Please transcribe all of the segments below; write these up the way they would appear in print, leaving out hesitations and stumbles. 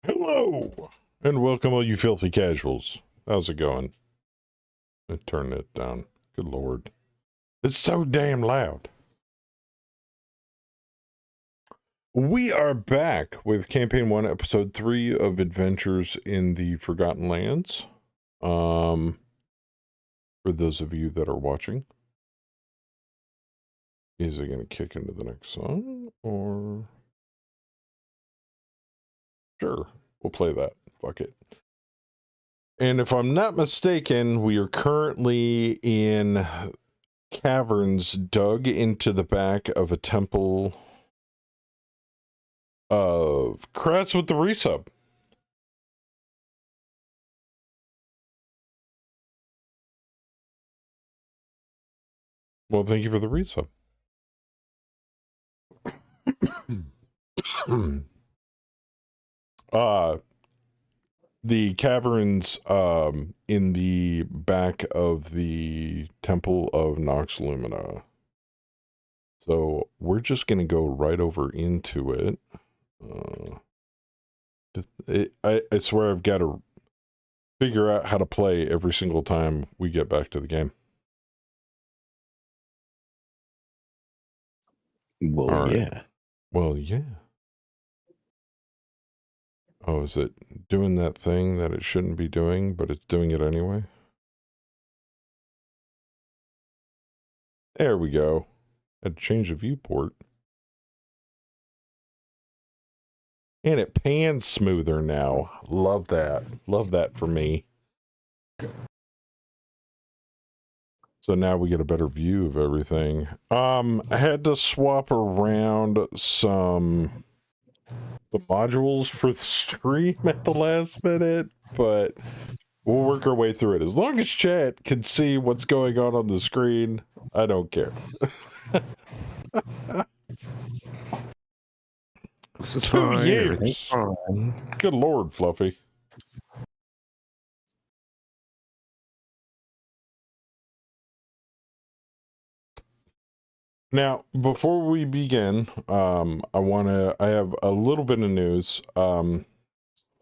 Hello, and welcome all you filthy casuals. How's it going? I turn it down. Good lord. It's so damn loud. We are back with Campaign 1, Episode 3 of Adventures in the Forgotten Lands. For those of you that are watching. Is it going to kick into the next song, or... Sure, we'll play that. Fuck it. And if I'm not mistaken, we are currently in caverns dug into the back of a temple of Kratz with the resub. Well, thank you for the resub. The caverns in the back of the Temple of Nox Lumina. So we're just going to go right over into it. I swear I've got to figure out how to play every single time we get back to the game. Well, All right. yeah. Well, yeah. Oh, is it doing that thing that it shouldn't be doing, but it's doing it anyway? There we go. Had to change the viewport. And it pans smoother now. Love that. Love that for me. So now we get a better view of everything. I had to swap around the modules for the stream at the last minute, but we'll work our way through it. As long as chat can see what's going on the screen, I don't care. This is 2 fine. years. Fine. Good lord, Fluffy. Now, before we begin, I have a little bit of news.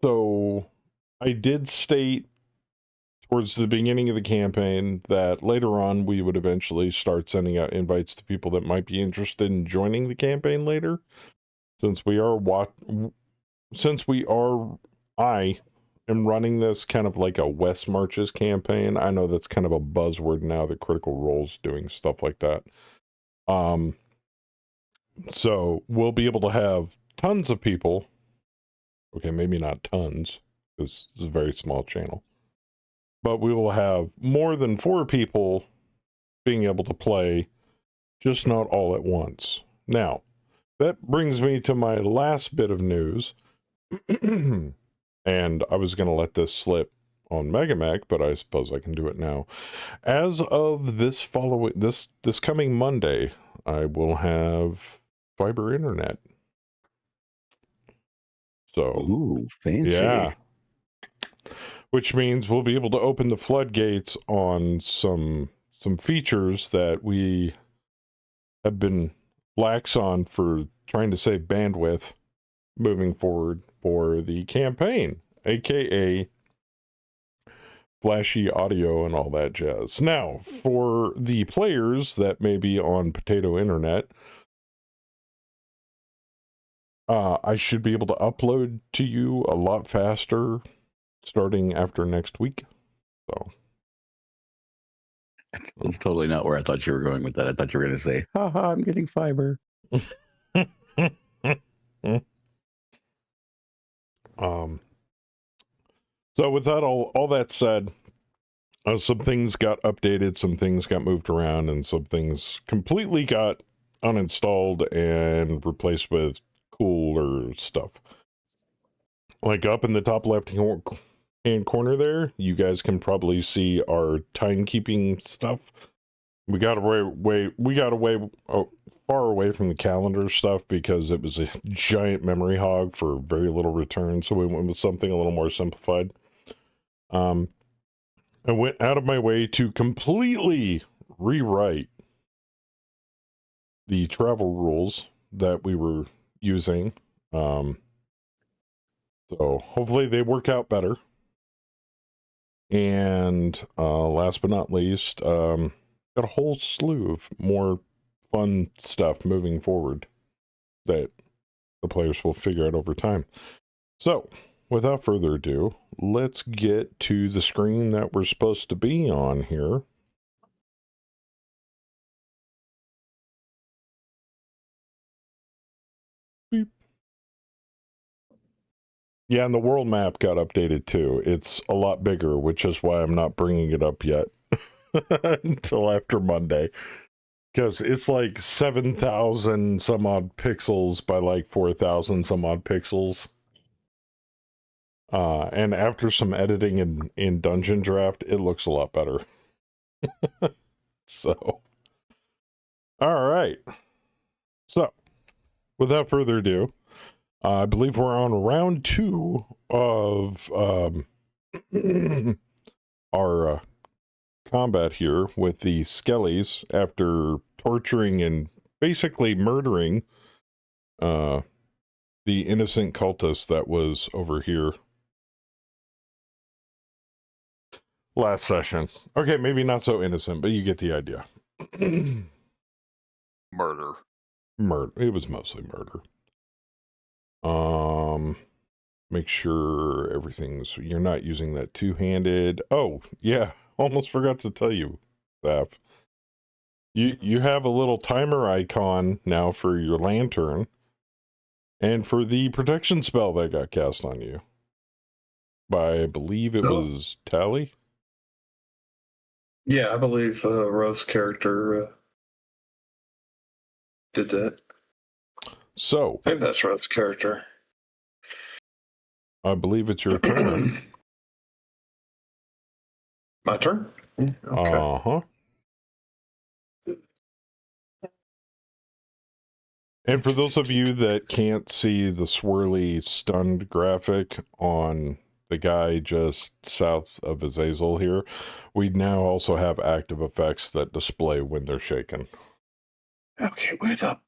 So I did state towards the beginning of the campaign that later on we would eventually start sending out invites to people that might be interested in joining the campaign later. I am running this kind of like a West Marches campaign. I know that's kind of a buzzword now that Critical Role's doing stuff like that. So we'll be able to have tons of people. Okay, maybe not tons, because it's a very small channel. But we will have more than 4 people being able to play, just not all at once. Now, that brings me to my last bit of news. And I was going to let this slip on Megamac, but I suppose I can do it now. As of this coming Monday, I will have fiber internet. So, ooh, fancy. Yeah. Which means we'll be able to open the floodgates on some features that we have been lax on for trying to save bandwidth moving forward for the campaign, aka flashy audio and all that jazz. Now, for the players that may be on Potato Internet, I should be able to upload to you a lot faster starting after next week. So that's totally not where I thought you were going with that. I thought you were going to say, haha, I'm getting fiber. So with that all that said, some things got updated, some things got moved around, and some things completely got uninstalled and replaced with cooler stuff. Like up in the top left hand corner there, you guys can probably see our timekeeping stuff. We got away far away from the calendar stuff because it was a giant memory hog for very little return, so we went with something a little more simplified. I went out of my way to completely rewrite the travel rules that we were using. So hopefully they work out better. And last but not least, got a whole slew of more fun stuff moving forward that the players will figure out over time. So, without further ado, let's get to the screen that we're supposed to be on here. Beep. Yeah, and the world map got updated too. It's a lot bigger, which is why I'm not bringing it up yet until after Monday. Because it's like 7,000 some odd pixels by like 4,000 some odd pixels. And after some editing in Dungeon Draft, it looks a lot better. So, all right. So, without further ado, I believe we're on round 2 of our combat here with the Skellies after torturing and basically murdering the innocent cultist that was over here last session. Okay, maybe not so innocent, but you get the idea. Murder. It was mostly murder. Make sure everything's, you're not using that two-handed. Oh, yeah, almost forgot to tell you, Zaf. You have a little timer icon now for your lantern and for the protection spell that got cast on you by, I believe it was Tally. Yeah, I believe Rose's character did that. So, I think that's Rose's character. I believe it's your turn. My turn? Yeah, okay. Uh-huh. And for those of you that can't see the swirly stunned graphic on the guy just south of Azazel here, we now also have active effects that display when they're shaken. Okay, wait up.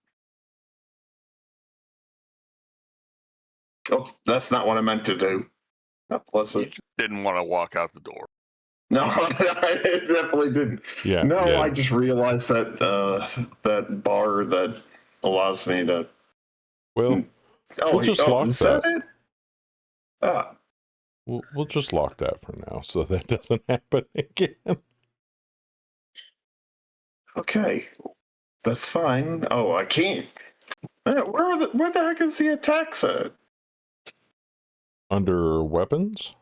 Oh, that's not what I meant to do. Oh, bless You it. just didn't want to walk out the door. No, I definitely didn't. Yeah. No, yeah. I just realized that that bar that allows me to. Well, we'll just lock is that. it? Ah, We'll just lock that for now so that doesn't happen again. okay, that's fine. Oh, I can't. Where the heck is the attack at? Under weapons?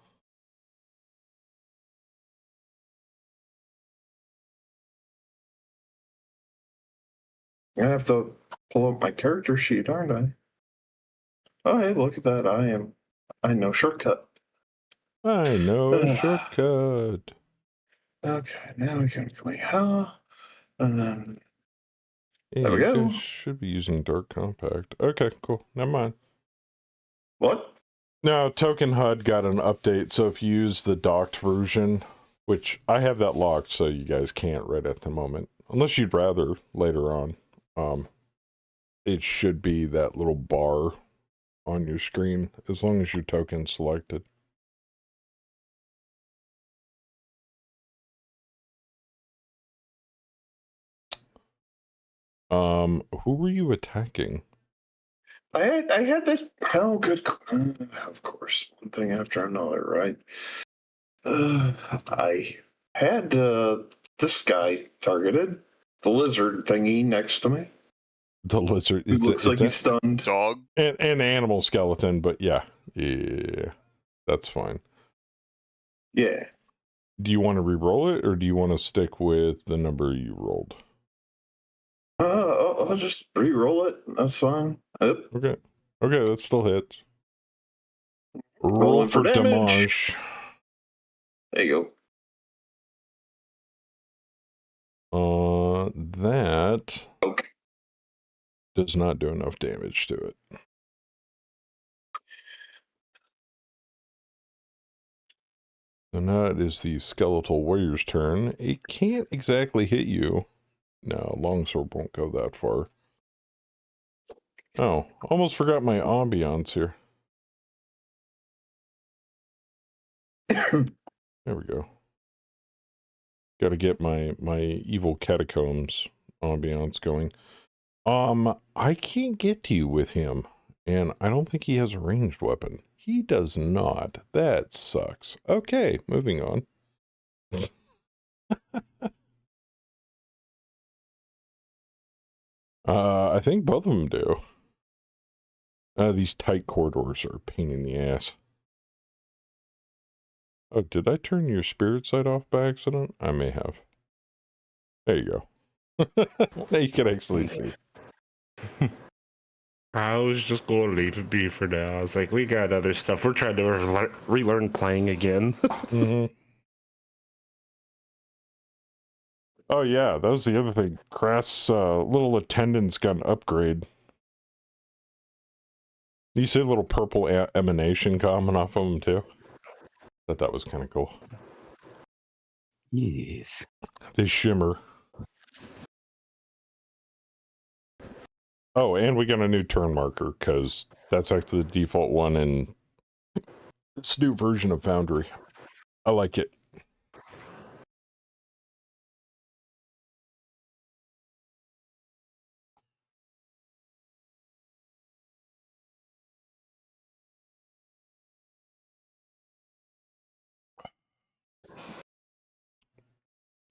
I have to pull up my character sheet, aren't I? Oh, hey, look at that. I know shortcut. I know shortcut. Okay, now we can play and then Hey, there we you go. guys should be using Dark Compact. Okay, cool. Never mind. What? No, Token HUD got an update, so if you use the docked version, which I have that locked, so you guys can't right at the moment, unless you'd rather later on, it should be that little bar on your screen, as long as your token's selected. Who were you attacking? I had this. Oh, good. Of course, one thing after another, right? I had this guy targeted, the lizard thingy next to me. The lizard. It looks like he's stunned. Dog. An animal skeleton, but yeah, that's fine. Yeah. Do you want to re-roll it, or do you want to stick with the number you rolled? I'll just re-roll it. That's fine. Yep. Okay, that still hits. Roll Rolling for for damage. damage. There you go. That Okay. does not do enough damage to it. And that is the skeletal warrior's turn. It can't exactly hit you. No, longsword won't go that far. Oh, almost forgot my ambiance here. There we go. Got to get my evil catacombs ambiance going. I can't get to you with him, and I don't think he has a ranged weapon. He does not. That sucks. Okay, moving on. I think both of them do. These tight corridors are a pain in the ass. Oh, did I turn your spirit sight off by accident? I may have. There you go. Now you can actually see. I was just going to leave it be for now. I was like, we got other stuff. We're trying to relearn playing again. Mm-hmm. Oh yeah, that was the other thing. Crass little attendants got an upgrade. You see a little purple emanation coming off of them too? Thought that was kind of cool. Yes. They shimmer. Oh, and we got a new turn marker, because that's actually the default one in this new version of Foundry. I like it.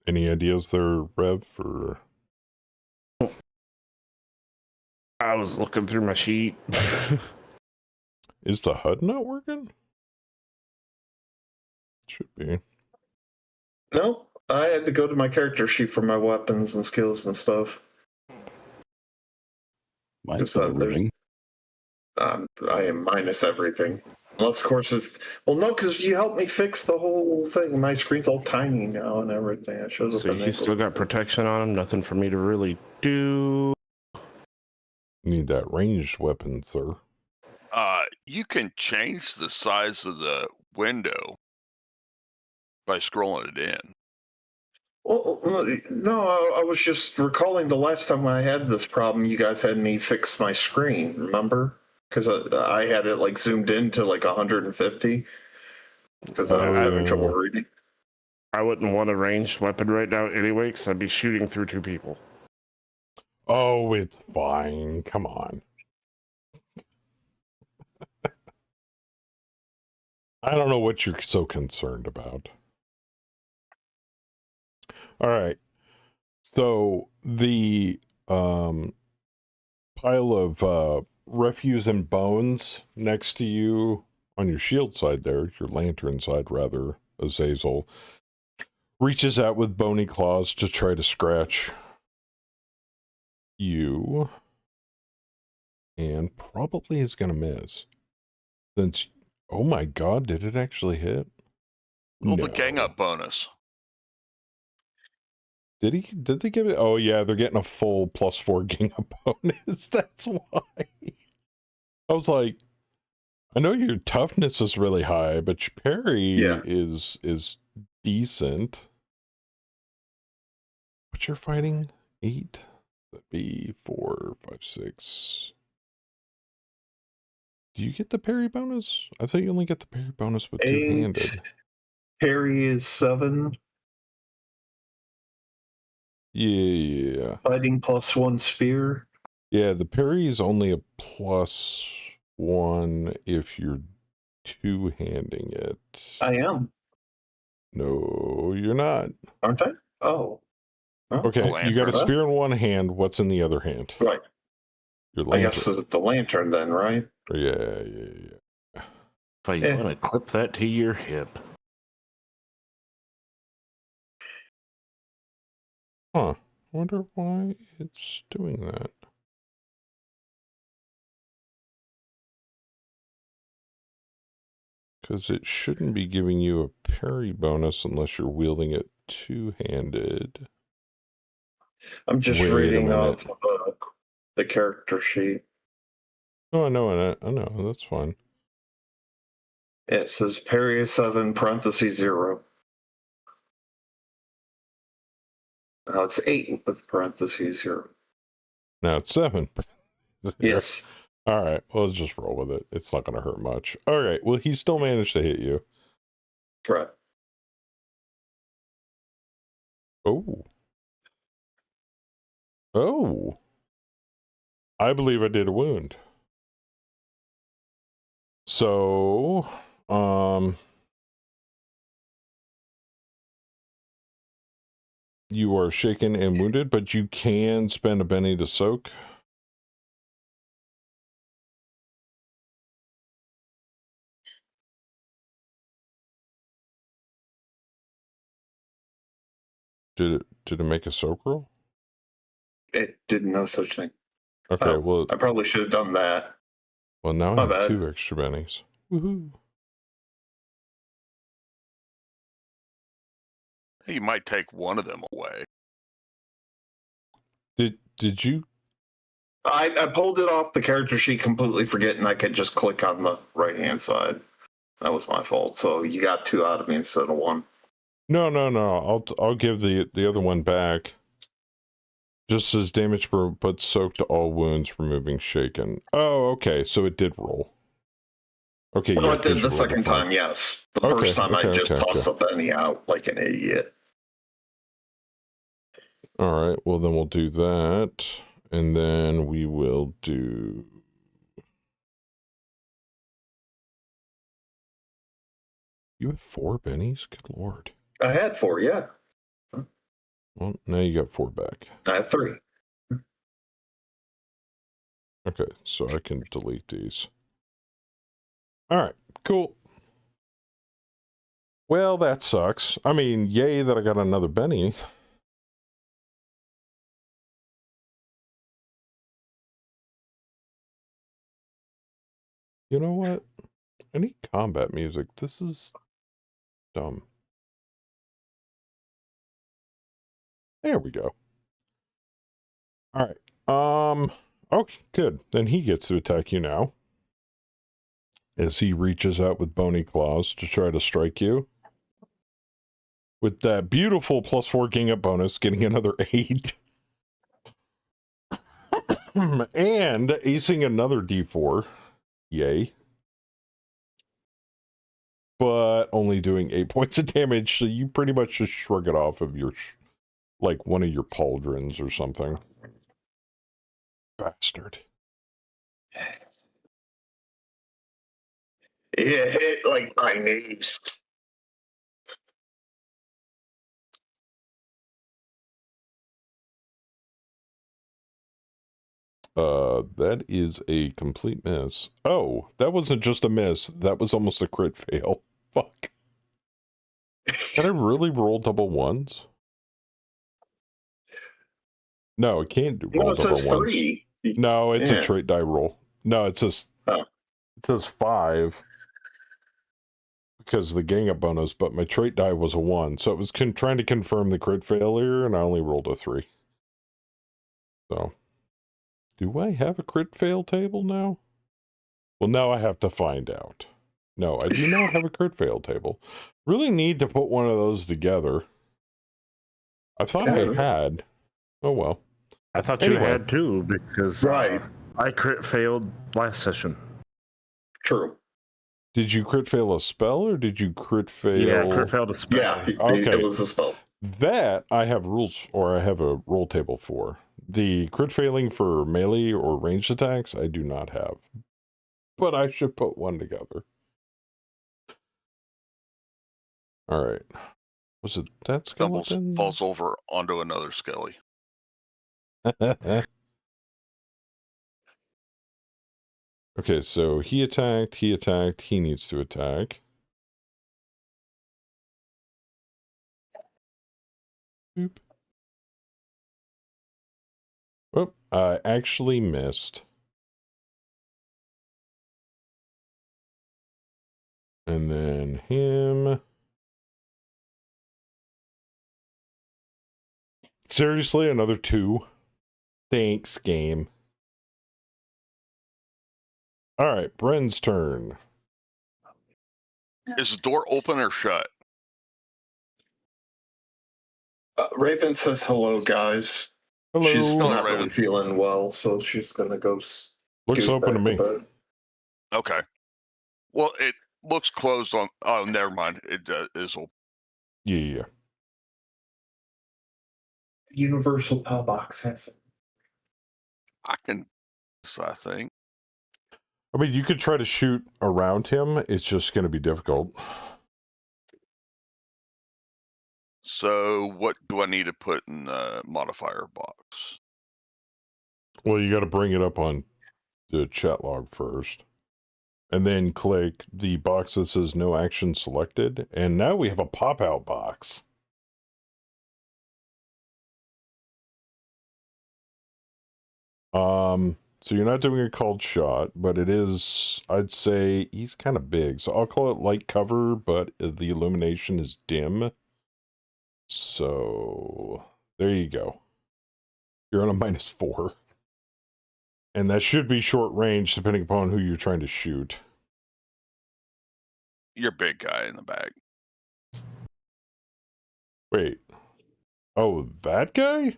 Any ideas there, Rev? Or I was looking through my sheet. is the HUD not working? Should be. Nope. I had to go to my character sheet for my weapons and skills and stuff. Mine's still moving. I am minus everything. Unless, of course, it's... Well, no, because you helped me fix the whole thing. My screen's all tiny now and everything. I should have So been you able still got protection on him? Nothing for me to really do? Need that ranged weapon, sir. You can change the size of the window by scrolling it in. Well, no, I was just recalling the last time I had this problem, you guys had me fix my screen, remember? Because I had it like zoomed in to like 150 because I was having trouble reading. I wouldn't want a ranged weapon right now anyway, because I'd be shooting through two people. Oh, it's fine. Come on. I don't know what you're so concerned about. All right. So the pile of refuse and bones next to you on your shield side there, your lantern side rather, Azazel, reaches out with bony claws to try to scratch you. And probably is going to miss. Since, oh my god, did it actually hit? Well, No. the gang up bonus. Did they give it? Oh yeah, they're getting a full +4 gang up bonus. That's why. I was like, I know your toughness is really high, but your parry is decent. But you're fighting 8. That'd be 4, 5, 6. Do you get the parry bonus? I thought you only get the parry bonus with 2-handed. Parry is 7. Yeah. Fighting +1 spear. Yeah, the parry is only a +1 if you're two-handing it. I am. No, you're not. Aren't I? Oh. Huh? Okay, you got a spear in one hand. What's in the other hand? Right. Your lantern. I guess the lantern then, right? Yeah. So you want to clip that to your hip. Huh. Wonder why it's doing that. Because it shouldn't be giving you a parry bonus unless you're wielding it two-handed. I'm just reading off the character sheet. Oh, I know, that's fine. It says parry is 7, (0). Now it's 8 with (0). Now it's 7. Yes. All right, well, let's just roll with it. It's not going to hurt much. All right, well, he still managed to hit you. Correct. Oh. Oh. I believe I did a wound. So, you are shaken and wounded, but you can spend a Benny to soak. Did it make a soak roll? It did no such thing. Okay, Oh, well, I probably should have done that. well now I My have bad. 2 extra bennies. Woohoo! You might take one of them away. Did you? I pulled it off the character sheet completely forgetting I could just click on the right hand side. That was my fault. So you got 2 out of me instead of 1. No. I'll give the other one back. Just as damage but soak to all wounds, removing shaken. Oh, okay. So it did roll. Okay, Well, yeah. I did 'cause the you rolled a second 5. time, yes. The Okay, first time I just okay. tossed a penny out like an idiot. All right. Well, then we'll do that, and then we will do. You have 4 bennies? Good lord. I had 4, yeah. Well, now you got 4 back. I had 3. Okay, so I can delete these. All right, cool. Well, that sucks. I mean, yay that I got another Benny. You know what? I need combat music. This is dumb. There we go. All right. Okay, good. Then he gets to attack you now. As he reaches out with bony claws to try to strike you. With that beautiful +4 gang up bonus, getting another 8. And acing another D4. Yay. But only doing 8 points of damage, so you pretty much just shrug it off of your, like, one of your pauldrons or something. Bastard. It hit like my knees. That is a complete miss. Oh, that wasn't just a miss. That was almost a crit fail. Fuck. Can I really roll double ones? No, it can't do roll No, it double says ones. 3. No, it's Yeah. a trait die roll. No, it says it says 5 because of the gang up bonus, but my trait die was a 1, so it was trying to confirm the crit failure, and I only rolled a 3. So, do I have a crit fail table now? Well, now I have to find out. No, I do not have a crit fail table. Really need to put one of those together. I thought I had. Oh well. I thought Anyway. you had too, because Right. I crit failed last session. True. Did you crit fail a spell or did you crit fail? Yeah, crit failed a spell. Yeah, Okay. it was a spell. That I have rules, or I have a roll table for. The crit failing for melee or ranged attacks, I do not have. But I should put one together. All right. Was it that Stumbles, skeleton? falls over onto another skelly. Okay, so he attacked, he needs to attack. Boop. Oh, I actually missed. And then him. Seriously, another 2? Thanks, game. All right, Bren's turn. Is the door open or shut? Raven says hello, guys. Hello. She's Hello, not Raven. really feeling well, so she's gonna go. Looks scoot open to back me. bed. Okay. Well, it looks closed on. Oh, never mind. It is. Yeah. Universal PAL box has. I can. I think. I mean, you could try to shoot around him. It's just going to be difficult. So, what do I need to put in the modifier box? Well, you got to bring it up on the chat log first. And then click the box that says no action selected. And now we have a pop-out box. So you're not doing a called shot, but it is, I'd say he's kind of big. So I'll call it light cover, but the illumination is dim. So there you go. You're on a -4. And that should be short range depending upon who you're trying to shoot. Your big guy in the back. Wait. Oh, that guy?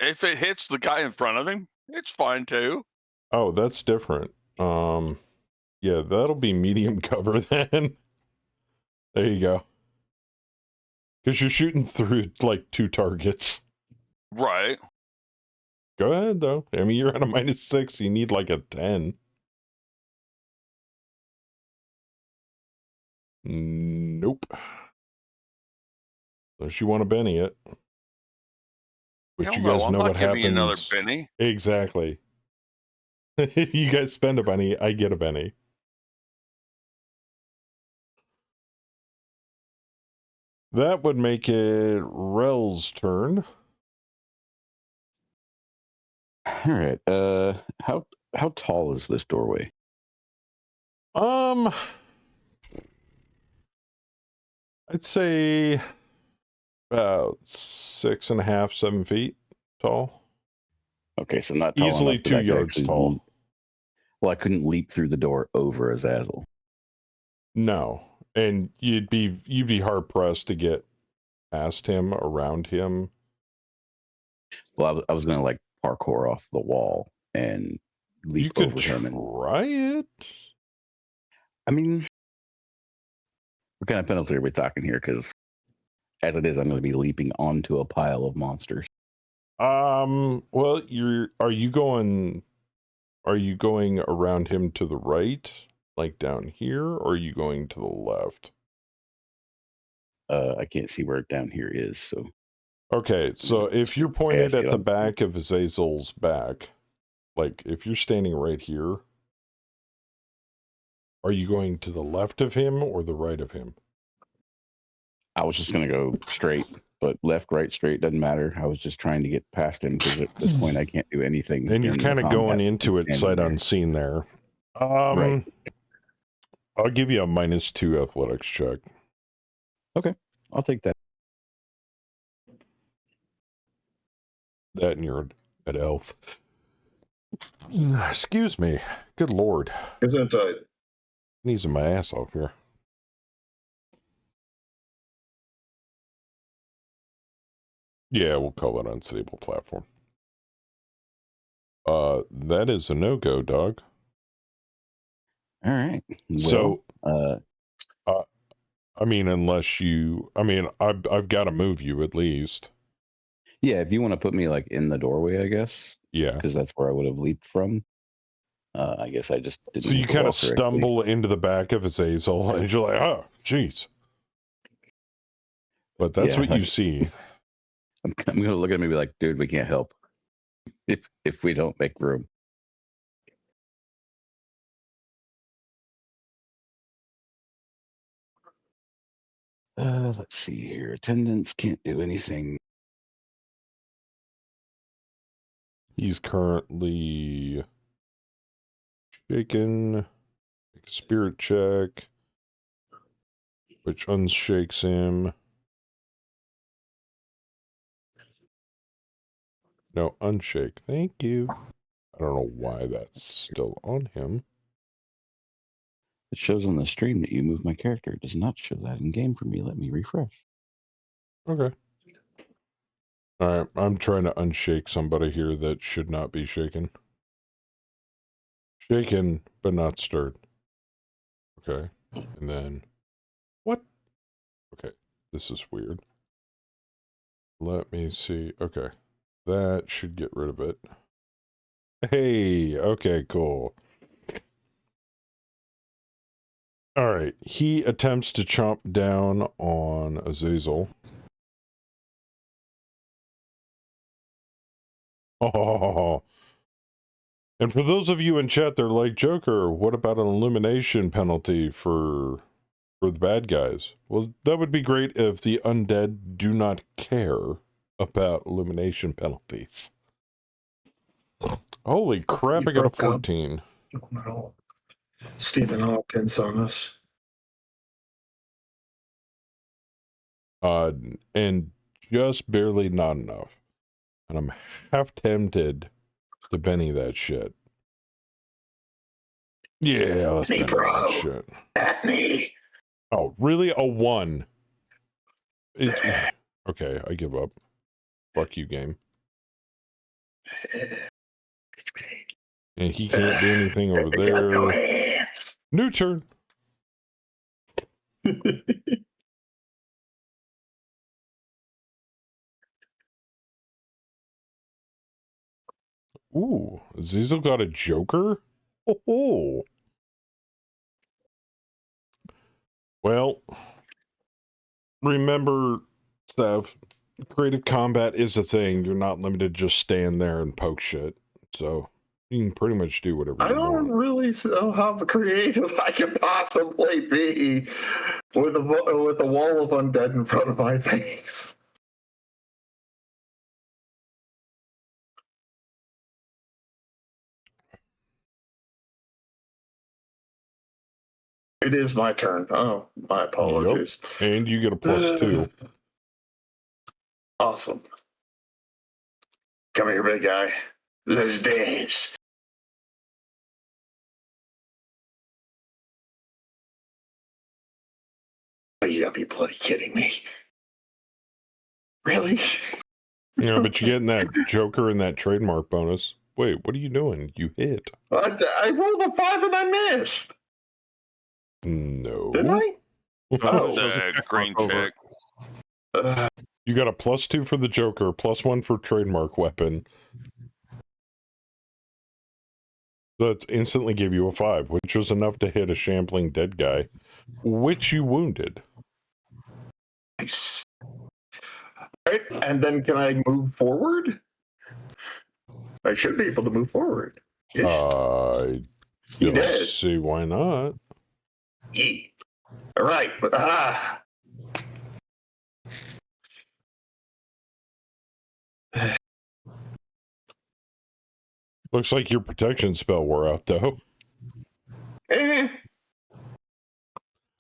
If it hits the guy in front of him, it's fine too. Oh, that's different. Yeah, that'll be medium cover then. There you go. Because you're shooting through like 2 targets. Right. Go ahead though. I mean, you're at a -6. You need like a 10. Nope. Unless you want to Benny it. Which Hell you no, guys I'm know not what giving you another happens. Benny. Exactly. You guys spend a Benny, I get a Benny. That would make it Rel's turn. All right. How tall is this doorway? I'd say about 6.5, 7 feet tall. Okay, so not tall Easily enough that 2 I could yards actually tall. Well, I couldn't leap through the door over Azazel. No, and you'd be hard pressed to get past him, around him. Well, I was gonna like parkour off the wall and leap You could over him. And try it. I mean, what kind of penalty are we talking here? Because as it is, I'm going to be leaping onto a pile of monsters. Well, are you going around him to the right, like down here, or are you going to the left? I can't see where down here is, so Okay, so if you're pointed basket at the on- back of Azazel's back, like if you're standing right here, are you going to the left of him or the right of him? I was just going to go straight, but left, right, straight doesn't matter. I was just trying to get past him because at this point I can't do anything. And you're in the kind of going combat into it standing sight there. unseen there. Right. I'll give you a -2 athletics check. Okay, I'll take that. That and you're at elf. Excuse me. Good lord. Isn't Sneezing my ass off here. Yeah, we'll call it unstable platform. That is a no-go, dog. All right. Well, So, I mean, unless you, I mean, I've got to move you at least. yeah, if you want to put me like in the doorway, I guess, Yeah. because that's where I would have leaped from. I guess I just didn't. So you make the kind wall of correctly. stumble into the back of Azazel, and you're like, oh, jeez. But that's Yeah, what you see. I'm gonna look at him and be like, dude, we can't help if we don't make room. Let's see here. Attendance can't do anything. He's currently shaken. Make a spirit check, which unshakes him. No, unshake. Thank you. I don't know why that's still on him. It shows on the stream that you moved my character. It does not show that in game for me. Let me refresh. Okay. All right, I'm trying to unshake somebody here that should not be shaken. Shaken, but not stirred. Okay. And then, what? Okay, this is weird. Let me see. Okay, that should get rid of it. Hey, okay, cool. All right, he attempts to chomp down on Azazel. Oh, and for those of you in chat, they're like, Joker, what about an elimination penalty for the bad guys? Well, that would be great if the undead do not care about elimination penalties. Holy crap, You I got a broke up. 14. Oh, no. Stephen Hawkins on us. And just barely not enough. And I'm half tempted to Benny that shit. Yeah, let's Hey, Benny bro. that shit. At me. Oh, really? A 1? Okay, I give up. Fuck you, game. And he can't do anything over I got no there. hands. New turn. Ooh, Zizel got a Joker? Oh. Well, remember, Steph, creative combat is a thing. You're not limited to just stand there and poke shit. So you can pretty much do whatever I you don't want. really know how creative I could possibly be with a wall of undead in front of my face. It is my turn. Oh, my apologies. Yep. And you get a +2. Awesome. Come here, big guy. Let's dance. Oh, you gotta be bloody kidding me. Really? Yeah, but you're getting that Joker and that trademark bonus. Wait, what are you doing? You hit. I rolled a 5 and I missed. No. Didn't I? Oh. The green check. You got a +2 for the Joker, +1 for trademark weapon. That's instantly give you a 5, which was enough to hit a shambling dead guy, which you wounded. Nice. Right, and then can I move forward? I should be able to move forward. I don't did. see why not. Yeet. All right. Looks like your protection spell wore out, though. I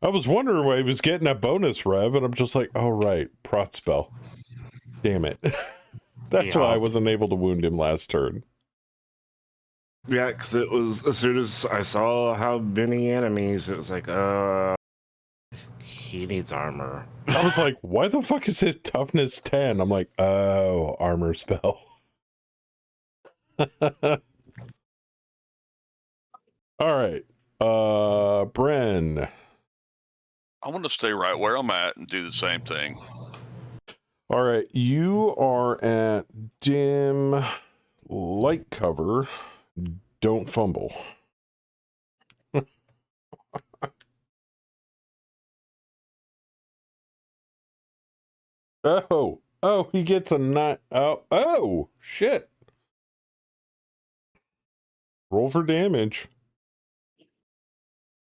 was wondering why he was getting that bonus rev, and I'm just like, oh, right, prot spell. Damn it. That's why I wasn't able to wound him last turn. Yeah, because it was as soon as I saw how many enemies, it was like, he needs armor. I was like, why the fuck is it toughness 10? I'm like, oh, armor spell. All right. Bren. I want to stay right where I'm at and do the same thing. All right, you are at dim light cover. Don't fumble. Oh, he gets a 9. Oh, shit. Roll for damage.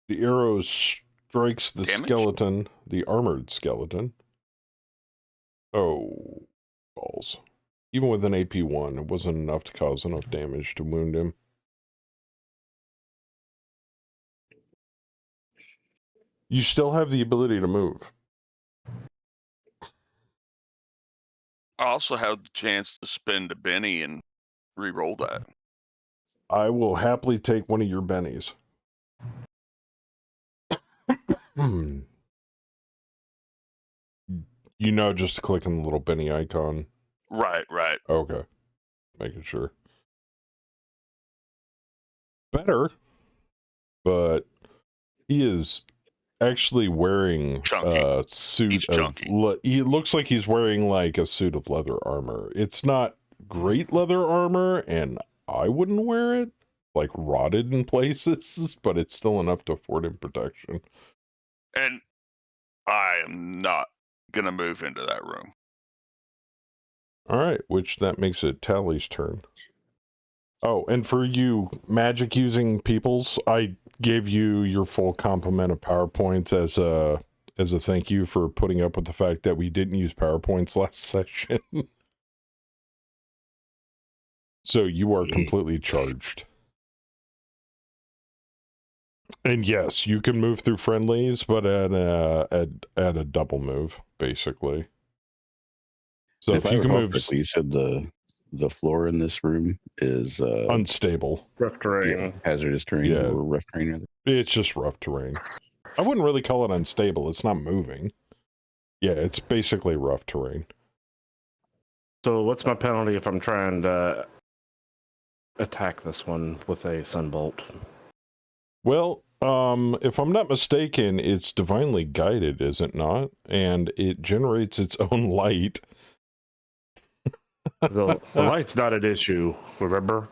The arrow strikes the skeleton, the armored skeleton. Oh, balls. Even with an AP1, it wasn't enough to cause enough damage to wound him. You still have the ability to move. I also have the chance to spend a Benny and re-roll that. I will happily take one of your bennies. You know, just to click on the little Benny icon. Right. Okay. Making sure. Better, but He is actually wearing Chunky. a suit He's of. chunky. He looks like he's wearing like a suit of leather armor. It's not great leather armor, and I wouldn't wear it. Like rotted in places, but it's still enough to afford him protection. And I am not gonna move into that room. All right, which that makes it Tally's turn. Oh, and for you magic using peoples, I gave you your full complement of PowerPoints as a thank you for putting up with the fact that we didn't use PowerPoints last session. So you are completely charged. And yes, you can move through friendlies, but at a double move, basically. So if I you can recall move correctly, you said the floor in this room is unstable, Rough terrain. yeah, hazardous terrain Yeah. or rough terrain. Rather. it's just rough terrain. I wouldn't really call it unstable. It's not moving. Yeah, it's basically rough terrain. So what's my penalty if I'm trying to attack this one with a sunbolt? Well, if I'm not mistaken, it's divinely guided, is it not? And it generates its own light. The light's not an issue, remember?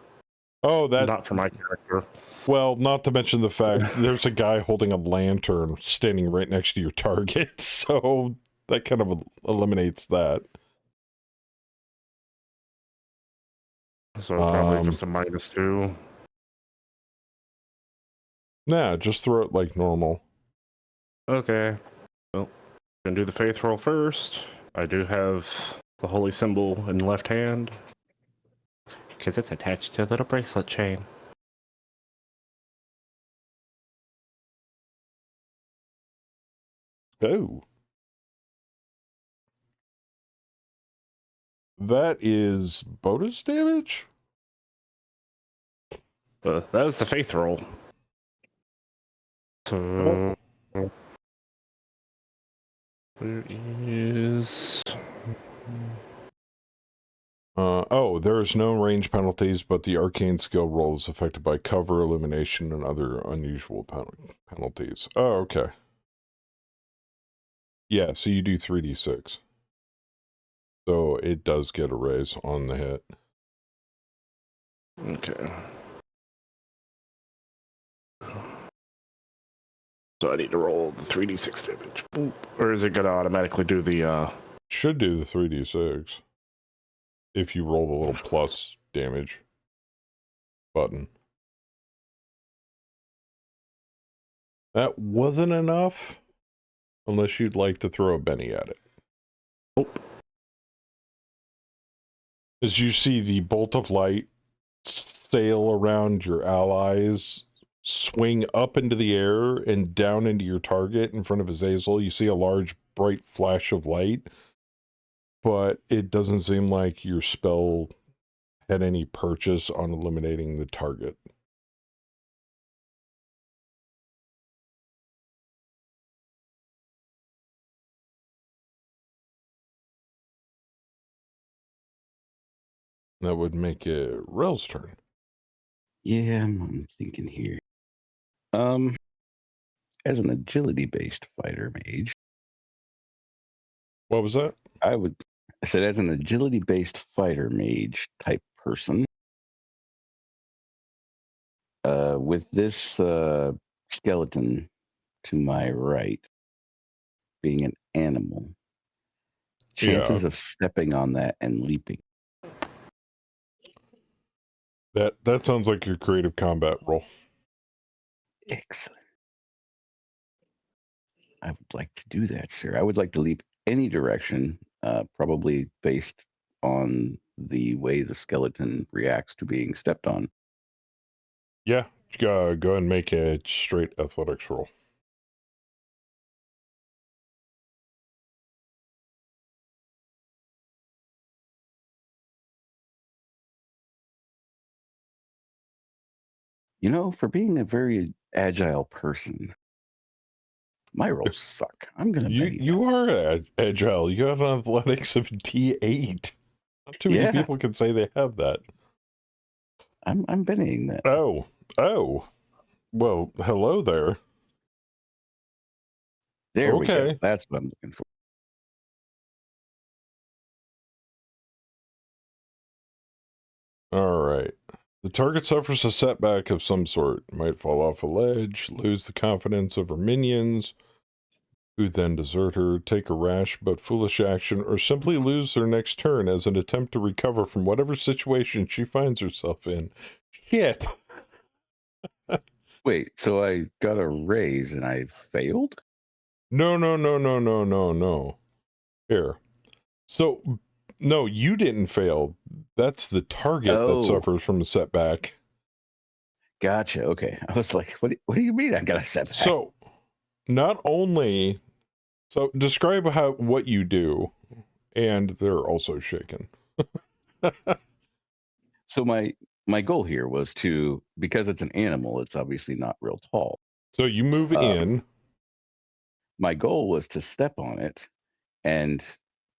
Oh, that. Not for my character. Well, not to mention the fact there's a guy holding a lantern standing right next to your target, so that kind of eliminates that. So probably just a -2. Nah, just throw it like normal. Okay. Well, gonna do the faith roll first. I do have the holy symbol in left hand. Because it's attached to a little bracelet chain. Oh. That is bonus damage? That was the faith roll. So... Where is... Oh, there is no range penalties, but the arcane skill roll is affected by cover, illumination, and other unusual penalties. Oh, okay. Yeah, so you do 3d6. So it does get a raise on the hit. Okay. So I need to roll the 3d6 damage. Boop. Or is it going to automatically do the... Should do the 3d6. If you roll the little plus damage button. That wasn't enough, unless you'd like to throw a Benny at it. Nope. As you see the bolt of light sail around your allies, swing up into the air and down into your target in front of Azazel, you see a large, bright flash of light, but it doesn't seem like your spell had any purchase on eliminating the target. That would make it Rel's turn. Yeah, I'm thinking here. As an agility-based fighter mage, What was that? I said as an agility-based fighter mage type person, with this skeleton to my right being an animal, chances of stepping on that and leaping. That sounds like your creative combat roll. Excellent. I would like to do that, sir. I would like to leap any direction, probably based on the way the skeleton reacts to being stepped on. Yeah, go ahead and make a straight athletics roll. You know, for being a very agile person, my rolls suck. I'm gonna. You are agile. You have an athletics of D8. Not too many people can say they have that. I'm betting that. Oh. Well, hello there. There we go. Okay. That's what I'm looking for. All right. The target suffers a setback of some sort. Might fall off a ledge, lose the confidence of her minions, who then desert her, take a rash but foolish action, or simply lose their next turn as an attempt to recover from whatever situation she finds herself in. Shit. Wait, so I got a raise and I failed? No. Here. So, no, you didn't fail. That's the target that Oh. suffers from a setback. Gotcha. Okay. I was like, what do you mean I got a setback? So, not only... So, describe what you do, and they're also shaken. So my goal here was to, because it's an animal, it's obviously not real tall. So, you move in. My goal was to step on it, and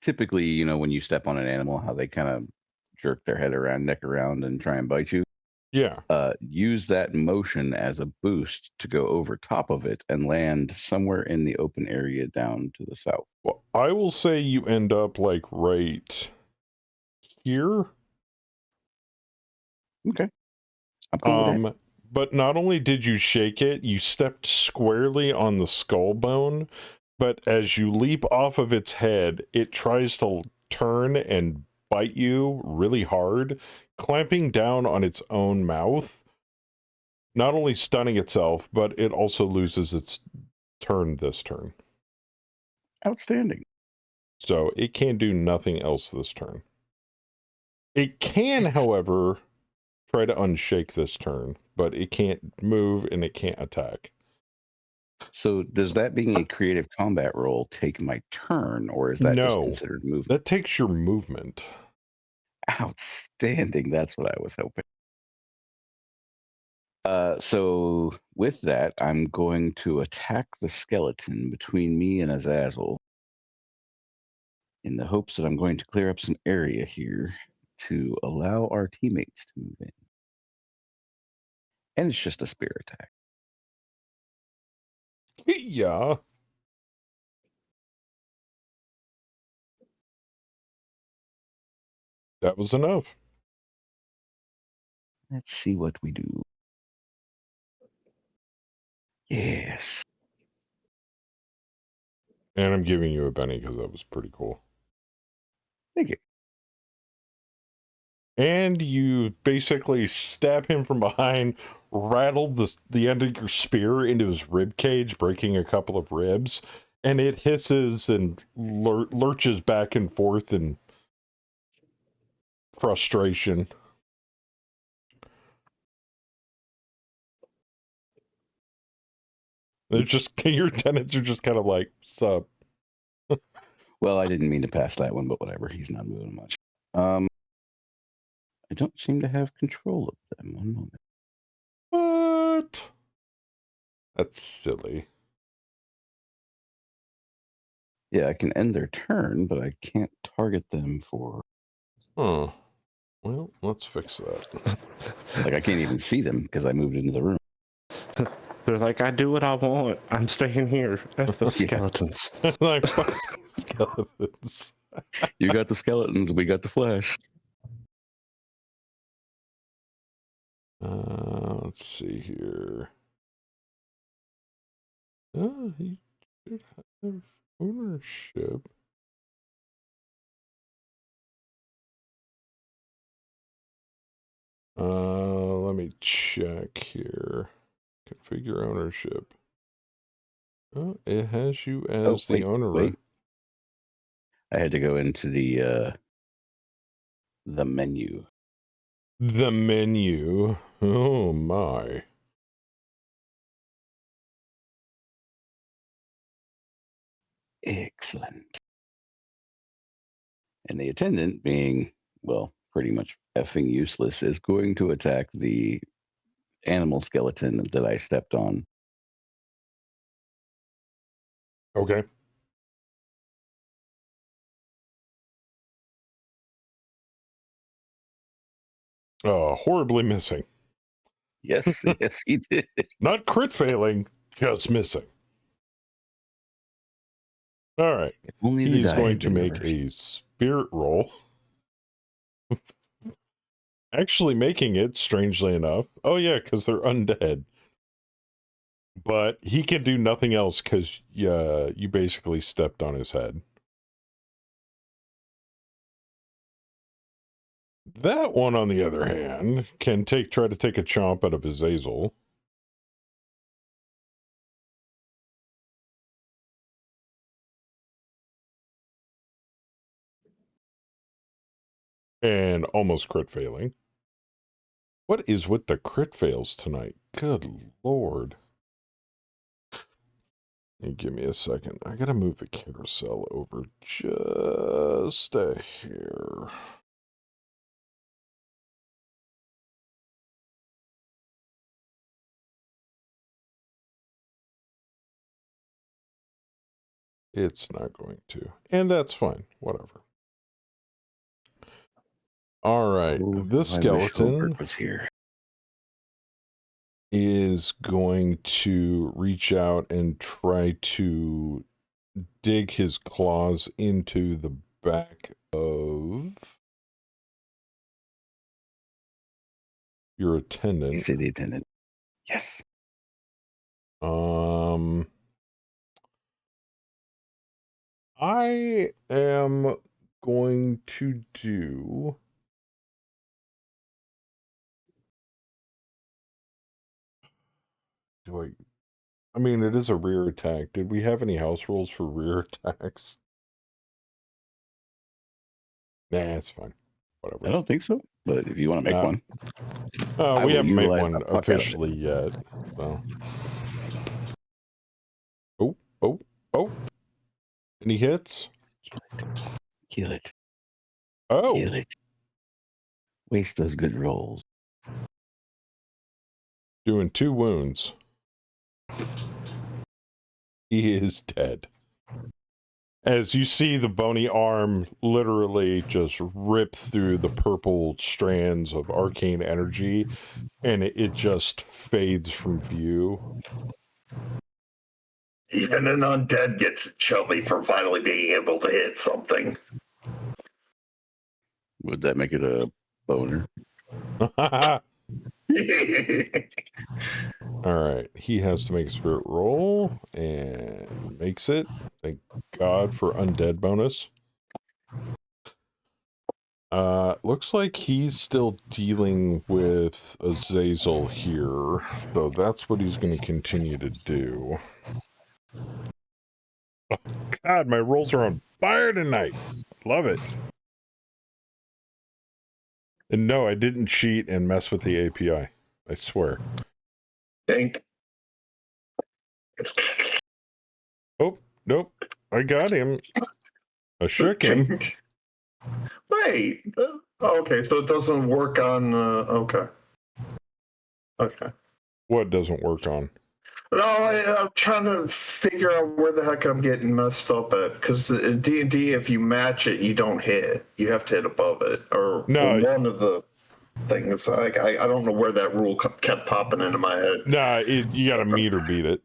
typically, you know, when you step on an animal, how they kind of jerk their head around, neck around, and try and bite you. Yeah. Use that motion as a boost to go over top of it and land somewhere in the open area down to the south. Well, I will say you end up like right here. Okay. I'm cool with that. But not only did you shake it, you stepped squarely on the skull bone, but as you leap off of its head, it tries to turn and bite you really hard, clamping down on its own mouth, not only stunning itself, but it also loses its turn this turn. Outstanding. So it can do nothing else this turn. It can, however, try to unshake this turn, but it can't move and it can't attack. So does that being a creative combat roll take my turn, or is that just No, considered movement? that takes your movement. Outstanding. That's what I was hoping. So with that, I'm going to attack the skeleton between me and Azazel in the hopes that I'm going to clear up some area here to allow our teammates to move in. And it's just a spear attack. Yeah. That was enough. Let's see what we do. Yes. And I'm giving you a Benny because that was pretty cool. Thank you. And you basically stab him from behind, rattled the end of your spear into his rib cage, breaking a couple of ribs, and it hisses and lurches back and forth in frustration. They're just, your tenants are just kind of like, sup. Well, I didn't mean to pass that one, but whatever. He's not moving much. I don't seem to have control of them. One moment. What? That's silly. Yeah, I can end their turn, but I can't target them for... Huh. Well, let's fix that. Like, I can't even see them because I moved into the room. They're like, I do what I want. I'm staying here. F those Yeah. skeletons. Like, fuck these skeletons. You got the skeletons, we got the flesh. Let's see here. He should have ownership. Let me check here. Configure ownership. Oh, it has you as the owner. Wait. I had to go into the menu. The menu. Oh my. Excellent. And the attendant, being, well, pretty much effing useless, is going to attack the animal skeleton that I stepped on. Okay. Horribly missing. Yes, yes, he did. Not crit failing, just missing. All right. If only the He's die going had to been make reversed. a spirit roll. Actually making it, strangely enough. Oh, yeah, because they're undead. But he can do nothing else because you basically stepped on his head. That one, on the other hand, can try to take a chomp out of his Azazel. And almost crit failing. What is with the crit fails tonight? Good lord. Hey, give me a second. I gotta move the carousel over just a hair. It's not going to. And that's fine. Whatever. All right. Oh, This I wish skeleton Goldberg was here. is going to reach out and try to dig his claws into the back of your You attendant. say the attendant. Yes. I am going to do... I mean, it is a rear attack. Did we have any house rules for rear attacks? Nah, it's fine. Whatever. I don't think so, but if you want to make one, I We will haven't made utilize one the fuck out of it. officially yet, so... Oh. Any hits? Kill it. Oh. Kill it. Waste those good rolls. Doing 2 wounds. He is dead. As you see the bony arm literally just rip through the purple strands of arcane energy, and it just fades from view. Even an undead gets chubby for finally being able to hit something. Would that make it a boner? Alright, he has to make a spirit roll, and makes it. Thank God for undead bonus. Looks like he's still dealing with Azazel here, so that's what he's going to continue to do. Oh, God, my rolls are on fire tonight. Love it. And no, I didn't cheat and mess with the API. I swear. Think. Oh, nope. I got him. I shook him. Wait. Okay, so it doesn't work on. Okay. What doesn't work on? No, I'm trying to figure out where the heck I'm getting messed up at. Because in D&D, if you match it, you don't hit. You have to hit above it, or one of the things. I don't know where that rule kept popping into my head. Nah, you got to meet or beat it.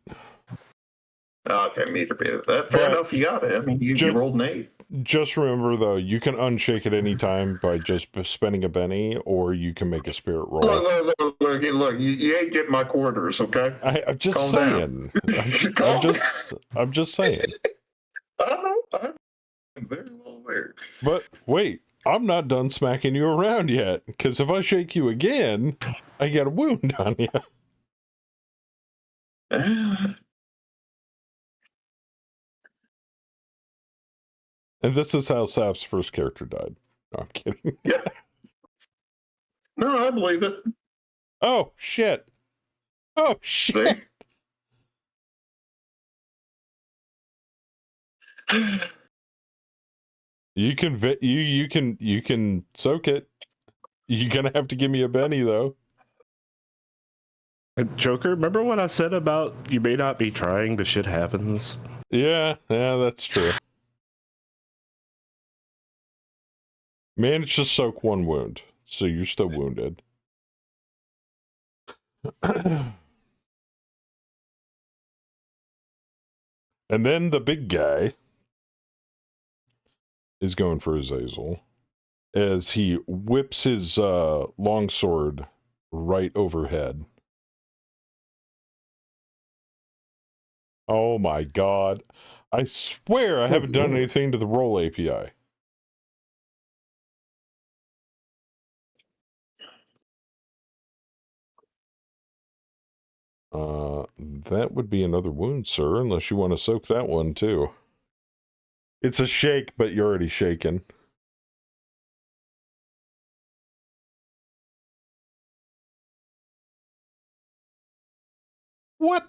Okay, meet or beat it. Fair enough. You got it. I mean, you rolled an 8. Just remember, though, you can unshake at any time by just spending a penny, or you can make a spirit roll. Look, you ain't getting my quarters, okay? I'm just saying. I'm just saying. I know. I'm very well aware. But wait, I'm not done smacking you around yet, because if I shake you again, I get a wound on you. And this is how Saf's first character died. No, I'm kidding. Yeah. No, I believe it. Oh, shit. Oh, shit. See? You can soak it. You're gonna have to give me a Benny, though. Joker, remember what I said about you may not be trying, but shit happens? Yeah, that's true. Managed to soak 1 wound, so you're still wounded. And then the big guy is going for Azazel as he whips his longsword right overhead. Oh my god. I swear I haven't done anything to the roll API. That would be another wound, sir, unless you want to soak that one too. It's a shake, but you're already shaken. What?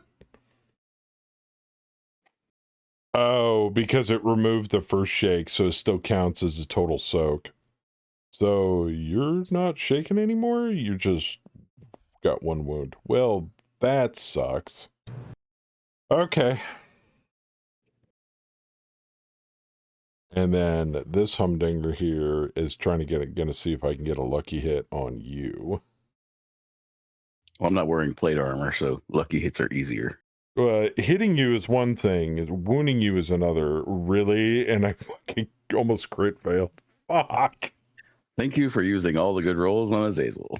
Oh, because it removed the first shake, so it still counts as a total soak. So you're not shaken anymore? You just got one wound. Well, that sucks. Okay. And then this humdinger here is trying to gonna see if I can get a lucky hit on you. Well, I'm not wearing plate armor, so lucky hits are easier. Hitting you is one thing, wounding you is another. Really? And I fucking almost crit failed. Fuck. Thank you for using all the good rolls on Azazel.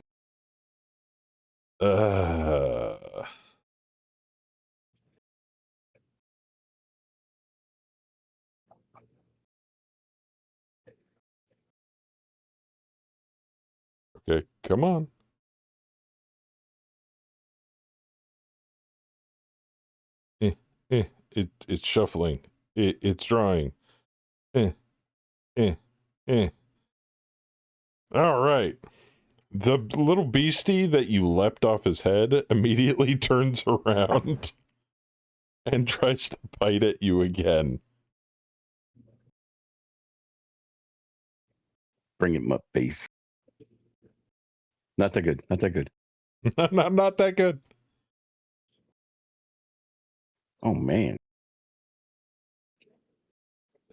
Okay, come on. It's shuffling. It's drawing. Eh, eh, eh. All right. The little beastie that you leapt off his head immediately turns around and tries to bite at you again. Bring him up, base. Not that good. Not that good. Not that good. Oh, man.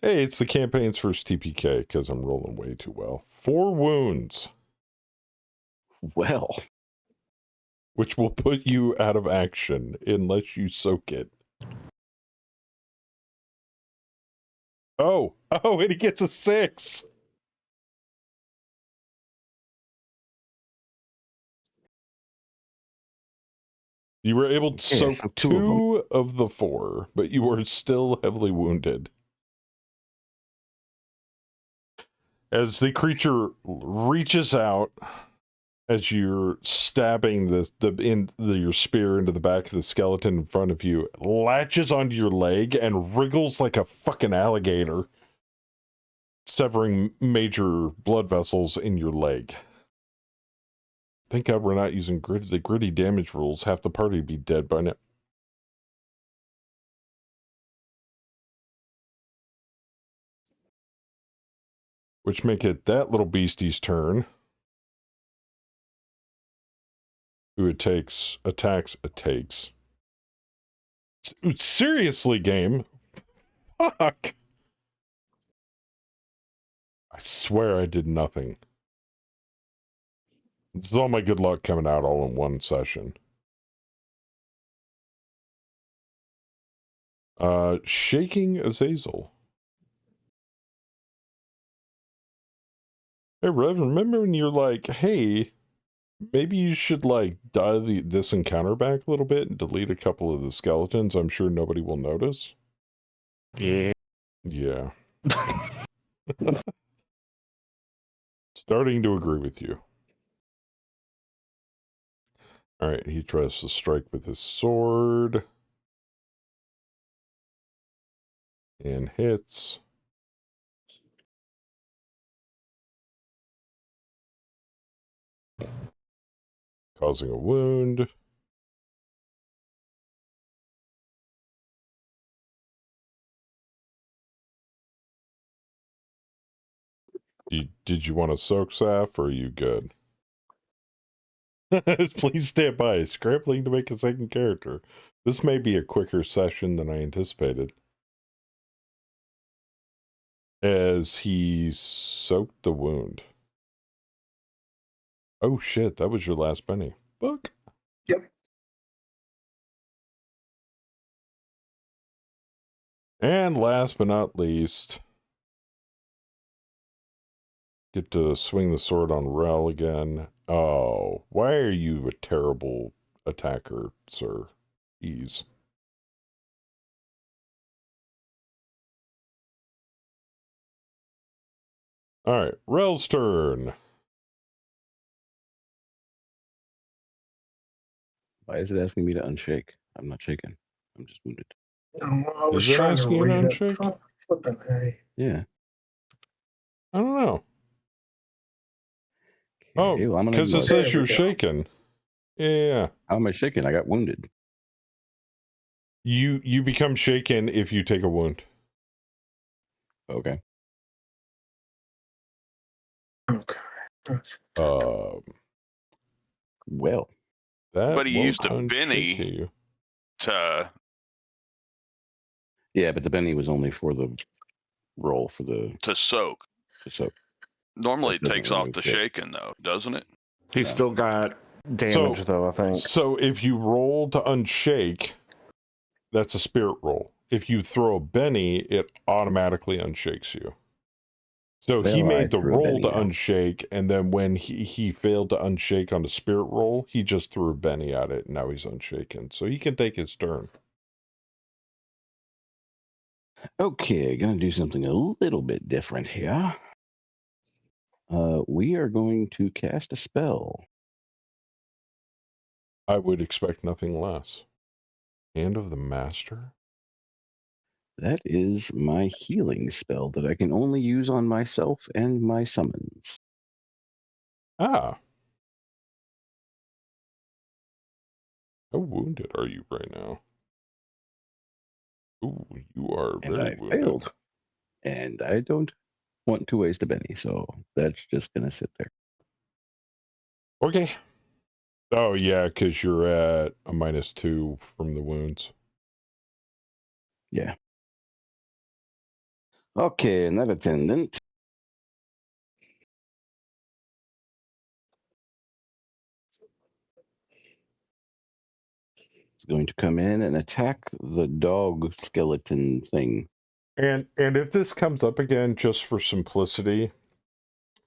Hey, it's the campaign's first TPK because I'm rolling way too well. 4 wounds. Well. Which will put you out of action unless you soak it. Oh, and he gets a 6. You were able to soak so 2 of the 4, but you were still heavily wounded. As the creature reaches out, as you're stabbing your spear into the back of the skeleton in front of you, latches onto your leg and wriggles like a fucking alligator, severing major blood vessels in your leg. Thank God we're not using the gritty damage rules. Half the party would be dead by now. Which make it that little beastie's turn. Who attacks. Seriously, game. Fuck. I swear I did nothing. This is all my good luck coming out all in one session. Shaking Azazel. Hey, Rev, remember when you're like, hey, maybe you should, like, dial this encounter back a little bit and delete a couple of the skeletons? I'm sure nobody will notice. Yeah. Yeah. Starting to agree with you. Alright, he tries to strike with his sword. And hits. Causing a wound. Did you want to soak, Saf, or are you good? Please stand by. Scrambling to make a second character. This may be a quicker session than I anticipated. As he soaked the wound. Oh shit, that was your last penny. Fuck. Yep. And last but not least, Get to swing the sword on Rel again. Oh, why are you a terrible attacker, sir? Ease. Alright, Rel's turn. Why is it asking me to unshake? I'm not shaking. I'm just wounded. No, I was Is it trying to asking you to read it. unshake? Oh, flipping hey. Yeah. I don't know. Oh, Okay, well, I'm gonna because it ignore says that. you're shaking. Yeah. How am I shaking? I got wounded. You become shaken if you take a wound. Okay. Okay. Well, That But he won't used a unshake Benny you. to yeah, but the Benny was only for the roll for the soak. soak. Normally That it takes doesn't off remove the shit. shaking, though, doesn't it? He's No. still got damage, though, I think. So if you roll to unshake, that's a spirit roll. If you throw a Benny, it automatically unshakes you. So he Well, I made the threw a roll Benny to out. unshake, and then when he failed to unshake on the spirit roll, he just threw a Benny at it, and now he's unshaken. So he can take his turn. Okay, gonna do something a little bit different here. We are going to cast a spell. I would expect nothing less. Hand of the Master? That is my healing spell that I can only use on myself and my summons. Ah. How wounded are you right now? Ooh, you are And very I wounded. failed. And I don't want to waste a Benny, so that's just gonna sit there. Okay. Oh, yeah, because you're at a -2 from the wounds. Yeah. Okay, and that attendant is going to come in and attack the dog skeleton thing. And if this comes up again, just for simplicity,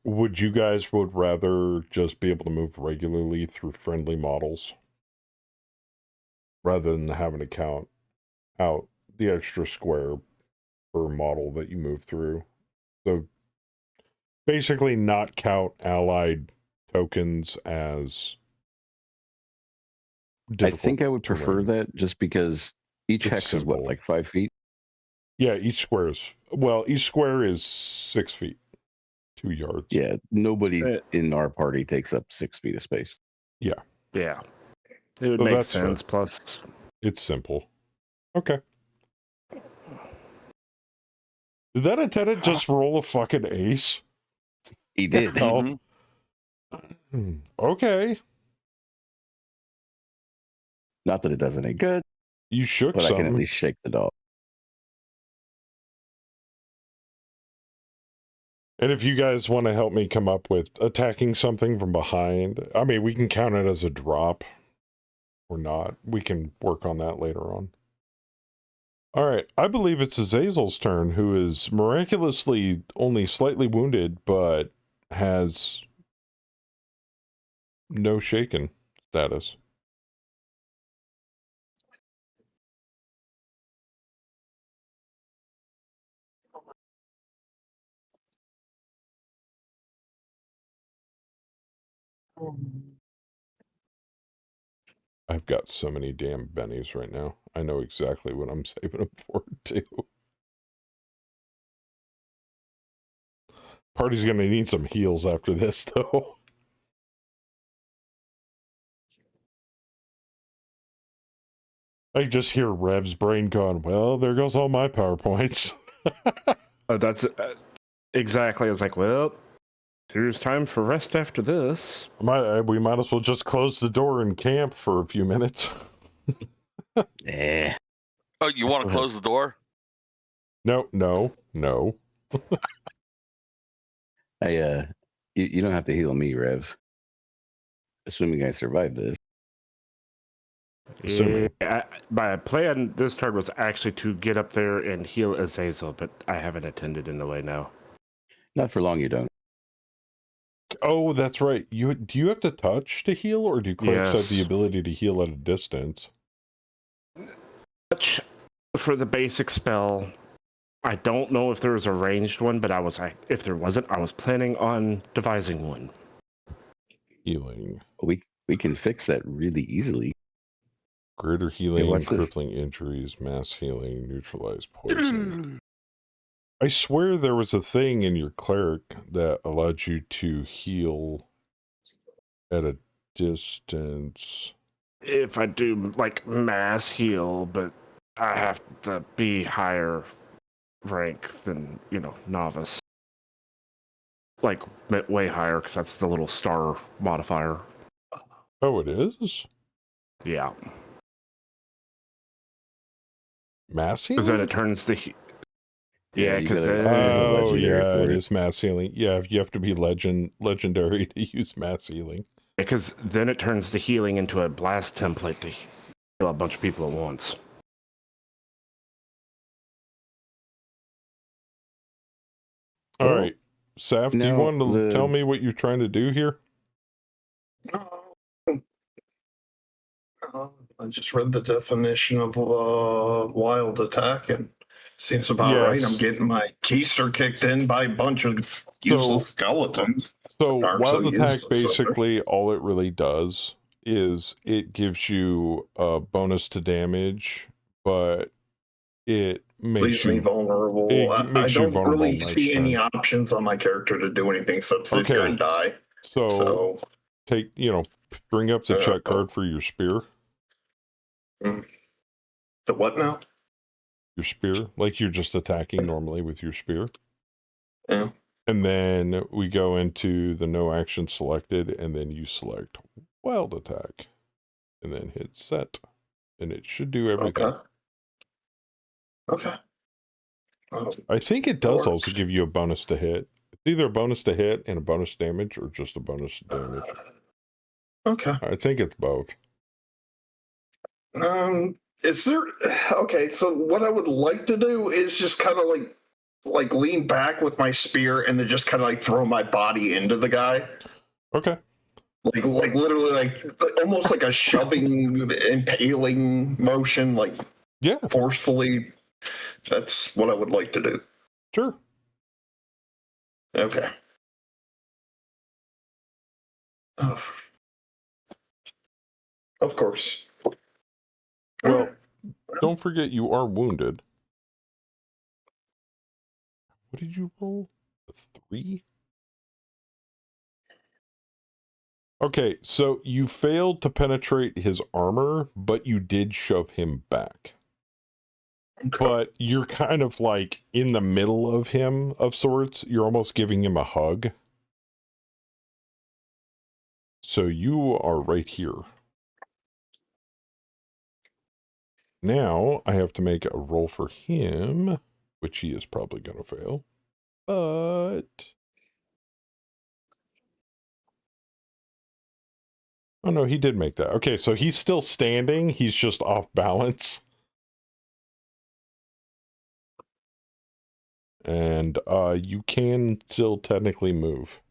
would you guys would rather just be able to move regularly through friendly models rather than having to count out the extra square per model that you move through? So basically not count allied tokens as I difficult think I would prefer terrain. that just because each It's hex is what, simple. like 5 feet? Yeah, each square is 6 feet, 2 yards. Yeah, nobody Uh, in our party takes up 6 feet of space. Yeah. It would So make that's fair. sense. Plus, It's simple. Okay. Did that attendant just roll a fucking ace? He did. Oh. Mhm. Okay. Not that it does any good, You shook but I can at something. least shake the dog. And if you guys want to help me come up with attacking something from behind, I mean, we can count it as a drop or not. We can work on that later on. All right. I believe it's Azazel's turn, who is miraculously only slightly wounded, but has no shaken status. I've got so many damn bennies right now. I know exactly what I'm saving them for, too. Party's going to need some heals after this, though. I just hear Rev's brain going, well, there goes all my PowerPoints. that's exactly. I was like, well, here's time for rest after this. We might as well just close the door and camp for a few minutes. Eh. Oh, you want to close the door? No. You don't have to heal me, Rev. Assuming I survive this. Assuming. My plan this turn was actually to get up there and heal Azazel, but I haven't attended in the way now. Not for long, you don't. Oh, that's right. Do you have to touch to heal, or do clerics have the Yes. ability to heal at a distance? Touch for the basic spell. I don't know if there was a ranged one, but if there wasn't, I was planning on devising one. Healing. We can fix that really easily. Greater healing, watch this. crippling injuries, mass healing, neutralize poison. I swear there was a thing in your cleric that allowed you to heal at a distance. If I do like mass heal, but I have to be higher rank than, novice. Like way higher, because that's the little star modifier. Oh, it is? Yeah. Mass Because then healing? it turns the... Yeah, Yeah, you because gotta then... have a Oh, legendary yeah, for it it. is mass healing. Yeah, you have to be legendary to use mass healing. Because then it turns the healing into a blast template to heal a bunch of people at once. All Well, right. Saf, do you now want to tell me what you're trying to do here? I just read the definition of wild attack, and seems about right. I'm Yes. getting my keister kicked in by a bunch of useless skeletons. So Aren't wild so attack, useless, basically, all it really does is it gives you a bonus to damage, but it makes leaves me you vulnerable. it I makes you don't vulnerable really see any next turn. options on my character to do anything except sit here Okay. and die. So So take bring up the check oh. card for your spear. The what now? Your spear, like you're just attacking normally with your spear. Yeah. And then we go into the no action selected, and then you select wild attack, and then hit set, and it should do everything. Okay. I think it does works. also give you a bonus to hit. It's either a bonus to hit and a bonus damage, or just a bonus damage. Okay. I think it's both. Is there? Okay. So what I would like to do is just kind of like lean back with my spear and then just kind of like throw my body into the guy. Okay. Like literally like almost like a shoving, impaling motion, like Yeah. forcefully. That's what I would like to do. Sure. Okay. Of course. Well, don't forget you are wounded. What did you roll? A 3? Okay, so you failed to penetrate his armor, but you did shove him back. Okay. But you're kind of like in the middle of him of sorts. You're almost giving him a hug. So you are right here. Now I have to make a roll for him, which he is probably going to fail. But... oh, no, he did make that. Okay, so he's still standing. He's just off balance. And you can still technically move.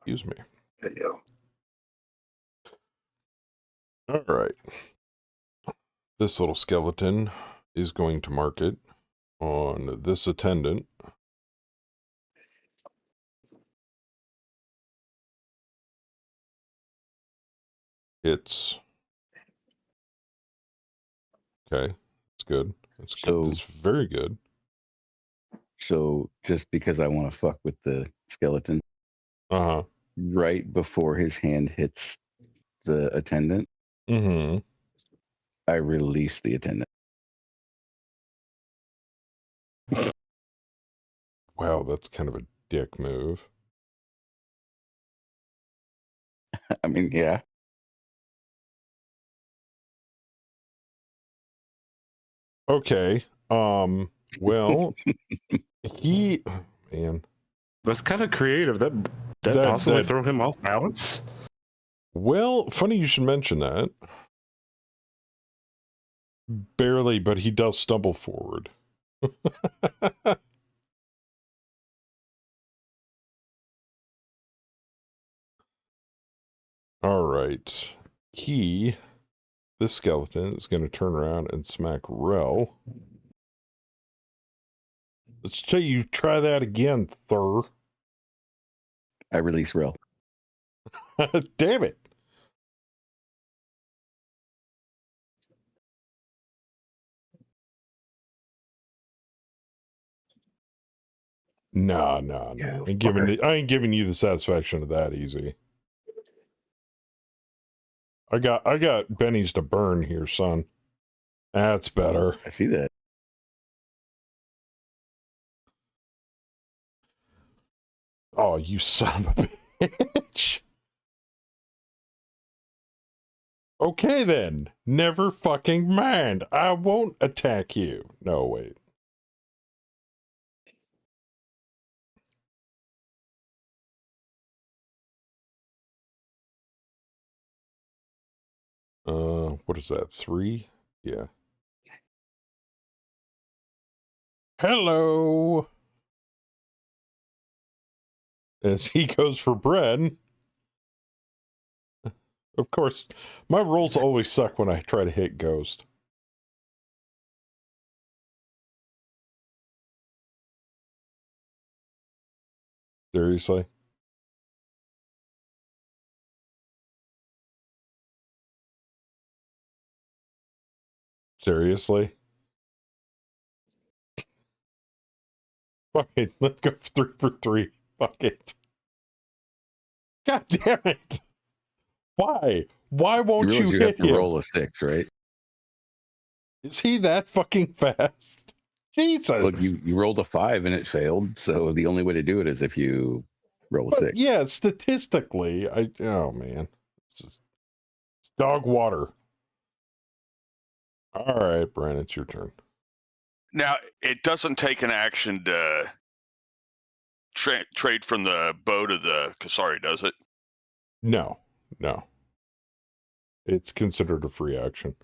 Excuse me. There you go. All right. This little skeleton is going to mark it on this attendant. It's okay. It's good. It's good. It's very good. So just because I want to fuck with the skeleton, right before his hand hits the attendant, I release the attendant. Wow, that's kind of a dick move. I mean, yeah. Okay. Well, man. That's kind of creative. That possibly throw him off balance? Well, funny you should mention that. Barely, but he does stumble forward. All right. This skeleton is going to turn around and smack Rel. Let's tell you, try that again, Thur. I release Rel. Damn it. No. Yeah, I ain't giving you the satisfaction of that easy. I got bennies to burn here, son. That's better. I see that. Oh, you son of a bitch. Okay then. Never fucking mind. I won't attack you. No, wait. What is that? 3? Yeah. Hello. As he goes for bread. Of course, my rolls always suck when I try to hit Ghost. Seriously? Seriously? Fuck it. Let's go 3 for 3. Fuck it. God damn it. Why? Why won't you have hit to him? roll a 6, right? Is he that fucking fast? Jesus. Look, you rolled a 5 and it failed. So the only way to do it is if you roll a 6. Yeah, statistically, oh man. It's dog water. All right, Brian, it's your turn. Now, it doesn't take an action to trade from the bow to the Kasari, does it? No. It's considered a free action.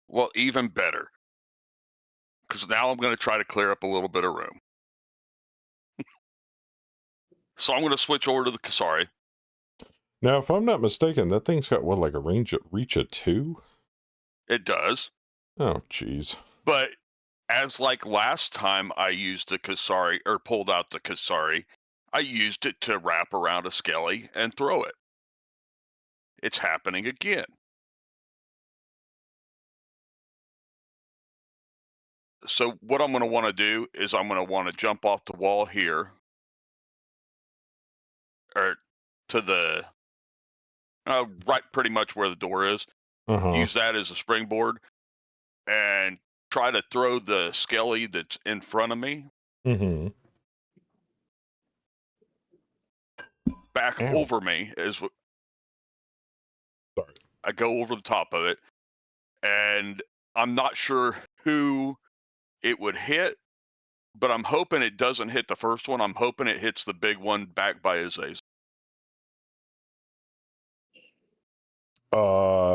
Well, even better. Because now I'm going to try to clear up a little bit of room. So I'm going to switch over to the Kasari. Now, if I'm not mistaken, that thing's got, what, like a reach of 2? It does. Oh, jeez. But as like last time I used the Kasari, or pulled out the Kasari, I used it to wrap around a Skelly and throw it. It's happening again. So what I'm going to want to do is I'm going to want to jump off the wall here, or to the right, pretty much where the door is. Use that as a springboard and try to throw the Skelly that's in front of me back over me. Sorry. I go over the top of it, and I'm not sure who it would hit, but I'm hoping it doesn't hit the first one. I'm hoping it hits the big one back by Azazel.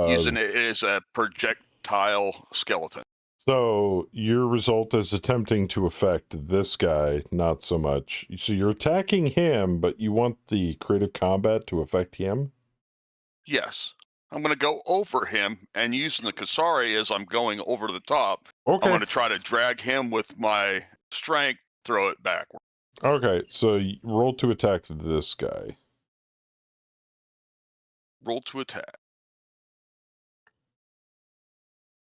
Using it as a projectile skeleton. So your result is attempting to affect this guy, not so much. So you're attacking him, but you want the creative combat to affect him? Yes. I'm going to go over him, and using the Kasari as I'm going over the top, Okay. I'm going to try to drag him with my strength, throw it backward. Okay, so roll to attack this guy. Roll to attack.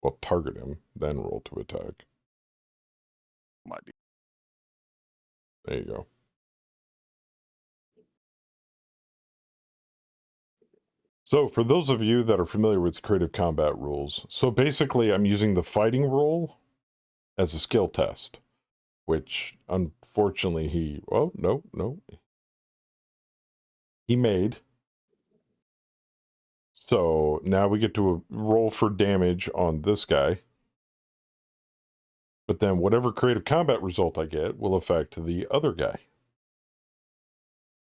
Well, target him, then roll to attack. Might be. There you go. So for those of you that are familiar with creative combat rules, so basically I'm using the fighting roll as a skill test, which unfortunately he made. So now we get to roll for damage on this guy. But then whatever creative combat result I get will affect the other guy.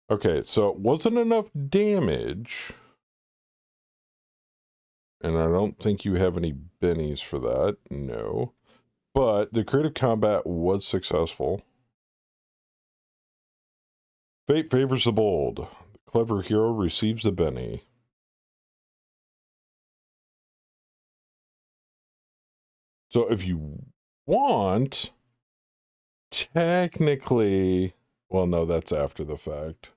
Okay, so it wasn't enough damage. And I don't think you have any bennies for that. No. But the creative combat was successful. Fate favors the bold. The clever hero receives the Benny. So if you want, technically, well, no, that's after the fact.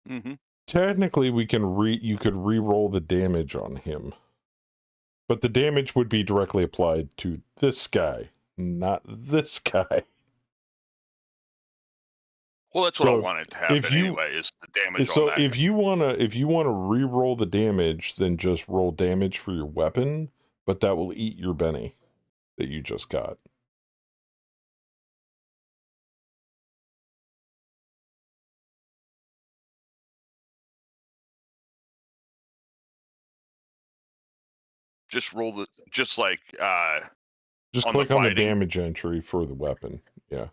Mm-hmm. Technically, you could re-roll the damage on him. But the damage would be directly applied to this guy, not this guy. Well, that's what I wanted to happen anyway, is the damage on that. If you wanna re-roll the damage, then just roll damage for your weapon, but that will eat your Benny that you just got. Just roll the just click on the damage entry for the weapon. Yeah.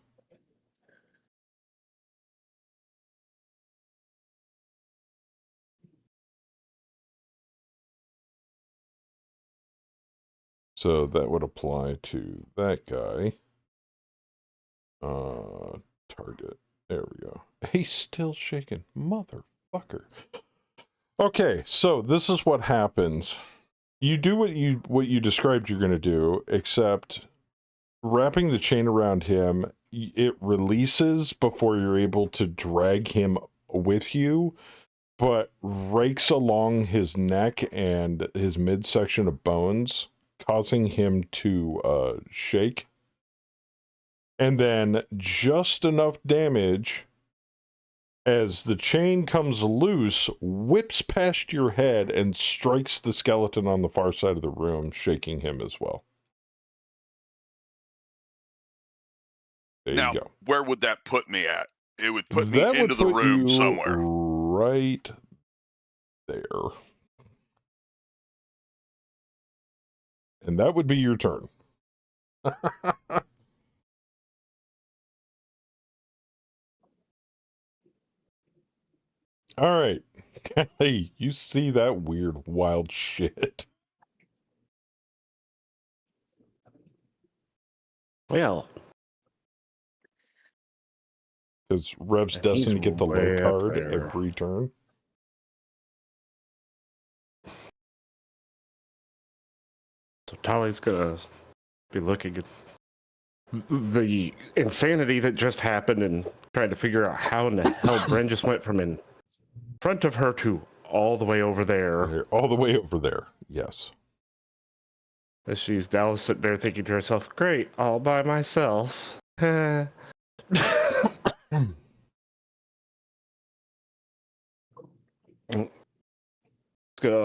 So that would apply to that guy. Target. There we go. He's still shaking. Motherfucker. Okay, so this is what happens. You do what you described you're going to do, except wrapping the chain around him, it releases before you're able to drag him with you, but rakes along his neck and his midsection of bones, causing him to shake. And then just enough damage as the chain comes loose, whips past your head and strikes the skeleton on the far side of the room, shaking him as well. There now, you go. Where would that put me at? It would put me into the room somewhere. Right there. And that would be your turn. All right. Hey, you see that weird, wild shit? Well, because Rev's and destined to he's get the low way up card there. every turn. So Tali's gonna be looking at the insanity that just happened and trying to figure out how in the hell Bren just went from in front of her to all the way over there. All the way over there, yes. As she's now sitting there thinking to herself, great, all by myself. Gonna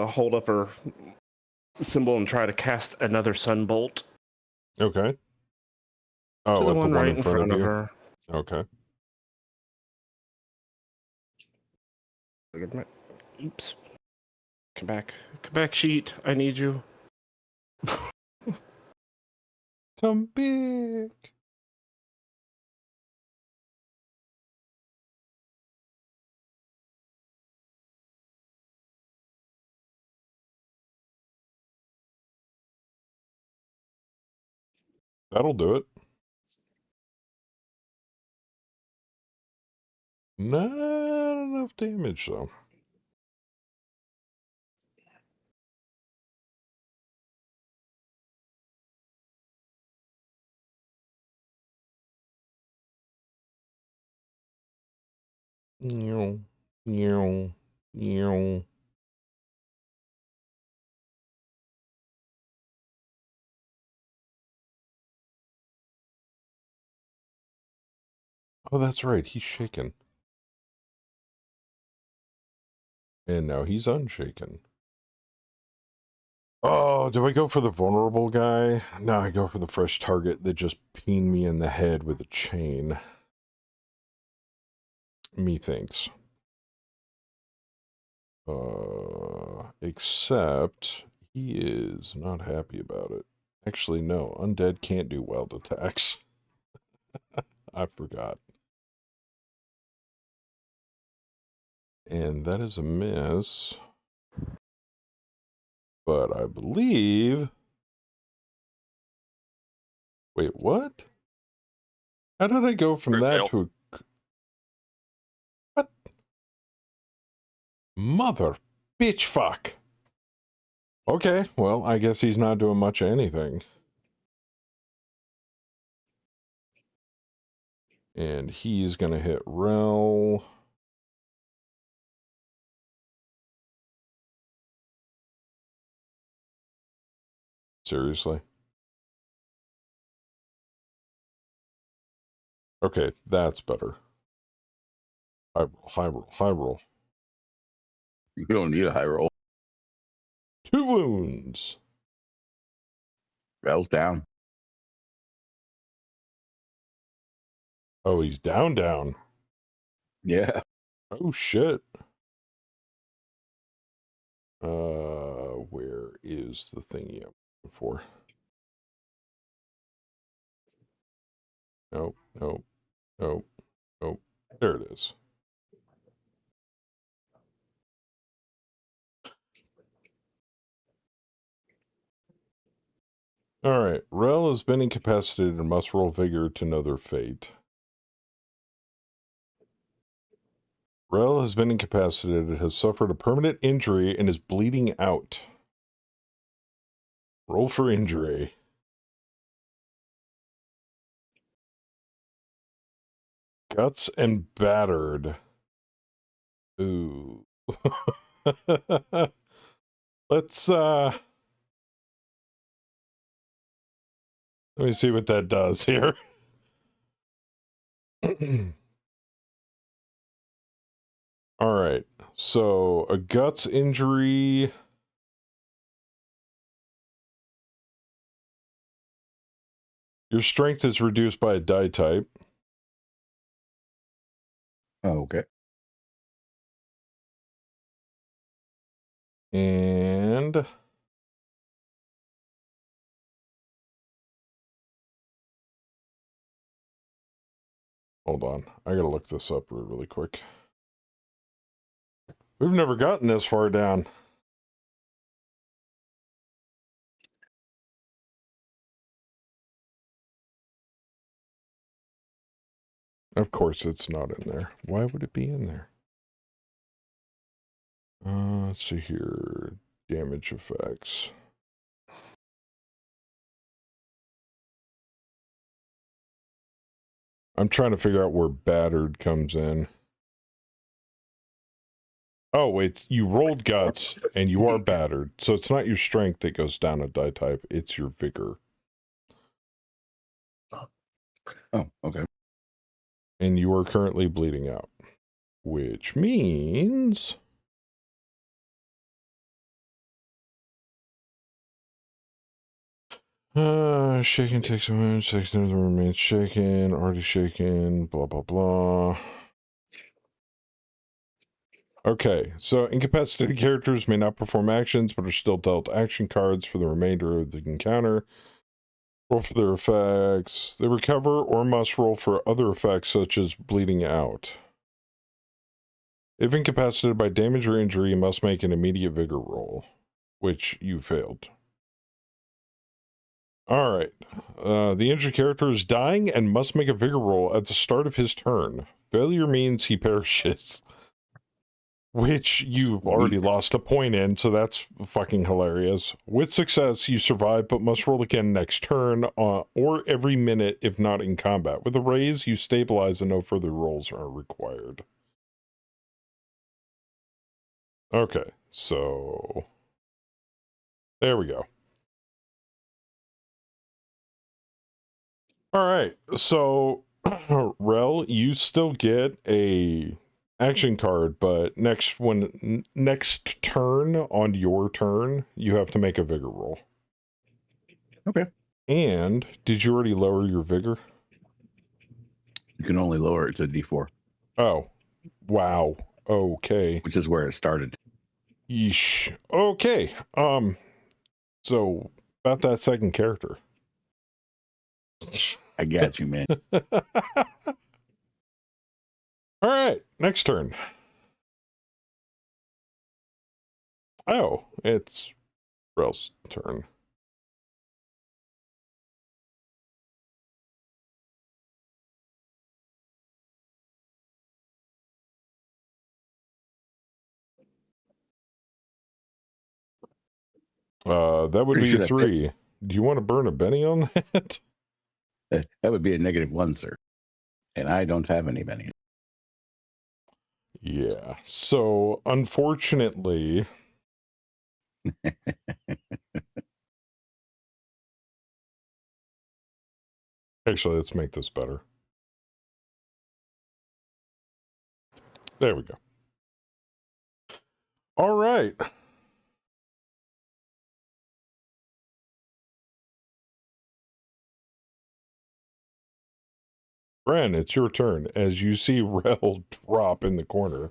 hold up her symbol and try to cast another sunbolt. Okay. Oh, to the at one the one right in front of you? her. Okay. Oops. Come back, sheet. I need you. Come back. That'll do it. Not enough damage, though. Meow, meow, meow. Oh, that's right. He's shaken. And now he's unshaken. Oh, do I go for the vulnerable guy? No, I go for the fresh target that just peened me in the head with a chain. Methinks. Except he is not happy about it. Actually, no. Undead can't do wild attacks. I forgot. And that is a miss. But I believe... Wait, what? How did I go from Crit that fail. to a... What? Mother bitch fuck. Okay, well, I guess he's not doing much of anything. And he's gonna hit Rel. Seriously? Okay, that's better. High roll, high roll, high roll. You don't need a high roll. 2 wounds. Rel's down. Oh, he's down. Yeah. Oh, shit. Where is the thingy I'm looking for? Nope, nope, nope, nope. There it is. Alright, Rel has been incapacitated and must roll vigor to know their fate. Rel has been incapacitated, has suffered a permanent injury, and is bleeding out. Roll for injury. Guts and battered. Ooh. Let's, let me see what that does here. Alright, so a guts injury... Your strength is reduced by a die type. Oh, okay. And... Hold on, I gotta look this up really quick. We've never gotten this far down. Of course it's not in there. Why would it be in there? Let's see here. Damage effects. I'm trying to figure out where battered comes in. Oh, wait, you rolled guts and you are battered. So it's not your strength that goes down a die type, it's your vigor. Oh, okay. And you are currently bleeding out. Which means... shaken takes a wound, section of the remains shaken, already shaken, blah, blah, blah. Okay, so incapacitated characters may not perform actions, but are still dealt action cards for the remainder of the encounter. Roll for their effects. They recover or must roll for other effects, such as bleeding out. If incapacitated by damage or injury, you must make an immediate vigor roll, which you failed. Alright. The injured character is dying and must make a vigor roll at the start of his turn. Failure means he perishes. Which you've already lost a point in, so that's fucking hilarious. With success, you survive, but must roll again next turn, or every minute if not in combat. With a raise, you stabilize and no further rolls are required. Okay, so... there we go. Alright, so... Rel, you still get a... action card, but next turn on your turn, you have to make a vigor roll. Okay. And did you already lower your vigor? You can only lower it to D4. Oh, wow. Okay. Which is where it started. Yeesh. Okay. So about that second character. I got you, man. All right, next turn. Oh, it's Rel's turn. That would Pretty be sure that 3. Do you want to burn a Benny on that? That would be a -1, sir. And I don't have any Benny. Yeah. So, unfortunately, actually, let's make this better. There we go. All right. Bren, it's your turn as you see Rel drop in the corner.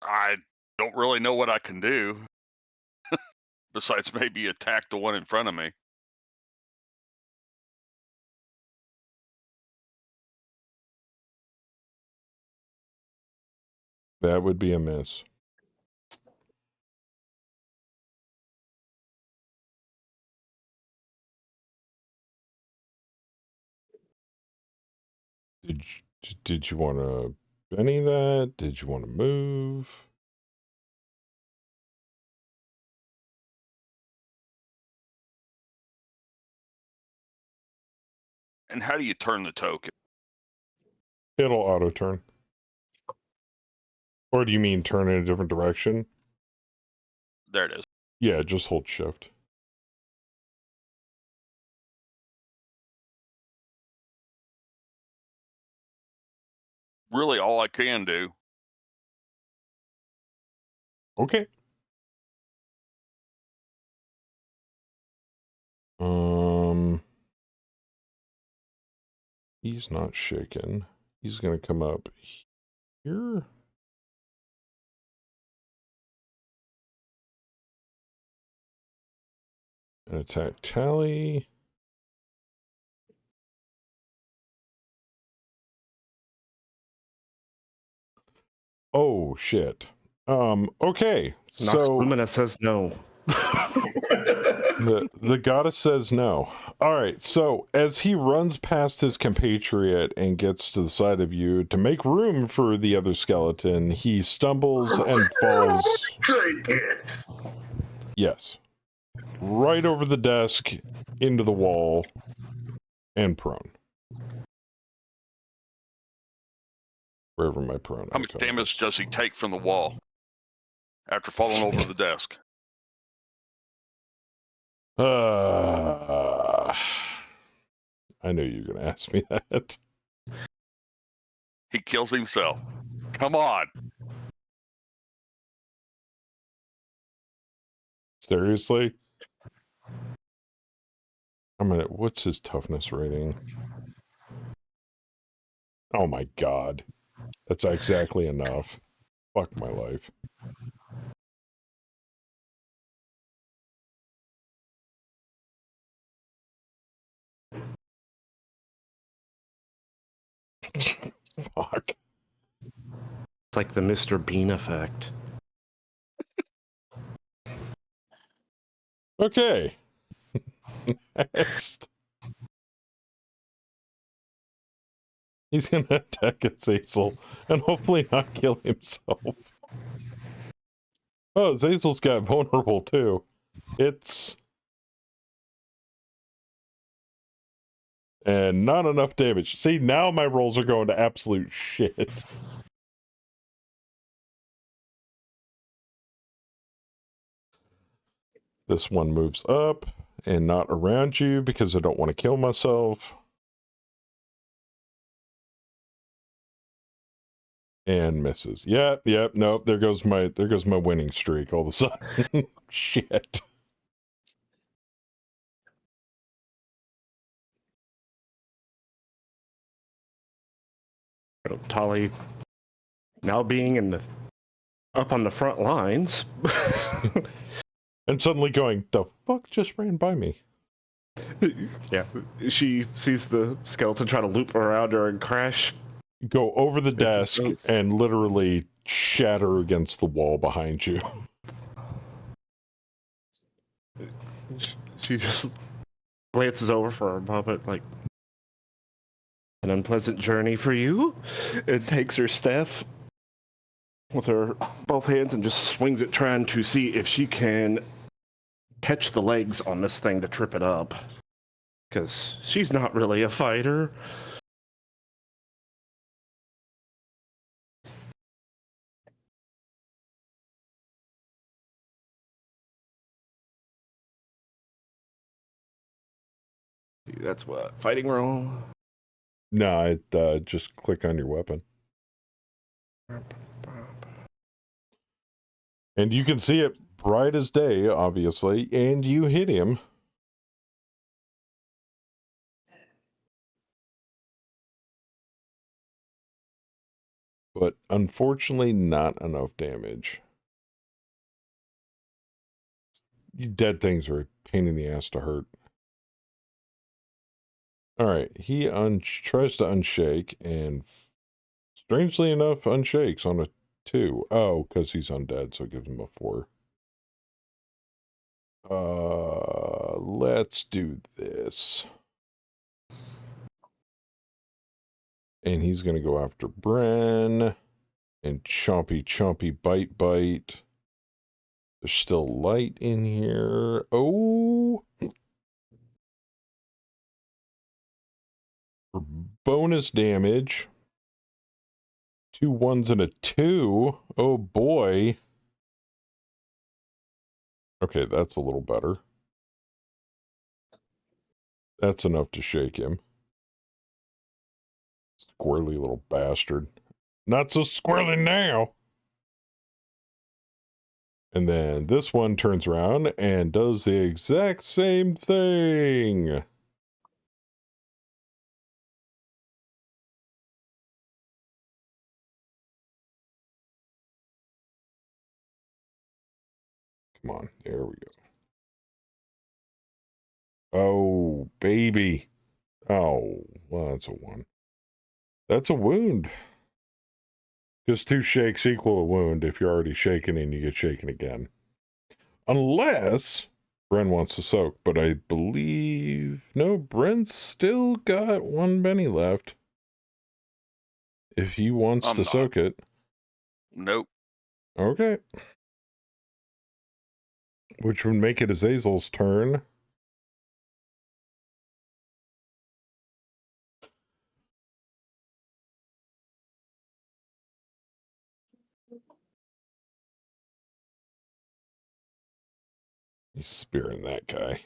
I don't really know what I can do besides maybe attack the one in front of me. That would be a miss. Did you want to Benny that? Did you want to move? And how do you turn the token? It'll auto turn. Or do you mean turn in a different direction? There it is. Yeah, just hold shift. Really, all I can do. Okay. He's not shaken. He's gonna come up here. And attack Tally. Oh shit. Okay. Nox So Lumina says no. the goddess says no. All right. So as he runs past his compatriot and gets to the side of you to make room for the other skeleton, he stumbles and falls. Yes. Right over the desk, into the wall, and prone. Wherever my prone. How much icon damage is. does he take from the wall after falling over the desk? I knew you were going to ask me that. He kills himself. Come on. Seriously? What's his toughness rating? Oh my god. That's exactly enough. Fuck my life. Fuck. It's like the Mr. Bean effect. Okay. Next. He's gonna attack Azazel and hopefully not kill himself. Oh, Azazel's got vulnerable too. And not enough damage. See, now my rolls are going to absolute shit. This one moves up and not around you because I don't want to kill myself. And misses. Yep, nope. There goes my winning streak all of a sudden. Shit. Tali now being up on the front lines. And suddenly going, the fuck just ran by me? Yeah, she sees the skeleton try to loop around her and crash go over the desk so- and literally shatter against the wall behind you. She just glances over for a moment, like, an unpleasant journey for you, and takes her staff with her both hands and just swings it, trying to see if she can catch the legs on this thing to trip it up. Because she's not really a fighter. That's what? Fighting roll? No, just click on your weapon. And you can see it bright as day, obviously, and you hit him. But unfortunately, not enough damage. You dead things are a pain in the ass to hurt. Alright, he tries to unshake, and strangely enough, unshakes on a 2. Oh, because he's undead, so it gives him a 4. Let's do this. And he's going to go after Bren. And chompy, bite. There's still light in here. Oh! For bonus damage. 2 1s and a 2. Oh boy. Okay, that's a little better. That's enough to shake him. Squirrely little bastard. Not so squirrely now! And then this one turns around and does the exact same thing. Come on, there we go. Oh, baby. Oh, well, that's a 1. That's a wound. Because 2 shakes equal a wound if you're already shaken and you get shaken again. Unless Bren wants to soak, but I believe... No, Bren's still got 1 Benny left. If he wants to soak it. Nope. Okay. Which would make it Azazel's turn. He's spearing that guy.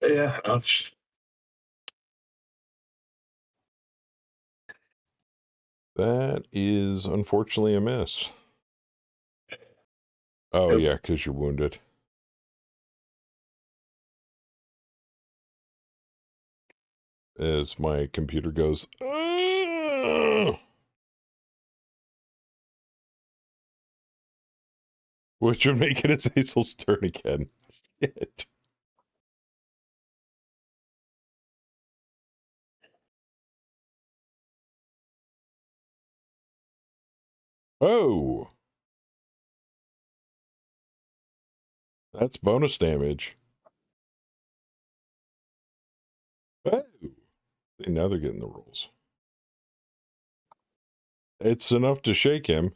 Yeah, That is unfortunately a miss. Oh, Yep. yeah, because you're wounded. As my computer goes, "Ugh!" Which would make it Azazel's turn again. Shit. Oh! That's bonus damage. Oh! See, now they're getting the rules. It's enough to shake him.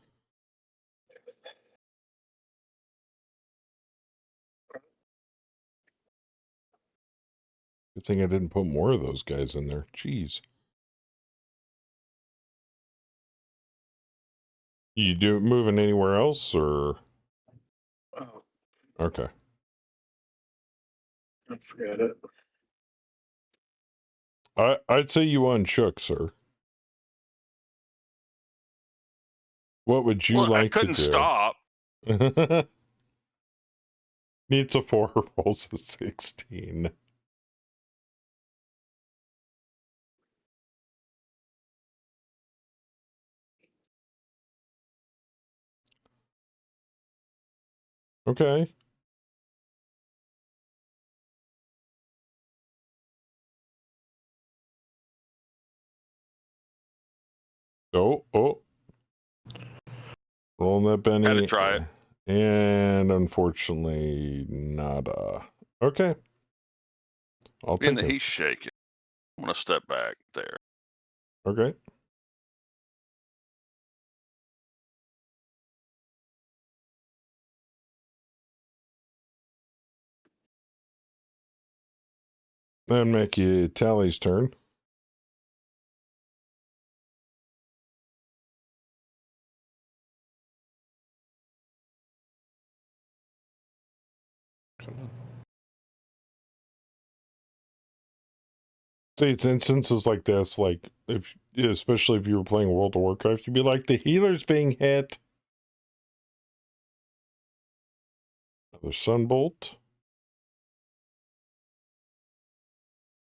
Good thing I didn't put more of those guys in there. Jeez. You moving anywhere else, or? oh, Okay. I forgot it. I'd say you unshook, sir. What would you Look, I like to couldn't do? stop. Needs a 4, rolls a 16. Okay. Oh. Rolling that Benny. Had to try it. And unfortunately, nada. Okay. I'll Being take that it. he's shaking, I'm going to step back there. Okay. Then make you Tally's turn. States instances like this, like if especially if you were playing World of Warcraft, you'd be like, the healer's being hit. Another Sunbolt.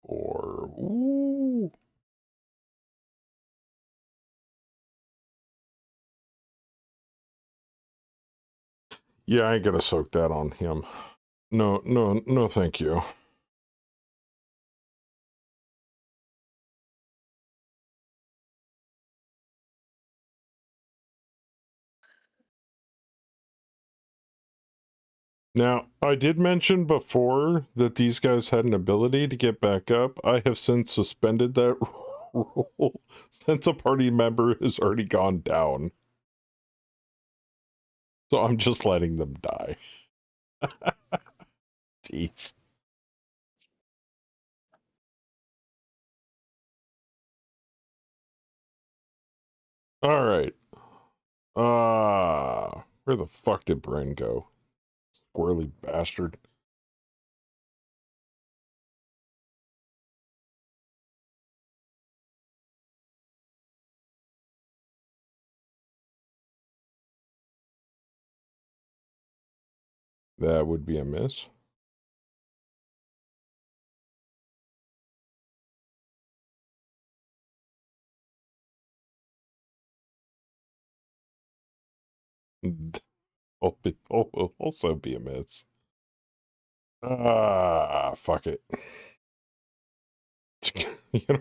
Or ooh. Yeah, I ain't gonna soak that on him. No, thank you. Now, I did mention before that these guys had an ability to get back up. I have since suspended that rule since a party member has already gone down. So I'm just letting them die. Jeez. All right. Where the fuck did Bren go? Squirrely bastard. That would be a miss. Will also be a miss. Fuck it.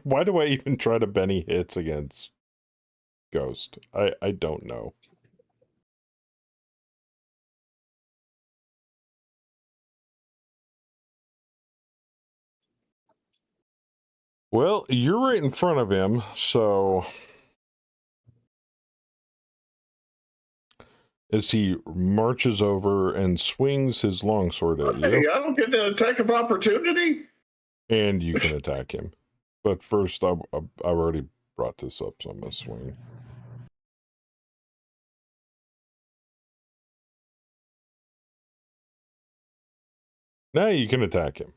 Why do I even try to Benny hits against Ghost? I don't know. Well, you're right in front of him, so as he marches over and swings his longsword at you. Hey, I don't get an attack of opportunity. And you can attack him. But first, I've already brought this up, so I'm going to swing. Now you can attack him.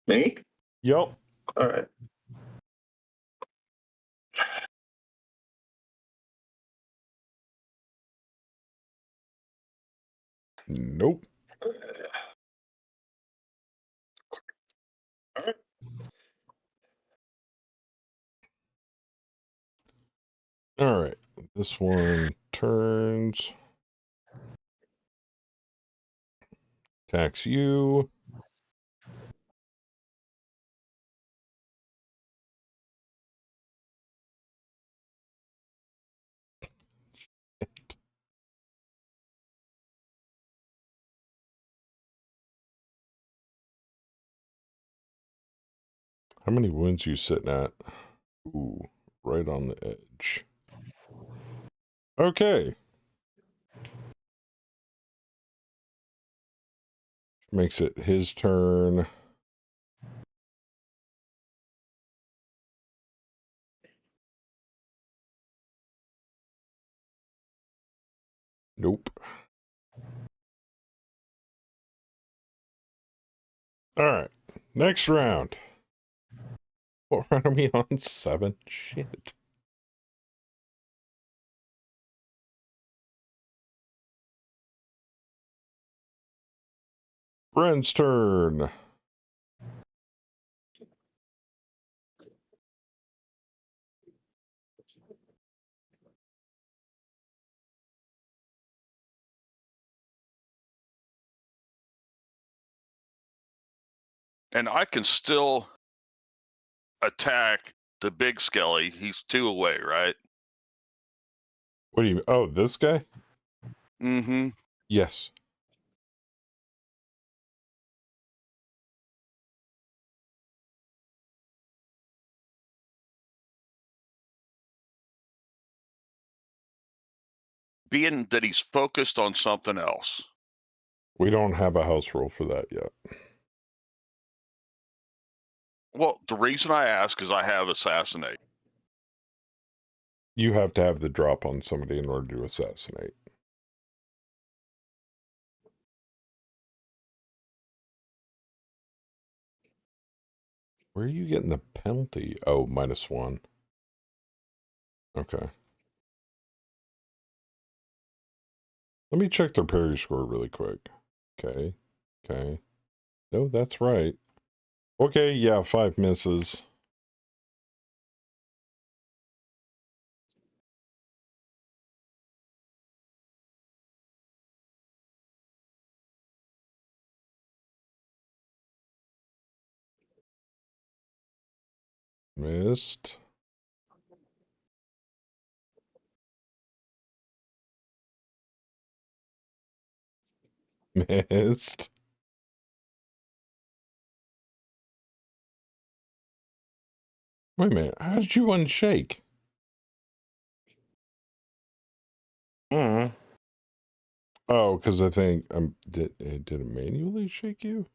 Me? Yup. All right. Nope. All right. All right. This one turns. Attacks you. How many wounds you sitting at? Ooh, right on the edge. Okay. Makes it his turn. Nope. All right. Next round. What round are we on? 7? Shit. Friend's turn. And I can still attack the big skelly. He's 2 away, right? What do you mean? Oh, this guy? Mm-hmm. Yes. Being that he's focused on something else. We don't have a house rule for that yet. Well, the reason I ask is I have assassinate. You have to have the drop on somebody in order to assassinate. Where are you getting the penalty? Oh, -1. Okay. Let me check their parry score really quick. Okay. Okay. No, that's right. Okay, yeah, 5 misses. Missed. Missed. Wait a minute. How did you unshake? Mm. Oh, because I think did it manually shake you?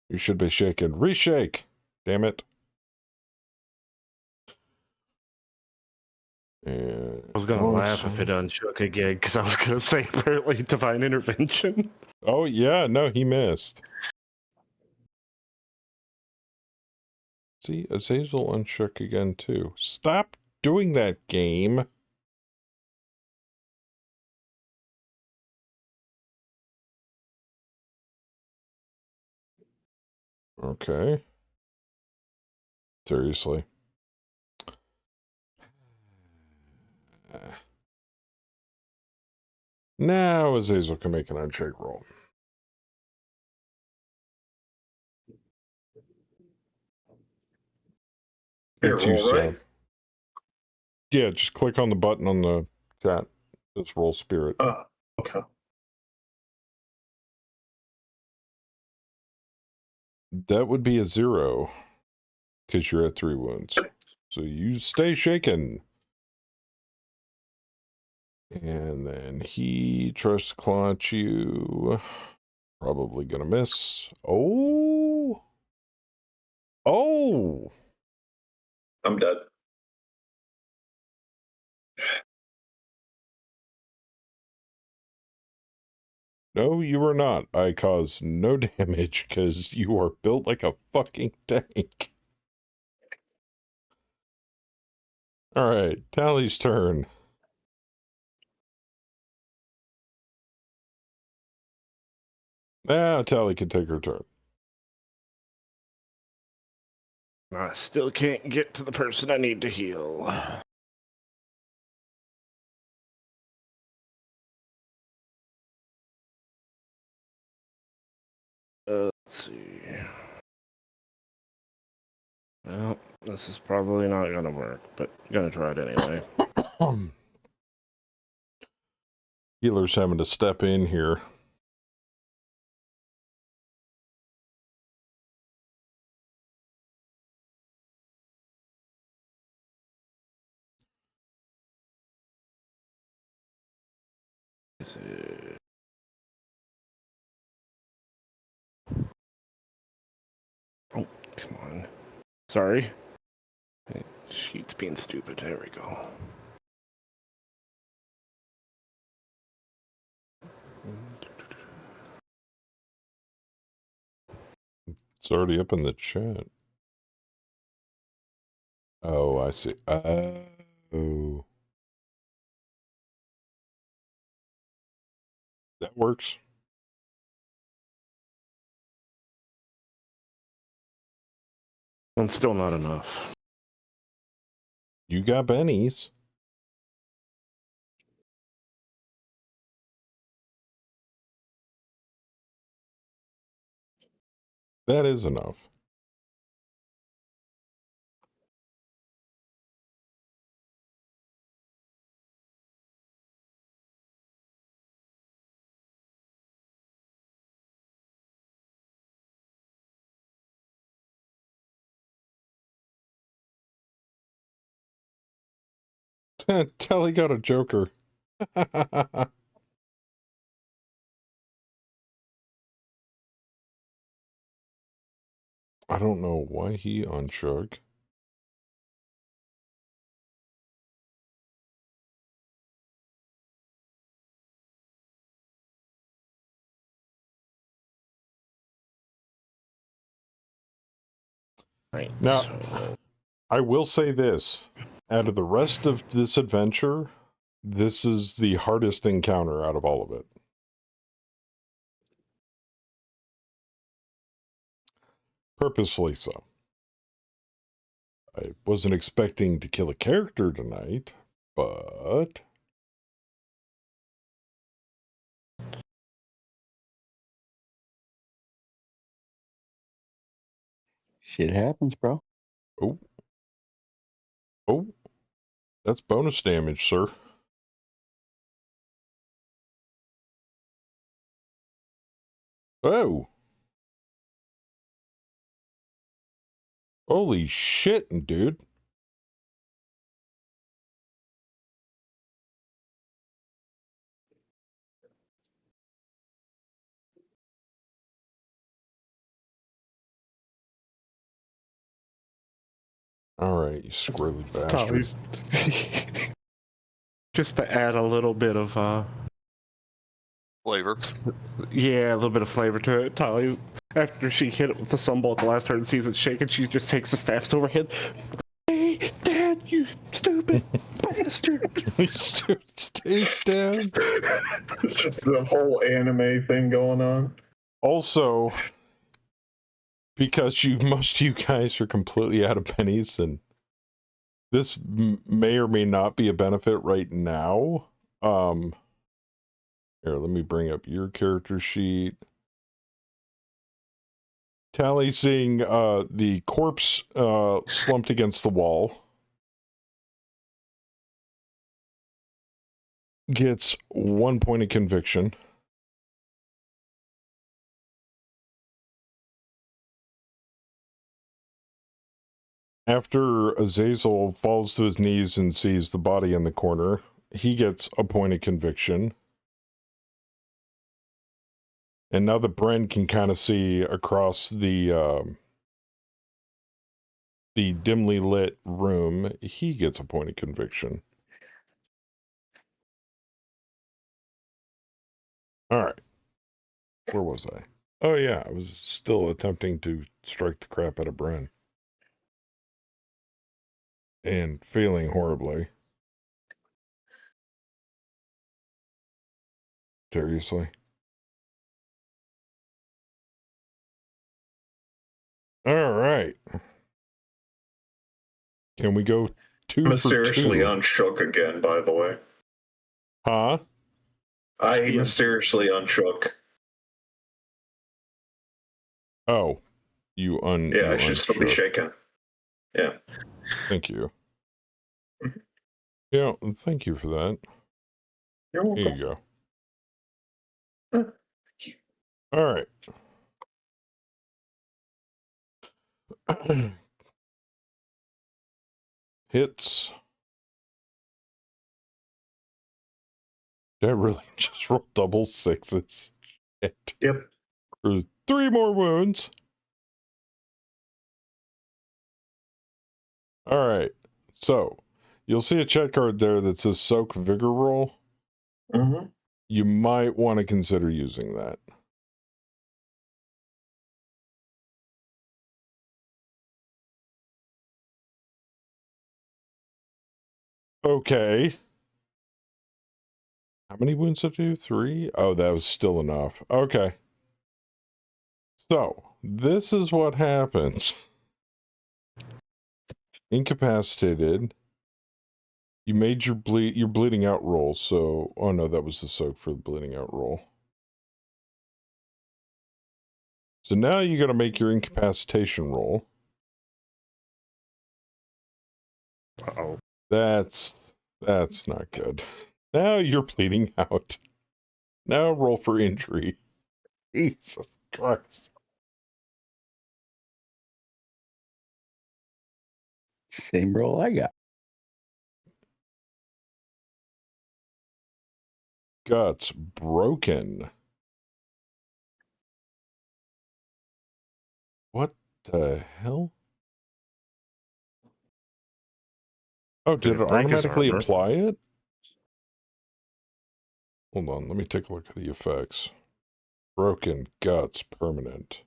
You should be shaken. Reshake. Damn it. And I was gonna laugh if it unshook again, because I was gonna say apparently divine intervention. Oh yeah, no, he missed. See, Azazel unshook again too. Stop doing that, game. Okay. Seriously. Now Azazel can make an unshake roll. It's you, Roll, right? Sam. Yeah, just click on the button on the chat. Just roll spirit. Oh, okay. That would be a 0 because you're at 3 wounds. So you stay shaken. And then he tries to claw at you. Probably gonna miss. Oh. Oh. I'm dead. No, you are not. I caused no damage because you are built like a fucking tank. Alright, Tally's turn. Now Tally can take her turn. I still can't get to the person I need to heal. Let's see. Well, this is probably not gonna work, but I'm gonna try it anyway. Healer's having to step in here. Is it... Oh, come on. Sorry. Sheet's being stupid. There we go. It's already up in the chat. Oh, I see. Oh. That works. And still not enough. You got bennies. That is enough. Telly got a joker. I don't know why he unshook. Right. Now, So, I will say this. Out of the rest of this adventure, this is the hardest encounter out of all of it. Purposefully so. I wasn't expecting to kill a character tonight, but... Shit happens, bro. Oh. Oh. That's bonus damage, sir. Oh. Holy shit, dude. All right, you squirrely bastard. Tolly's just to add a little bit of Flavor. yeah, a little bit of flavor to it. Tolly, after she hit it with the sunball at the last turn and sees it shaking, she just takes the staff to her head. Hey, Dad, you stupid bastard! Stay down. Just the whole anime thing going on. Also, because most of you guys are completely out of pennies, and this may or may not be a benefit right now. Here, let me bring up your character sheet. Tally seeing the corpse slumped against the wall gets 1 point of conviction. After Azazel falls to his knees and sees the body in the corner, he gets a point of conviction. And now that Bren can kind of see across the dimly lit room, he gets a point of conviction. All right. Where was I? Oh, yeah. I was still attempting to strike the crap out of Bren. And failing horribly. Seriously. All right. Can we go 2 Mysteriously for 2? unshook again, by the way. Huh? I mysteriously unshook. Oh. You Yeah, I should still be unshook. shaken. Yeah. Thank you. Yeah, thank you for that. You're welcome. Here you go. Thank you. All right. Hits. That really just rolled double sixes. Shit. Yep. There's 3 more wounds. All right. So, you'll see a check card there that says Soak Vigor Roll. Mm-hmm. You might want to consider using that. Okay. How many wounds did I do? 3? Oh, that was still enough. Okay. So, this is what happens incapacitated. You made your bleeding out roll, so... Oh, no, that was the soak for the bleeding out roll. So now you got to make your incapacitation roll. Uh-oh. That's not good. Now you're bleeding out. Now roll for injury. Jesus Christ. Same roll I got. Guts broken. What the hell? Oh, did it break his automatically armor? apply it? Hold on, let me take a look at the effects. Broken guts permanent.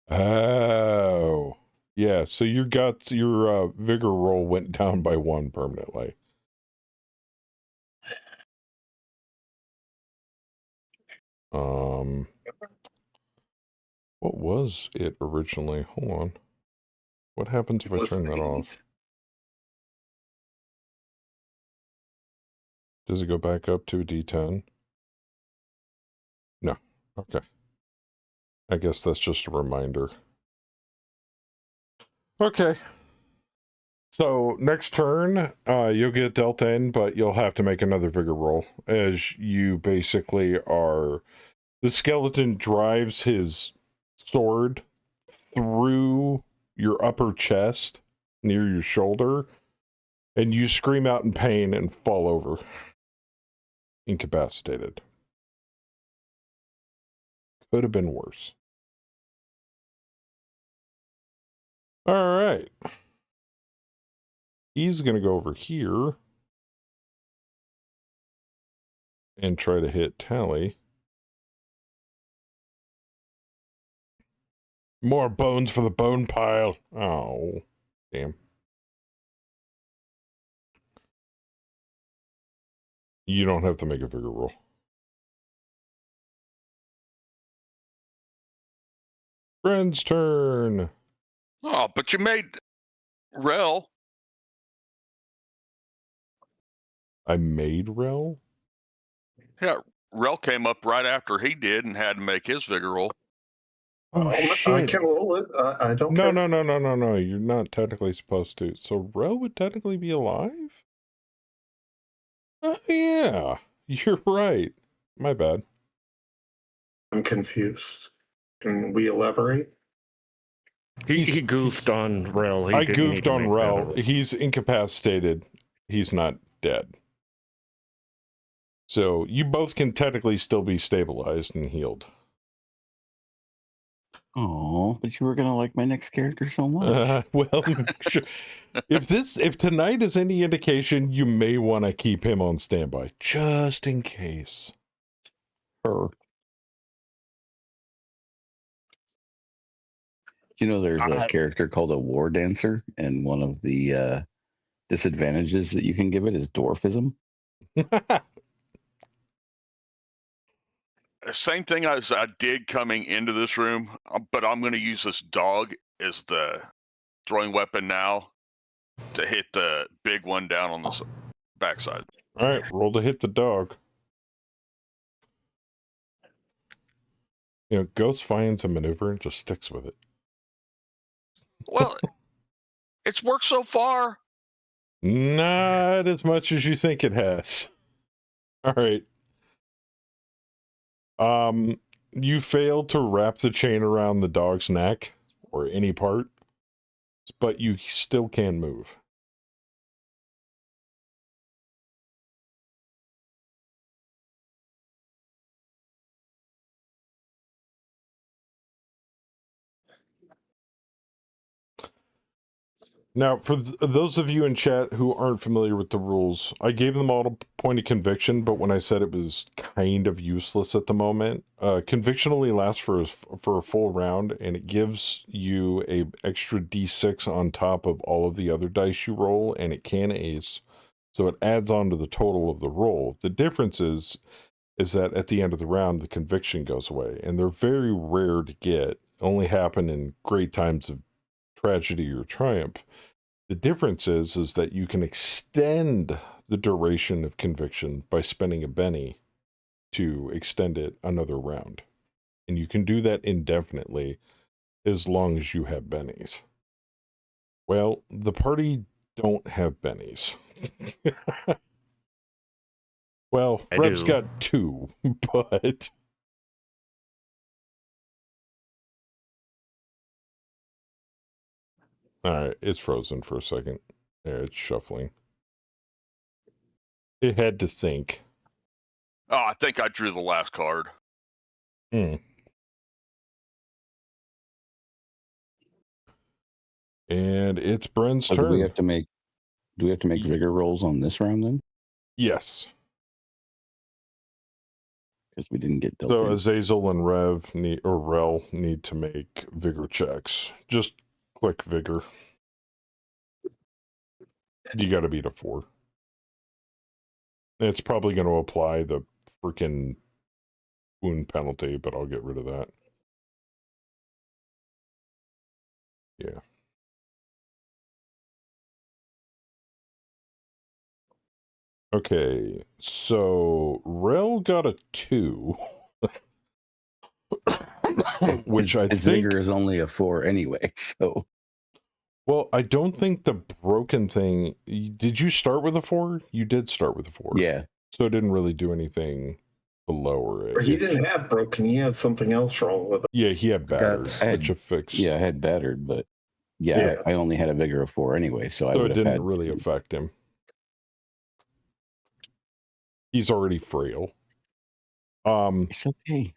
Oh. Yeah, so your guts, your vigor roll went down by 1 permanently. What was it originally? Hold on. What happens if I turn that off? Does it go back up to a D10? No. Okay. I guess that's just a reminder. Okay. So next turn, you'll get dealt in, but you'll have to make another vigor roll, as you basically are... The skeleton drives his sword through your upper chest, near your shoulder, and you scream out in pain and fall over, incapacitated. Could have been worse. All right. He's going to go over here and try to hit Tally. More bones for the bone pile. Oh, damn. You don't have to make a vigor roll. Friend's turn. Oh, but you made Rel. I made Rel? Yeah, Rel came up right after he did and had to make his vigor roll. Oh, I shit. can roll it. I don't No, care. no. You're not technically supposed to. So Rel would technically be alive? Oh, yeah. You're right. My bad. I'm confused. Can we elaborate? He goofed on Rel. He I didn't need goofed to on make Rel. that. He's incapacitated. He's not dead. So you both can technically still be stabilized and healed. Oh, but you were gonna like my next character so much. Well, sure. If tonight is any indication, you may want to keep him on standby, just in case. Her. You know, there's a character called a war dancer, and one of the disadvantages that you can give it is dwarfism. Same thing as I did coming into this room, but I'm going to use this dog as the throwing weapon now to hit the big one down on the backside. All right, roll to hit the dog. You know, Ghost finds a maneuver and just sticks with it. Well, it's worked so far. Not as much as you think it has. All right. You failed to wrap the chain around the dog's neck or any part, but you still can move. Now, for those of you in chat who aren't familiar with the rules, I gave them all a point of conviction, but when I said it was kind of useless at the moment, conviction only lasts for a full round, and it gives you a extra d6 on top of all of the other dice you roll, and it can ace, so it adds on to the total of the roll. The difference is that at the end of the round, the conviction goes away, and they're very rare to get, only happen in great times of tragedy or triumph. The difference is that you can extend the duration of conviction by spending a Benny to extend it another round. And you can do that indefinitely as long as you have bennies. Well, the party don't have bennies. Well, I Rev's do. got 2, but... Alright, it's frozen for a second. There, it's shuffling. It had to think. Oh, I think I drew the last card. Hmm. And it's Bren's So turn. do we have to make vigor rolls on this round then? Yes. Because we didn't get dealt So in. Azazel and Rel need to make vigor checks. Just click vigor. You got to beat a 4. It's probably going to apply the freaking wound penalty, but I'll get rid of that. Yeah. Okay, so Rel got a 2. Which I his think... vigor is only a 4 anyway, so... Well, I don't think the broken thing... Did you start with a 4? You did start with a 4. Yeah. So it didn't really do anything to lower it. Or he didn't have broken, he had something else wrong with it. Yeah, he had battered, which affixed. Yeah, I had battered, but Yeah. I only had a vigor of 4 anyway, so I So would it have didn't had really affect him. He's already frail. It's okay.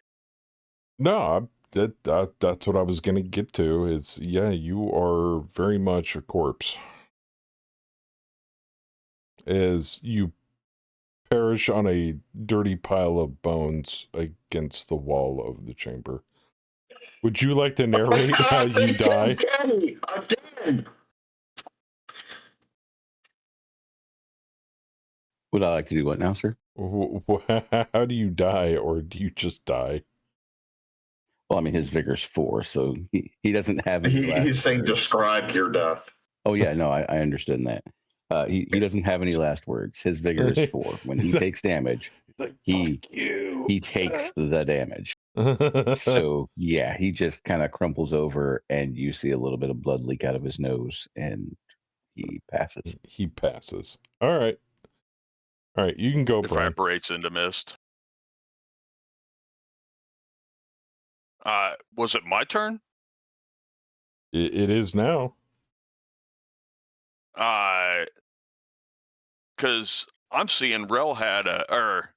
No, that's what I was going to get to. Is yeah, you are very much a corpse. As you perish on a dirty pile of bones against the wall of the chamber. Would you like to narrate how you die? Again! Would I like to do what now, sir? How do you die, or do you just die? Well, I mean, his vigor's 4, so he doesn't have any last He's saying words. describe your death. Oh, yeah, no, I understand that. He doesn't have any last words. His vigor is 4. When he takes damage, he takes the damage. So, yeah, he just kind of crumples over, and you see a little bit of blood leak out of his nose, and he passes. He passes. All right. All right, you can go, Brian. Evaporates into mist. Was it my turn? It is now. Because I'm seeing Rev had a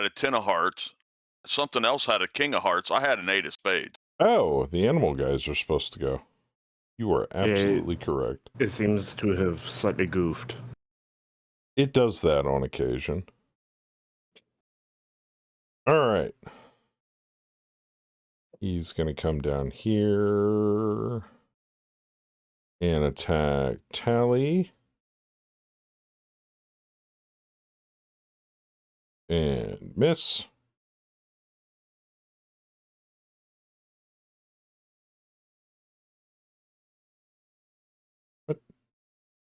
10 of hearts. Something else had a king of hearts. I had an 8 of spades. Oh, the animal guys are supposed to go. You are absolutely correct. It seems to have slightly goofed. It does that on occasion. All right. He's going to come down here and attack Tally. And miss. What?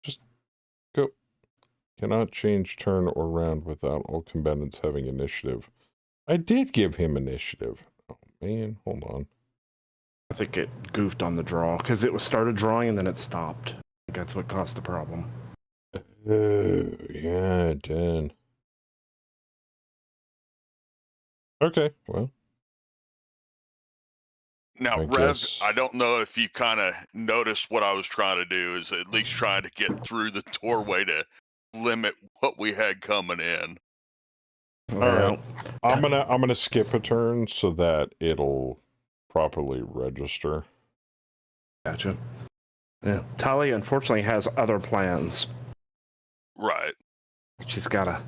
Just go. Cannot change turn or round without all combatants having initiative. I did give him initiative. Oh, man. Hold on. I think it goofed on the draw because it was started drawing and then it stopped. I think that's what caused the problem. Oh, yeah, it did. Okay, well. Now, Rev, I don't know if you kind of noticed what I was trying to do, is at least trying to get through the doorway to limit what we had coming in. All right. I'm gonna skip a turn so that it'll properly register. Gotcha. Yeah, Tali unfortunately has other plans. Right. She's gotta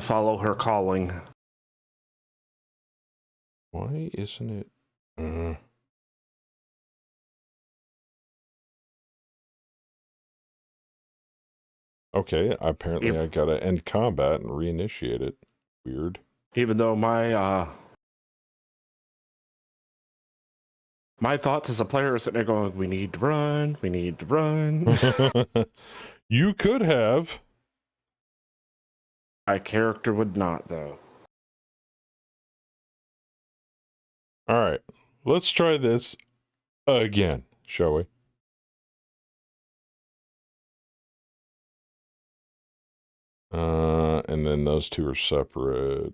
follow her calling. Why isn't it? Okay, apparently I gotta end combat and reinitiate it. Weird. Even though my My thoughts as a player are sitting there going, we need to run, we need to run. You could have. My character would not, though. All right, let's try this again, shall we? And then those two are separate.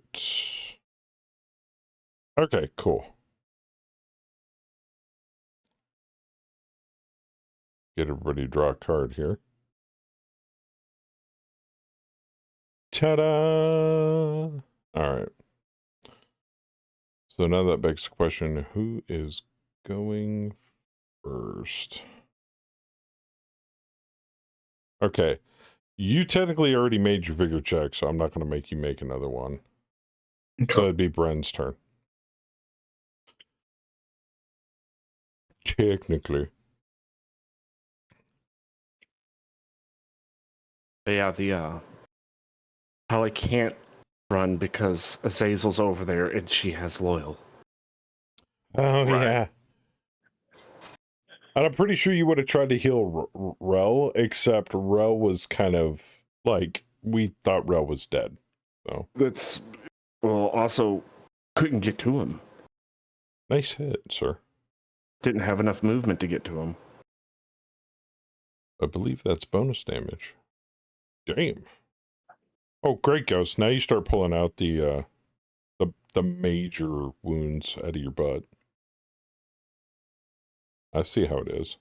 Okay, cool. Get everybody to draw a card here. Ta-da! All right. So now that begs the question, who is going first? Okay. You technically already made your vigor check, so I'm not going to make you make another one. Okay. So it'd be Bren's turn. Technically. But yeah, Holly can't run because Azazel's over there and she has loyal. Oh, Right. yeah. And I'm pretty sure you would have tried to heal Rel, except Rel was kind of like, we thought Rel was dead. So That's, well, also couldn't get to him. nice hit, sir. Didn't have enough movement to get to him. I believe that's bonus damage. Damn. Oh, great, Ghost. Now you start pulling out the major wounds out of your butt. I see how it is.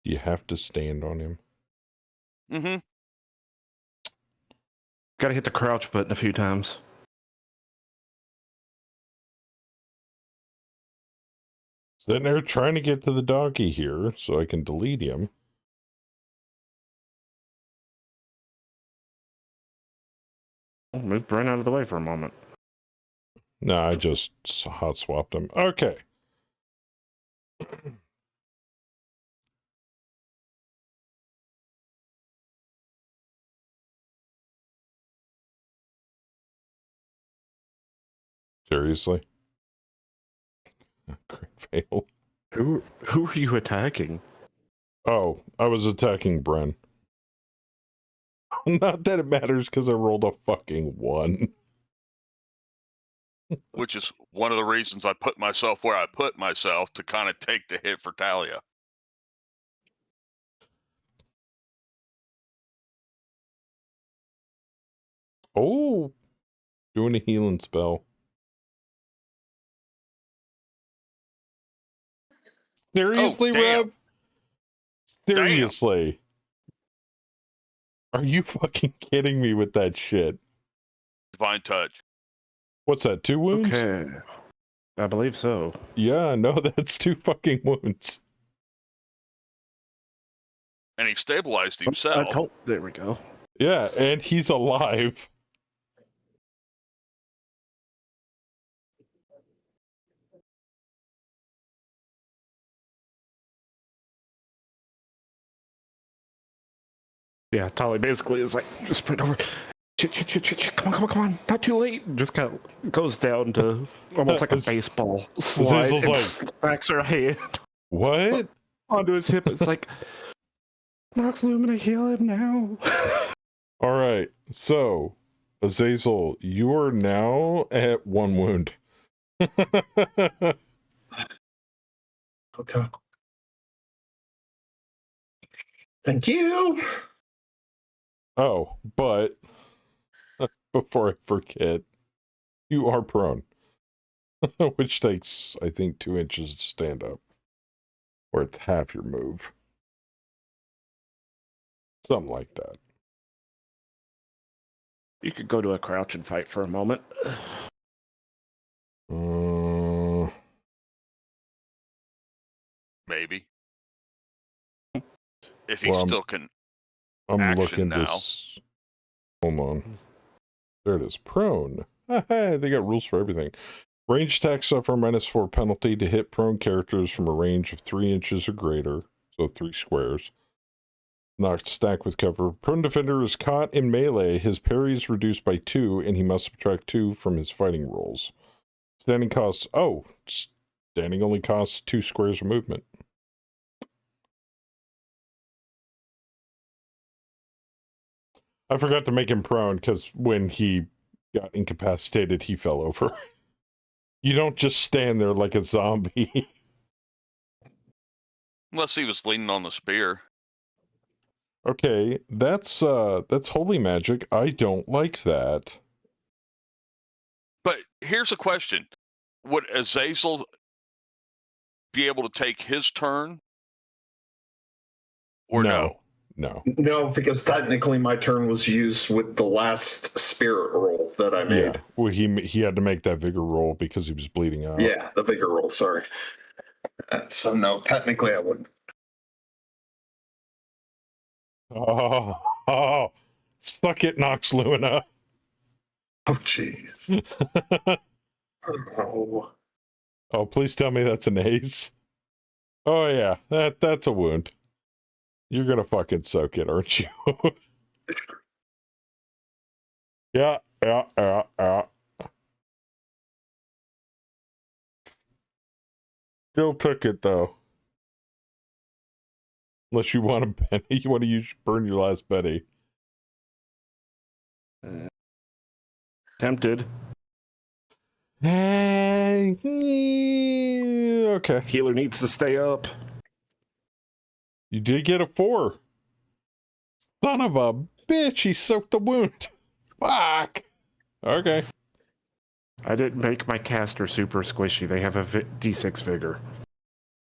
Do you have to stand on him? Mm-hmm. Gotta hit the crouch button a few times. Sitting there trying to get to the doggy here so I can delete him. Move Brent out of the way for a moment. No, I just hot swapped him. Okay. Seriously? Great fail. Who are you attacking? Oh, I was attacking Bren. Not that it matters because I rolled a fucking 1. Which is one of the reasons I put myself where I put myself to kind of take the hit for Talia. Oh, doing a healing spell. Seriously, Oh, damn. Rev? Seriously? Are you fucking kidding me with that shit? Divine touch. What's that, 2 wounds? Okay. I believe so. Yeah, no, that's 2 fucking wounds. And he stabilized himself. There we go. Yeah, and he's alive. Yeah, Tolly basically is like, just sprint over. Shit. Come on. Not too late. Just kind of goes down to almost like a baseball slide Azazel's and like, smacks her hand What? onto his hip. It's like, Nox Lumina, heal him now. All right, so, Azazel, you are now at 1 wound. Okay. Thank you. Oh, but before I forget, you are prone, which takes, I think, 2 inches to stand up, or it's half your move. Something like that. You could go to a crouch and fight for a moment. Maybe. If he Well, still can. I'm action looking now. this. Hold on. There it is. Prone. They got rules for everything. Range attacks suffer -4 penalty to hit prone characters from a range of 3 inches or greater, so 3 squares. Knocked stack with cover. Prone defender is caught in melee. His parry is reduced by 2, and he must subtract 2 from his fighting rolls. Standing costs... Oh, standing only costs 2 squares of movement. I forgot to make him prone, because when he got incapacitated, he fell over. You don't just stand there like a zombie. Unless he was leaning on the spear. Okay, that's holy magic. I don't like that. But here's a question. Would Azazel be able to take his turn? Or no? No. No, because technically my turn was used with the last spirit roll that I made. Yeah. Well, he had to make that vigor roll because he was bleeding out. Yeah, the vigor roll, sorry. So no, technically I wouldn't. Oh, suck it, Nox Luna. Oh, jeez. Oh. Oh, please tell me that's an ace. Oh yeah, that's a wound. You're gonna fucking soak it, aren't you? Yeah. Still took it though. Unless you want to penny, you want to burn your last penny. Tempted. Okay. Healer needs to stay up. You did get a 4. Son of a bitch, he soaked the wound. Fuck. Okay. I didn't make my caster super squishy. They have a D6 vigor.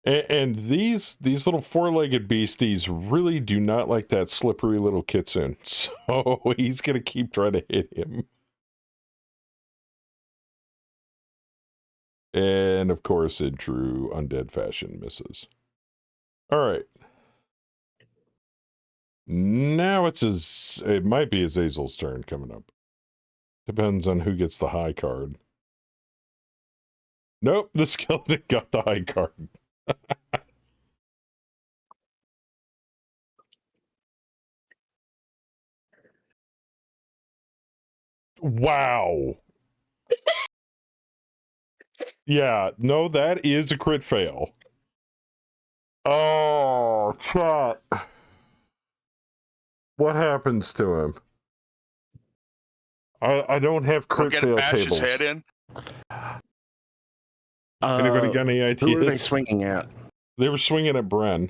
And these little 4-legged beasties really do not like that slippery little kitsune. So he's going to keep trying to hit him. And of course, in true undead fashion, misses. All right. Now it might be Azazel's turn coming up. Depends on who gets the high card. Nope, the skeleton got the high card. Wow. Yeah, no, that is a crit fail. Oh, chat. What happens to him? I don't have crit fail bash tables. his head in? Anybody got any ideas? Who were they swinging at? They were swinging at Bren.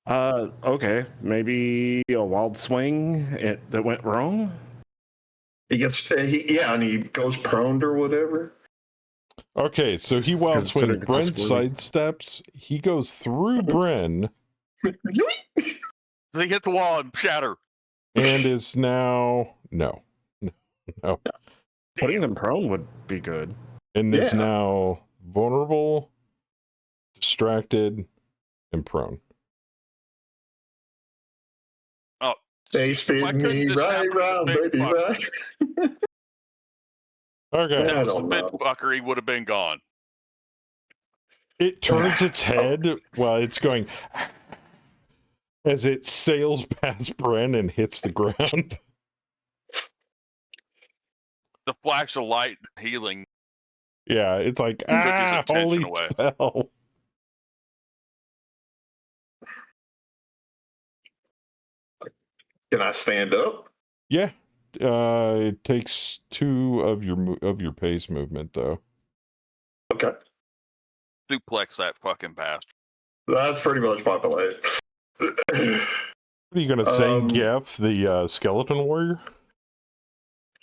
Okay, maybe a wild swing that went wrong. He gets and he goes prone or whatever. Okay, so he wild swings. Bren sidesteps. He goes through Bren. They hit the wall and shatter. And is now no. Putting them prone would be good. And is now vulnerable, distracted, and prone. Oh, they spin me right round, baby, right? Okay. If that was a big fucker, he would have been gone. It turns its head while it's going as it sails past Bren and hits the ground. The flash of light healing. Yeah, it's like, took his attention holy away. spell. Can I stand up? Yeah. It takes 2 of your pace movement though. Okay. Duplex that fucking bastard. That's pretty much my play. What are you gonna say, Geff, the skeleton warrior?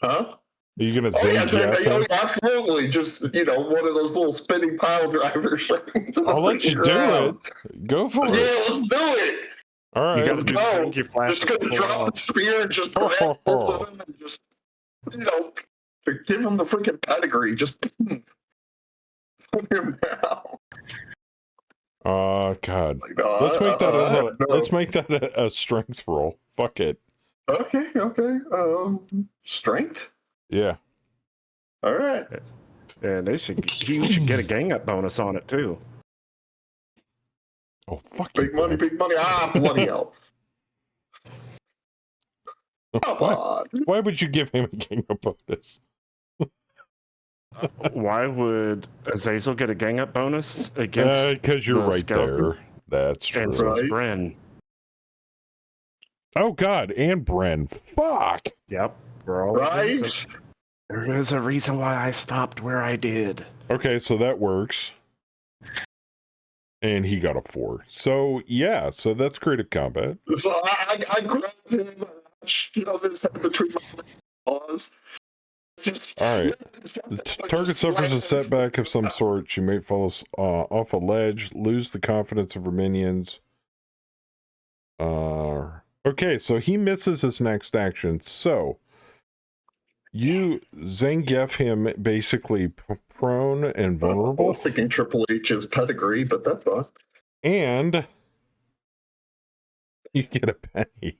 Huh? Are you gonna say absolutely. Just, one of those little spinning pile drivers. I'll let you do it. Go for it. Yeah, let's do it. All right. Let's go. Just gonna drop the spear and just grab both of them and just, give him the freaking pedigree. Just put him down. God. Let's make that a strength roll. Fuck it. Okay. Strength? Yeah. All right. And you should get a gang up bonus on it too. Oh, fuck Big you, money, Brent. big money. Ah, bloody hell. Come Why? on. Why would you give him a gang up bonus? Why would Azazel get a gang up bonus against Because you're the right skeleton? there. That's true. And so is Right. Bren. Oh, God. And Bren. Fuck. Yep. We're all Right? There is a reason why I stopped where I did. Okay, so that works. And he got a 4. So, yeah. So that's creative combat. So I grabbed him and shoved his head between my paws. Just All right. slammed The it, target just suffers a slammed it. setback of some sort. You may fall off a ledge, lose the confidence of her minions. Okay, so he misses his next action. So you Zangief him basically prone and I vulnerable, was thinking Triple H's pedigree, but that's fine. and you get a penny.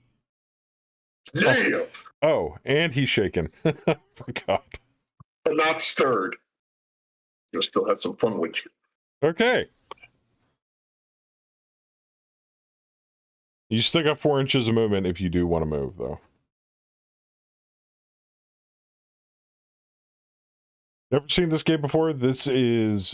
Yeah, Oh, and he's shaken. Forgot. but not stirred. You'll still have some fun with you. Okay. You still got 4 inches of movement if you do want to move, though. Never seen this game before. This is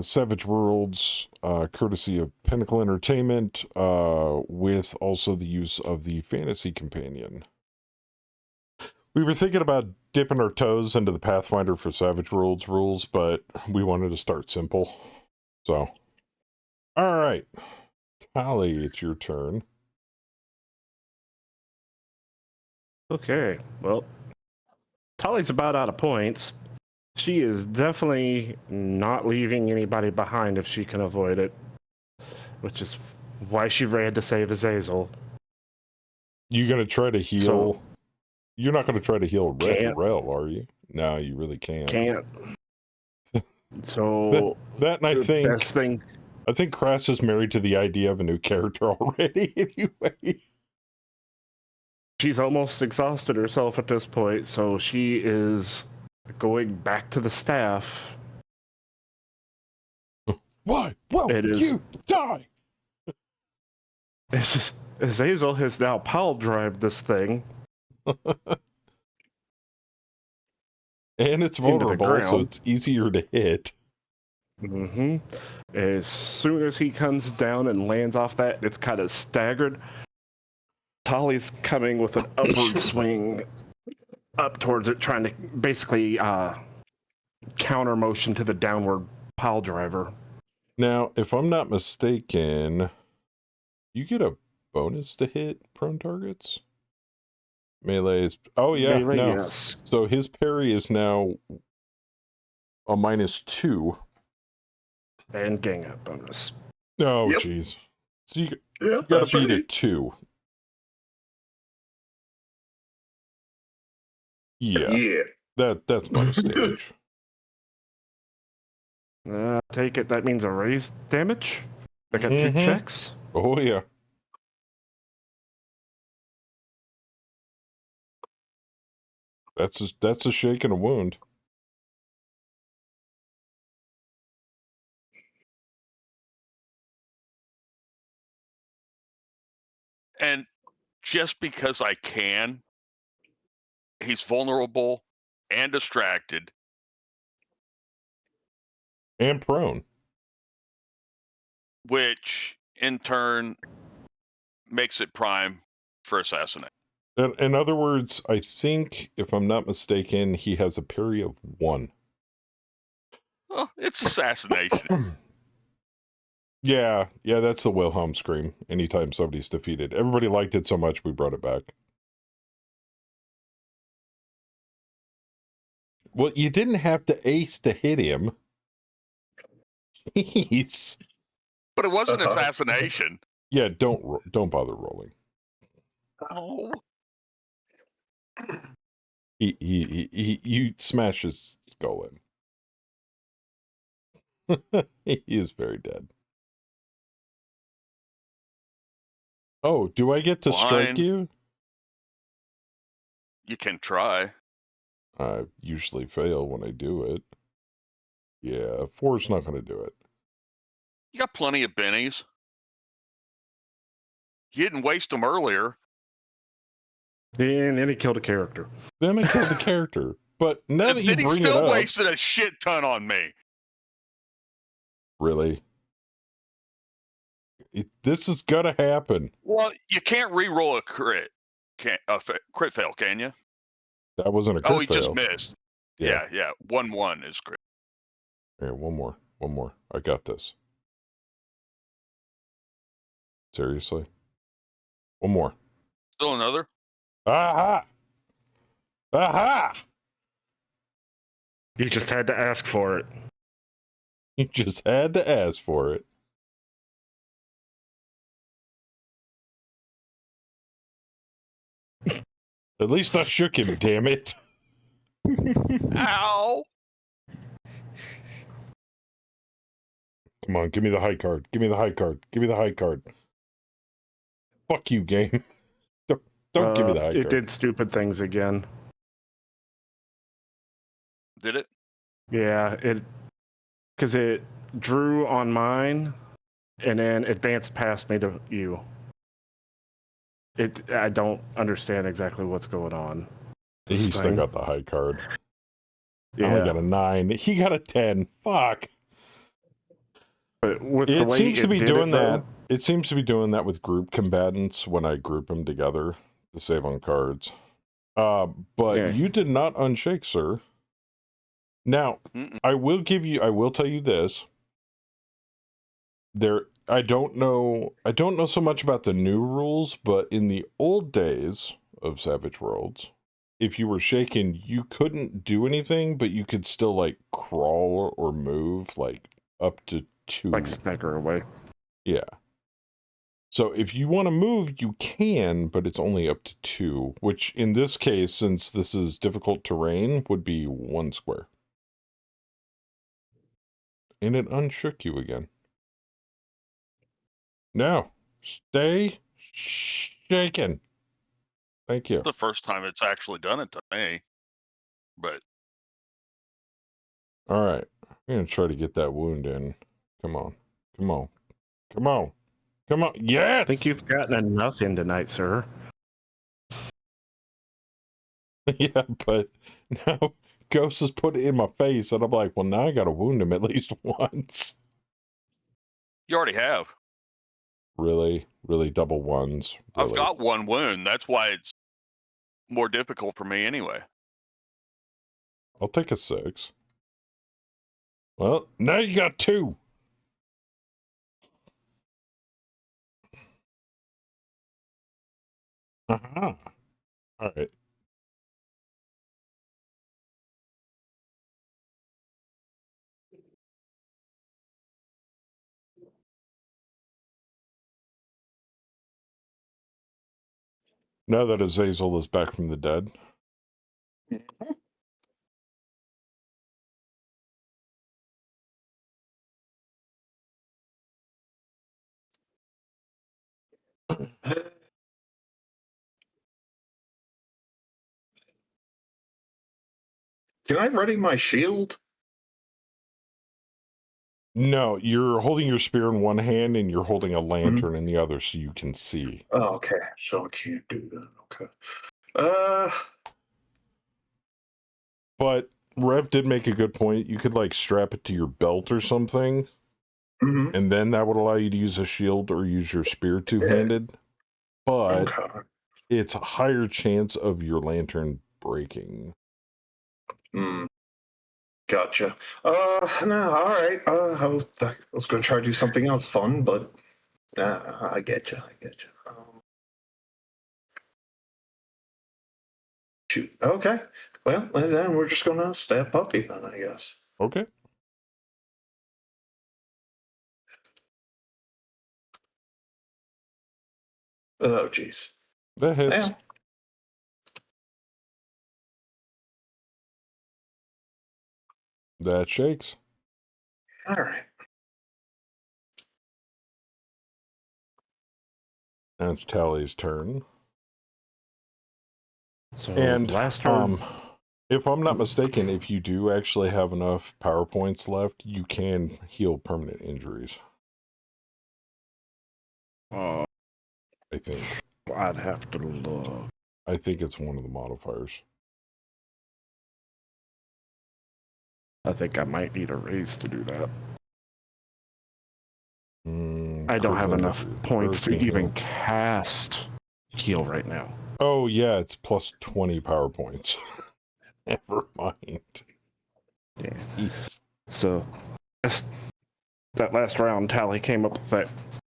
Savage Worlds, courtesy of Pinnacle Entertainment, with also the use of the Fantasy Companion. We were thinking about dipping our toes into the Pathfinder for Savage Worlds rules, but we wanted to start simple. So, all right. Tally, it's your turn. Okay, well, Tali's about out of points. She is definitely not leaving anybody behind if she can avoid it, which is why she ran to save Azazel. You going to try to heal? So, You're not going to try to heal Can't. Rel, are you? No, you really can't. Can't. So, That and I the think... best thing... I think Crass is married to the idea of a new character already, anyway. She's almost exhausted herself at this point, so she is going back to the staff. Why won't It is- you die? Azazel has now pile drived this thing. And it's the vulnerable, so ground. it's easier to hit. Mm-hmm. As soon as he comes down and lands off that, it's kind of staggered. Tali's coming with an upward swing up towards it, trying to basically counter motion to the downward pile driver. Now, if I'm not mistaken, you get a bonus to hit prone targets? Melee is... Oh, yeah, Melee, no. yes. So his parry is now a -2. And gang up bonus. Oh, Yep. jeez. So you Yeah, gotta that's beat right. it 2. Yeah, Yeah. that's bonus damage. Take it, that means a raised damage? I got 2 Mhm. checks. Oh, yeah. That's a shake and a wound. And just because I can, he's vulnerable and distracted. And prone. Which in turn makes it prime for assassinate. In other words, I think, if I'm not mistaken, he has a parry of 1. Well, it's assassination. Yeah, that's the Wilhelm scream. Anytime somebody's defeated. Everybody liked it so much, we brought it back. Well, you didn't have to ace to hit him. Jeez. But it wasn't assassination. Yeah, don't bother rolling. Oh. You smash his skull in. He is very dead. Oh, do I get to strike Fine. you? You can try. I usually fail when I do it. Yeah, 4's not going to do it. You got plenty of bennies. You didn't waste them earlier. And then he killed a character. Then I killed the character. But now And that you then he bring it still up, wasted a shit ton on me. really, this is gonna happen. Well, you can't re-roll a crit, crit fail, can you? That wasn't a crit Oh, he just fail. missed. Yeah. Yeah. 1-1 is crit. Here, one more. I got this. Seriously, one more. Still another. Aha! Aha! You just had to ask for it. You just had to ask for it. At least I shook him, damn it. Ow! Come on, give me the high card. Give me the high card. Give me the high card. Fuck you, game. Don't give me the high It card. did stupid things again. Did it? Yeah, because it drew on mine and then advanced past me to you. I don't understand exactly what's going on. He still got the high card. I only got a 9. He got a 10. Fuck. But with the It way seems to be did doing that. though, It seems to be doing that with group combatants when I group them together to save on cards. But Yeah. you did not unshake, sir. Now, Mm-mm. I will tell you this. I don't know so much about the new rules, but in the old days of Savage Worlds, if you were shaken, you couldn't do anything, but you could still like crawl or move like up to 2. like snagger away. Yeah. So if you want to move, you can, but it's only up to 2, which in this case, since this is difficult terrain, would be 1 square. And it unshook you again. Now, stay shaken. Thank you. The first time it's actually done it to me. But All right. I'm going to try to get that wound in. Come on. Come on. Come on. Come on. Yes! I think you've gotten enough in tonight, sir. Yeah, but now Ghost has put it in my face, and I'm like, well, now I got to wound him at least once. you already have. Really? Really double ones? Really? I've got 1 wound. That's why it's more difficult for me anyway. I'll take a 6. Well, now you got 2. Uh-huh. All right. Now that Azazel is back from the dead. Can I ready my shield? No, you're holding your spear in one hand and you're holding a lantern in the other so you can see. Oh, okay. So I can't do that. Okay. But Rev did make a good point. You could like strap it to your belt or something, Mhm. and then that would allow you to use a shield or use your spear two-handed. But Okay. it's a higher chance of your lantern breaking. Hmm. Gotcha. No, all right. I was going to try to do something else fun, but I get you. Shoot. Okay. Well, then we're just going to stab puppy then, I guess. Okay. Oh, jeez. That hits. Yeah. That shakes. All right. And it's Tally's turn. So And last turn, if I'm not mistaken, if you do actually have enough power points left, you can heal permanent injuries. I think. I'd have to look. I think it's one of the modifiers. I think I might need a raise to do that. I don't Crit have limit enough or points to can even heal. cast heal right now. Oh, yeah, it's plus 20 power points. Never mind. Yeah. Jeez. So that last round, Tally came up with that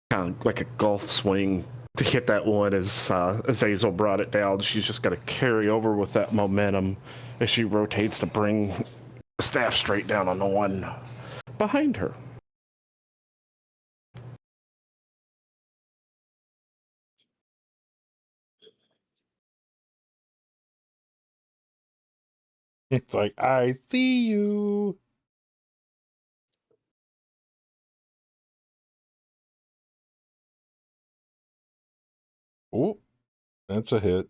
kind of like a golf swing to hit that one as Azazel brought it down. She's just got to carry over with that momentum as she rotates to bring the staff straight down on the one behind her. It's like, I see you. Oh, that's a hit.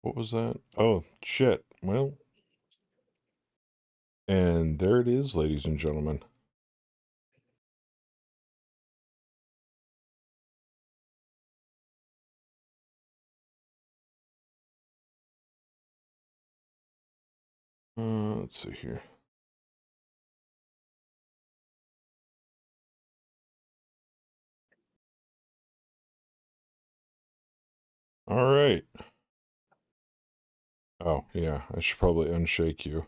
What was that? Oh, shit. Well, and there it is, ladies and gentlemen. Let's see here. All right. Oh, yeah, I should probably unshake you.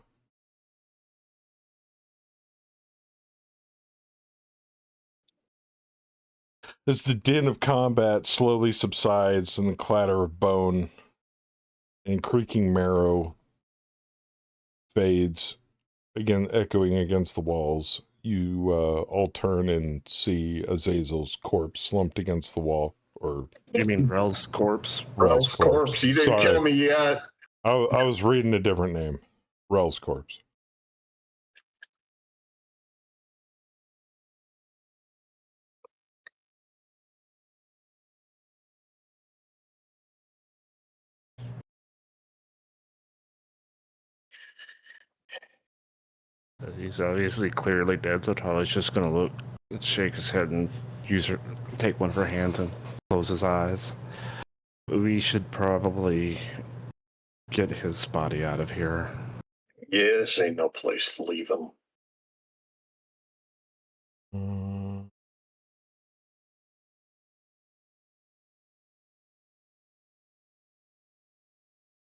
As the din of combat slowly subsides and the clatter of bone and creaking marrow fades, again echoing against the walls, you all turn and see Azazel's corpse slumped against the wall. Or You mean Rel's corpse? Rel's corpse. You didn't kill me yet. I was reading a different name. Rel's corpse. He's obviously clearly dead, so Tally's just gonna look, shake his head, and take one of her hands and close his eyes. We should probably get his body out of here. Yeah, this ain't no place to leave him.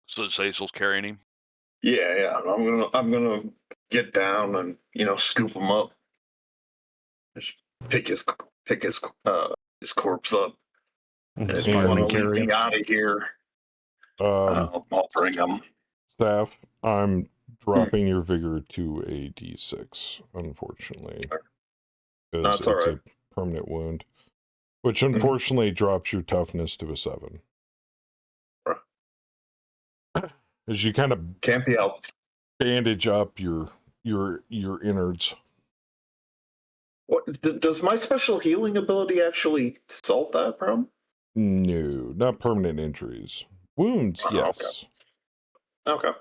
So Zazel's carrying him. Yeah. I'm gonna get down and scoop him up. Just pick his corpse up. And if you want to lead me out of here, I'll bring him. Staff, I'm dropping your vigor to a D6, unfortunately. Because That's all it's right. a permanent wound. Which unfortunately drops your toughness to a 7. As you kind of Can't be helped. bandage up your innards. What does my special healing ability actually solve that problem? No, not permanent injuries. Wounds, yes. Okay.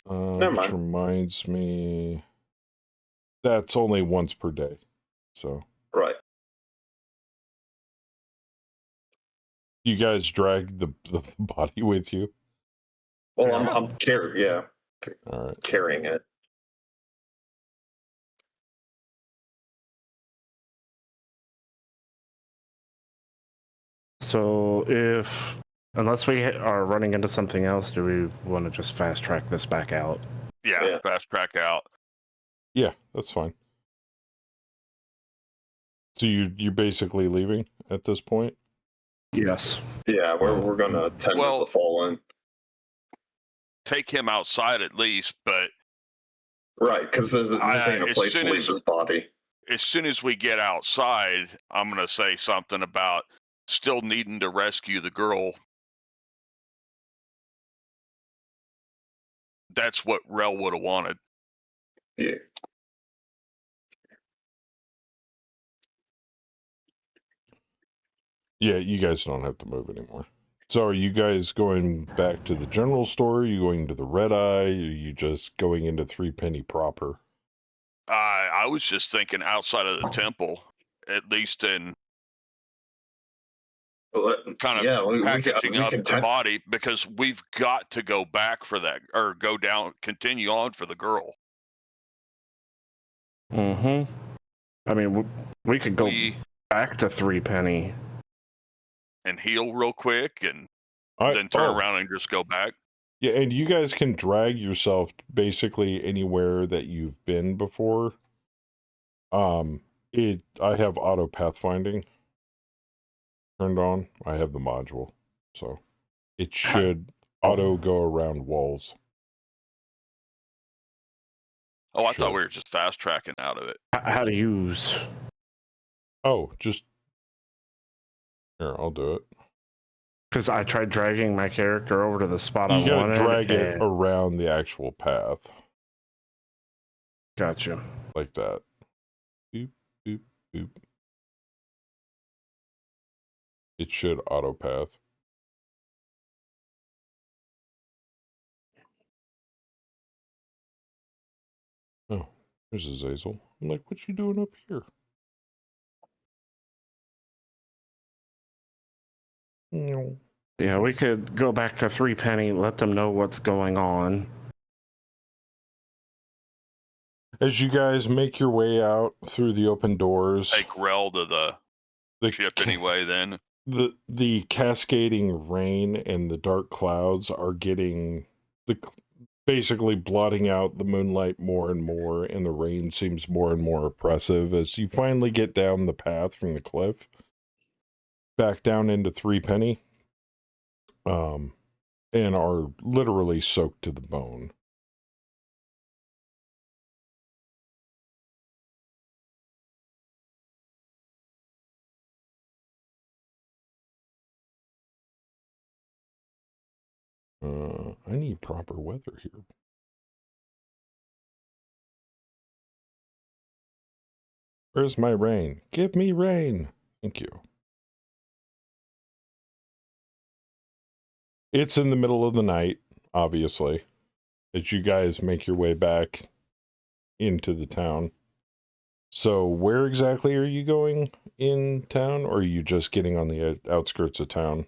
Never Which mind. reminds me, that's only once per day. So Right. you guys drag the body with you? Well, I'm carrying All right. carrying it. So unless we are running into something else, do we want to just fast track this back out? Yeah, fast track out. Yeah, that's fine. So you're basically leaving at this point? Yes. Yeah, we're gonna tend to the fallen. Take him outside at least, but right, because this ain't a place to leave his body. As soon as we get outside, I'm gonna say something about still needing to rescue the girl. That's what Rel would have wanted. Yeah. Yeah, you guys don't have to move anymore. So are you guys going back to the general store? Are you going to the Red Eye? Are you just going into Three Penny proper? I was just thinking outside of the temple, at least in Well, kind of yeah, packaging we up can the body, because we've got to go back for that, or go down, continue on for the girl. Mm-hmm. I mean, we could go We back to Three Penny. and heal real quick, and then turn around and just go back. Yeah, and you guys can drag yourself basically anywhere that you've been before. I have auto pathfinding turned on. I have the module, so it should auto go around walls. Oh, I thought Should. we were just fast tracking out of it. How to use? Oh, just here, I'll do it. Because I tried dragging my character over to the spot You I gotta wanted. drag it around the actual path. Gotcha. Like that. Boop, boop, boop. It should auto path. Oh, there's Azazel. I'm like, what you doing up here? No. Yeah, we could go back to Three Penny, let them know what's going on. As you guys make your way out through the open doors, Take Rel to the ship anyway. Then the cascading rain and the dark clouds are getting basically blotting out the moonlight more and more, and the rain seems more and more oppressive as you finally get down the path from the cliff back down into Three Penny, and are literally soaked to the bone. I need proper weather here. Where's my rain? Give me rain. Thank you. It's in the middle of the night, obviously, as you guys make your way back into the town. So where exactly are you going in town, or are you just getting on the outskirts of town?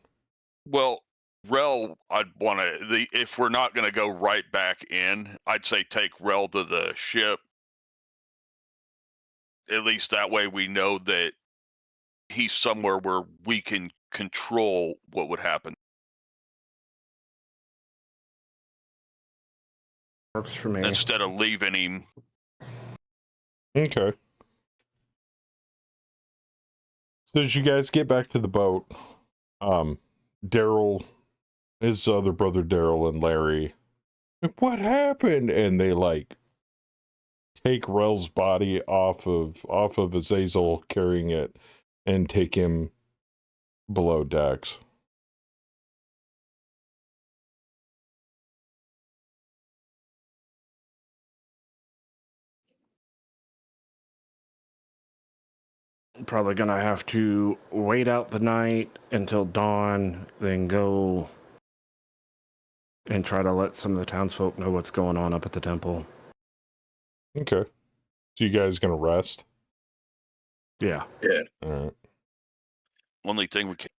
well, Rel, I'd want to. If we're not going to go right back in, I'd say take Rel to the ship. At least that way we know that he's somewhere where we can control what would happen. Works for me. Instead of leaving him. Okay. So as you guys get back to the boat, Daryl, his other brother Daryl, and Larry, what happened? And they like take Rel's body off of Azazel, carrying it, and take him below decks. Probably gonna have to wait out the night until dawn, then go and try to let some of the townsfolk know what's going on up at the temple. Okay. So you guys gonna rest? Yeah. Yeah. All right. Only thing we can.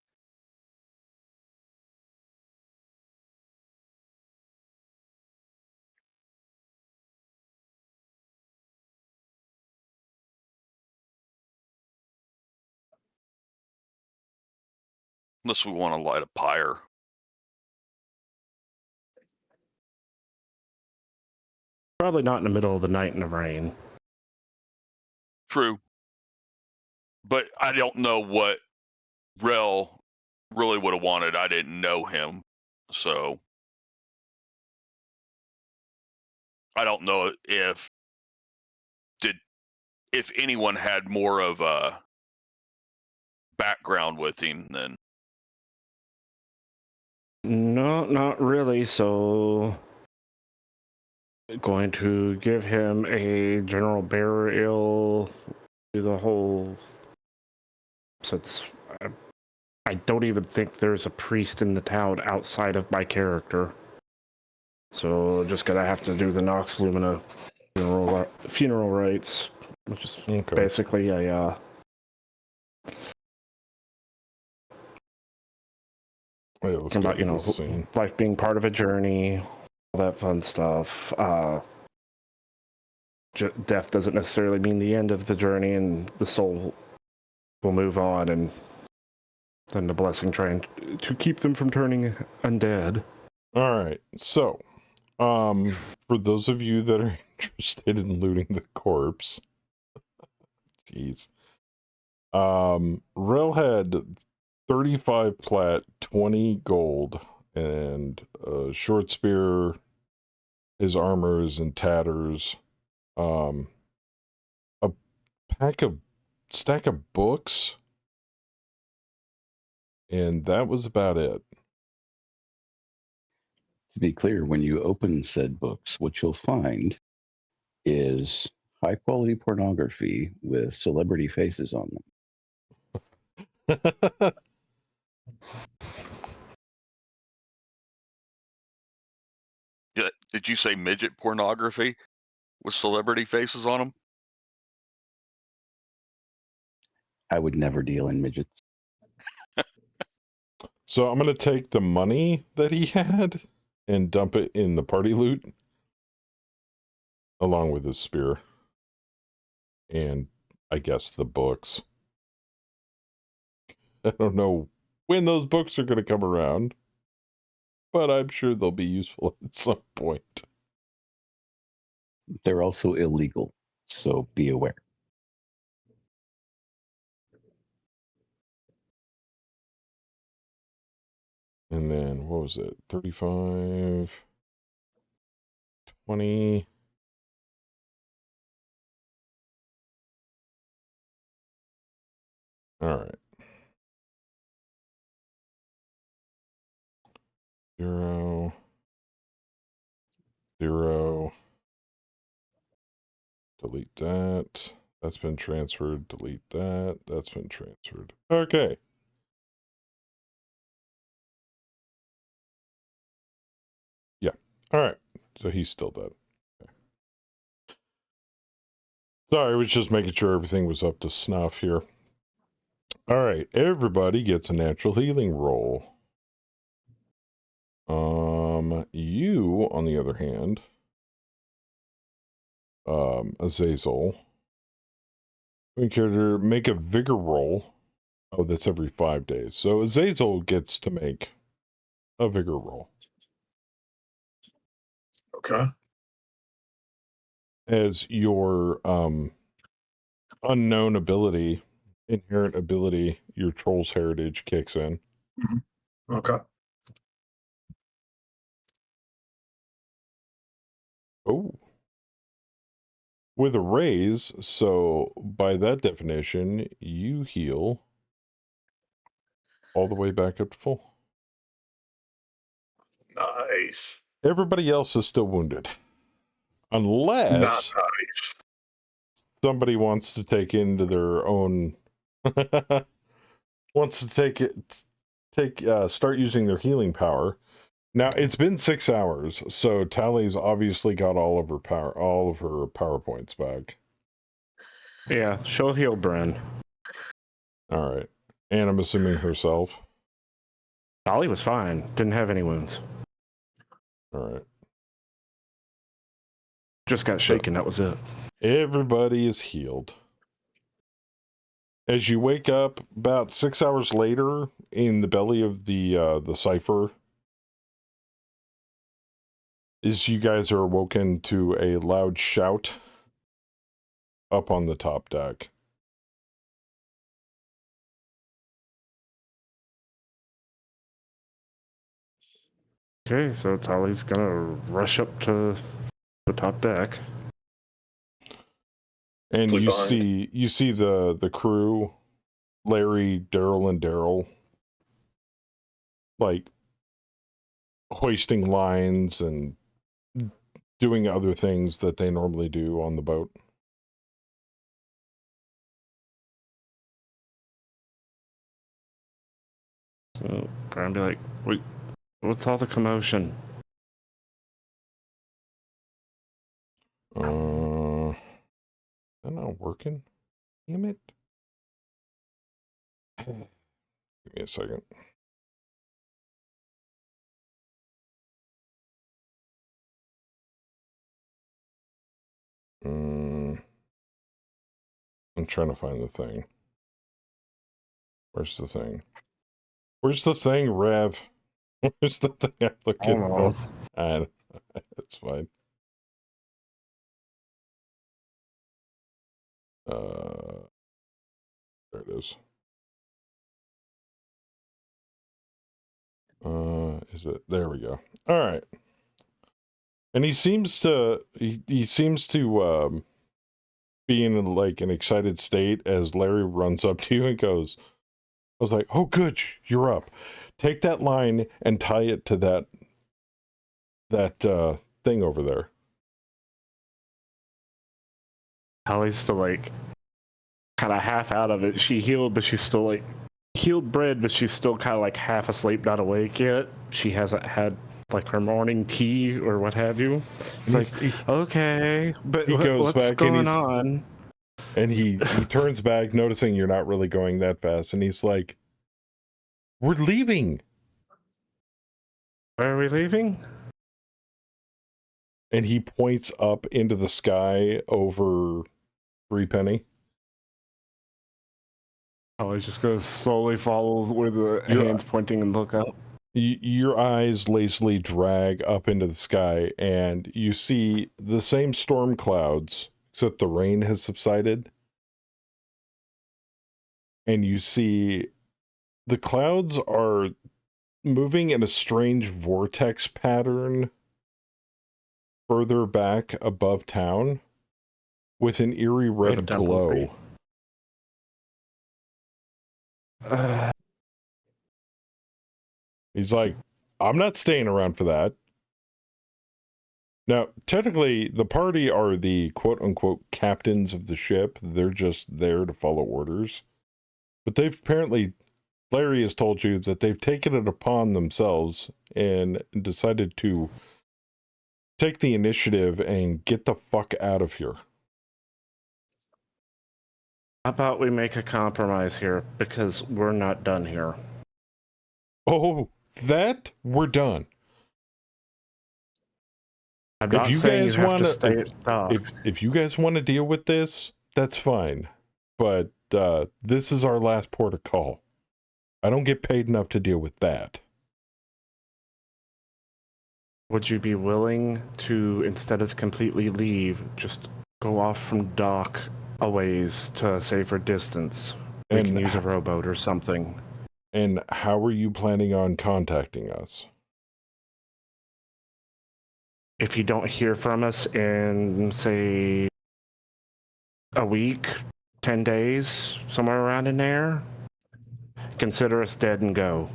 Unless we want to light a pyre. Probably not in the middle of the night in the rain. True. But I don't know what Rel really would have wanted. I didn't know him. So I don't know if anyone had more of a background with him than. No, not really. So, going to give him a general burial, do the whole. Since I don't even think there's a priest in the town outside of my character. So, just gonna have to do the Nox Lumina funeral funeral rites, which is Okay. basically a Wait, let's about, go to this scene. life being part of a journey, all that fun stuff. Death doesn't necessarily mean the end of the journey, and the soul will move on, and then the blessing trying to keep them from turning undead. All right. So, for those of you that are interested in looting the corpse, jeez. Rel had 35 plat, 20 gold, and a short spear. His armor is in tatters. A stack of books, and that was about it. To be clear, when you open said books, what you'll find is high quality pornography with celebrity faces on them. Did you say midget pornography with celebrity faces on them? I would never deal in midgets. So I'm going to take the money that he had and dump it in the party loot, along with his spear. And I guess the books. I don't know when those books are going to come around, but I'm sure they'll be useful at some point. They're also illegal, so be aware. And then, what was it? 35, 20. All right. 0, 0. Delete that. That's been transferred. Delete that. That's been transferred. Okay. Yeah. All right. So he's still dead. Okay. Sorry, I was just making sure everything was up to snuff here. All right. Everybody gets a natural healing roll. You, on the other hand, Azazel, we can make a vigor roll. Oh, that's every 5 days. So Azazel gets to make a vigor roll. Okay. As your unknown ability, inherent ability, your troll's heritage kicks in. Okay. Oh. With a raise, so by that definition, you heal all the way back up to full. Nice. Everybody else is still wounded. Not Unless nice. somebody wants to take into their own wants to start using their healing power. Now it's been 6 hours, so Tally's obviously got all of her PowerPoints back. Yeah, she'll heal Bren. All right. And I'm assuming herself. Ollie was fine. Didn't have any wounds. All right. Just got shaken, that was it. Everybody is healed. As you wake up about 6 hours later in the belly of the cipher, is you guys are awoken to a loud shout up on the top deck. Okay, so Tali's gonna rush up to the top deck. And Sleep you see the crew, Larry, Daryl, and Daryl, like hoisting lines and doing other things that they normally do on the boat. So Brian be like, wait, what's all the commotion? that not working? Damn it. Give me a second. I'm trying to find the thing. Where's the thing? Where's the thing, Rev? Where's the thing I'm looking for? It's fine. There it is. Is it? There we go. All right. And he seems to be in like an excited state as Larry runs up to you and goes, I was like, oh, good, you're up. Take that line and tie it to that thing over there. Holly's still like kind of half out of it. She healed, but she's still like healed bread, but she's still kind of like half asleep, not awake yet. She hasn't had like her morning tea or what have you. It's like, okay, but he goes what's back going on? And he turns back, noticing you're not really going that fast, and he's like, we're leaving. Where are we leaving? And he points up into the sky over Threepenny. I just go slowly follow where the hands pointing and look up. Your eyes lazily drag up into the sky, and you see the same storm clouds, except the rain has subsided. And you see the clouds are moving in a strange vortex pattern further back above town with an eerie red glow. He's like, I'm not staying around for that. Now, technically, the party are the quote-unquote captains of the ship. They're just there to follow orders. But they've apparently, Larry has told you that they've taken it upon themselves and decided to take the initiative and get the fuck out of here. How about we make a compromise here, because we're not done here. Oh, that? We're done. I'm not saying you have to stay at dock. If you guys want to deal with this, that's fine. But this is our last port of call. I don't get paid enough to deal with that. Would you be willing to, instead of completely leave, just go off from dock a ways to a safer distance? We can use a rowboat or something. And how are you planning on contacting us? If you don't hear from us in, say, a week, 10 days, somewhere around in there, consider us dead and go.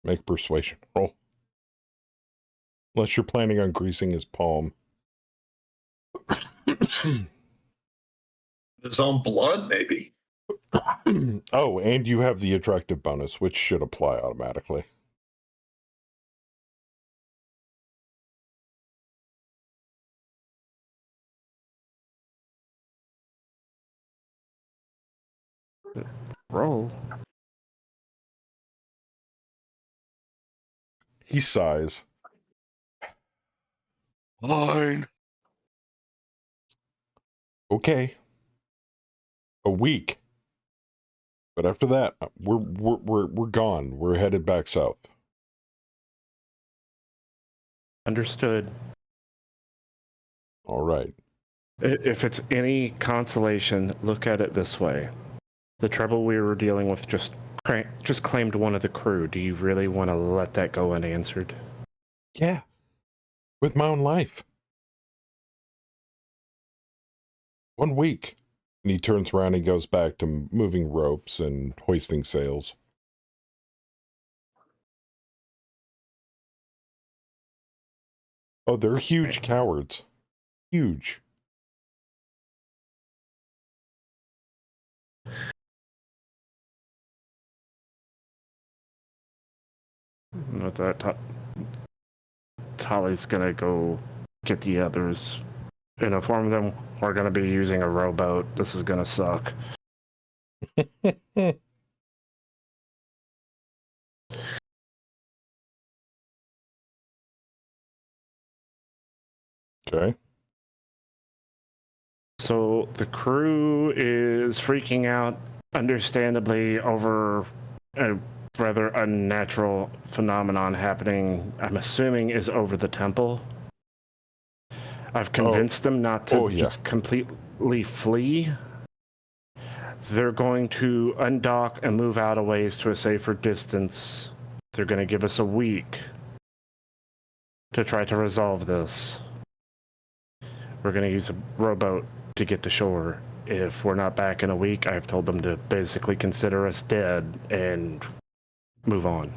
Make persuasion roll. Unless you're planning on greasing his palm. His own blood, maybe. Oh, and you have the attractive bonus, which should apply automatically. Roll. He sighs. Fine. Okay. A week. But after that, we're gone. We're headed back south. Understood. All right. If it's any consolation, look at it this way. The trouble we were dealing with just claimed one of the crew. Do you really want to let that go unanswered? Yeah. With my own life. 1 week. And he turns around and goes back to moving ropes and hoisting sails. Oh, they're huge cowards. Huge. With that, Tolly's gonna go get the others and inform them we're going to be using a rowboat. This is going to suck. Okay. So the crew is freaking out, understandably, over a rather unnatural phenomenon happening. I'm assuming is over the temple. I've convinced them not to just completely flee. They're going to undock and move out a ways to a safer distance. They're going to give us a week to try to resolve this. We're going to use a rowboat to get to shore. If we're not back in a week, I've told them to basically consider us dead and move on.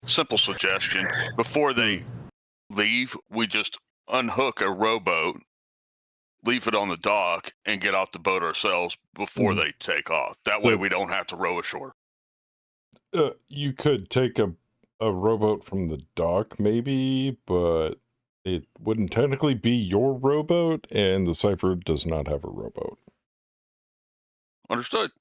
Simple suggestion. Before they leave, we just unhook a rowboat, leave it on the dock, and get off the boat ourselves before they take off. That way we don't have to row ashore. You could take a rowboat from the dock, maybe, but it wouldn't technically be your rowboat, and the Cypher does not have a rowboat. Understood.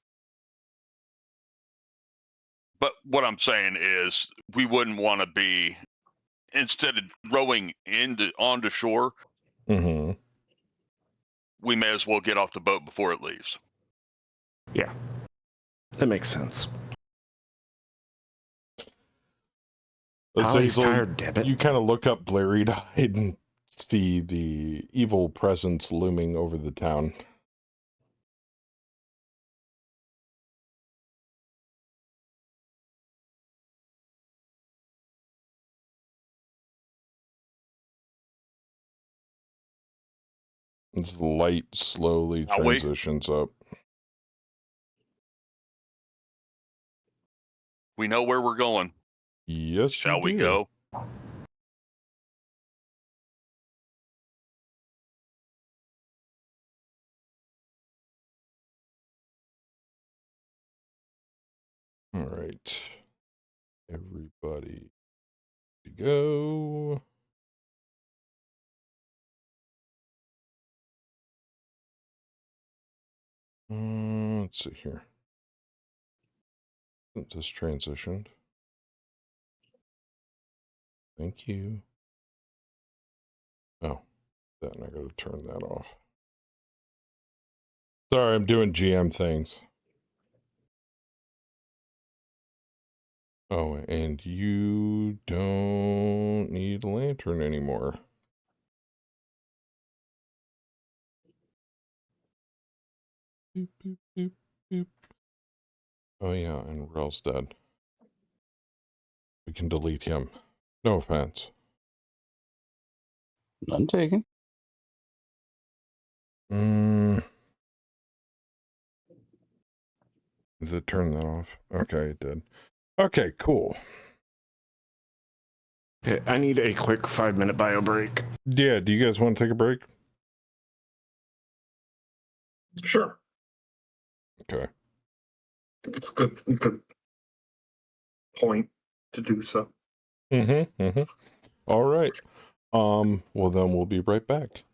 But what I'm saying is we wouldn't want to be, instead of rowing onto shore, Mm-hmm. we may as well get off the boat before it leaves. Yeah, that makes sense. Holly's tired, damn it. You kind of look up blurry-eyed and see the evil presence looming over the town. As the light slowly transitions up. We know where we're going. Yes, Shall we go? All right. Everybody go. Let's see here. Just transitioned. Thank you. Oh, then I gotta turn that off. Sorry, I'm doing GM things. Oh, and you don't need a lantern anymore. Boop, boop, boop, boop. Oh yeah, and Rel's dead. We can delete him. No offense. None taken. Did it turn that off? Okay, it did. Okay, cool. Okay, I need a quick 5-minute bio break. Yeah, do you guys want to take a break? Sure. Okay. It's a good point to do so. All right. Well then we'll be right back.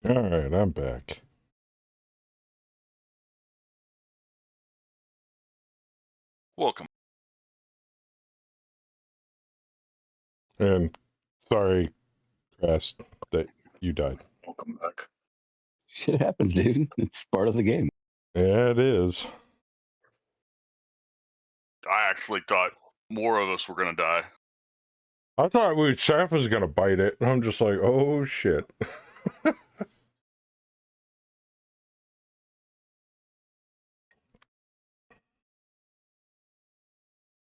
All right, I'm back. Welcome. And sorry, Crass, that you died. Welcome back. Shit happens, dude. It's part of the game. Yeah, it is. I actually thought more of us were going to die. I thought Saf was gonna bite it, and I'm just like, oh shit.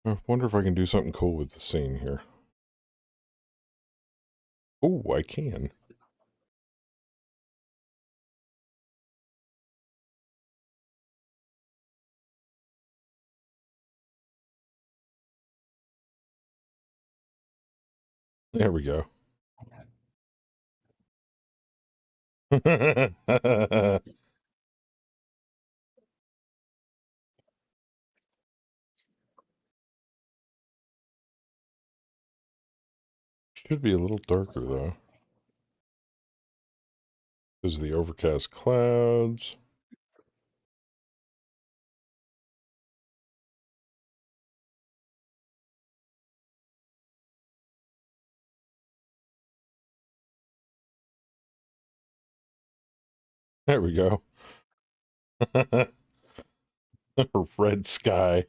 I wonder if I can do something cool with the scene here. Oh, I can. There we go. Should be a little darker though, because of the overcast clouds. There we go. Red sky.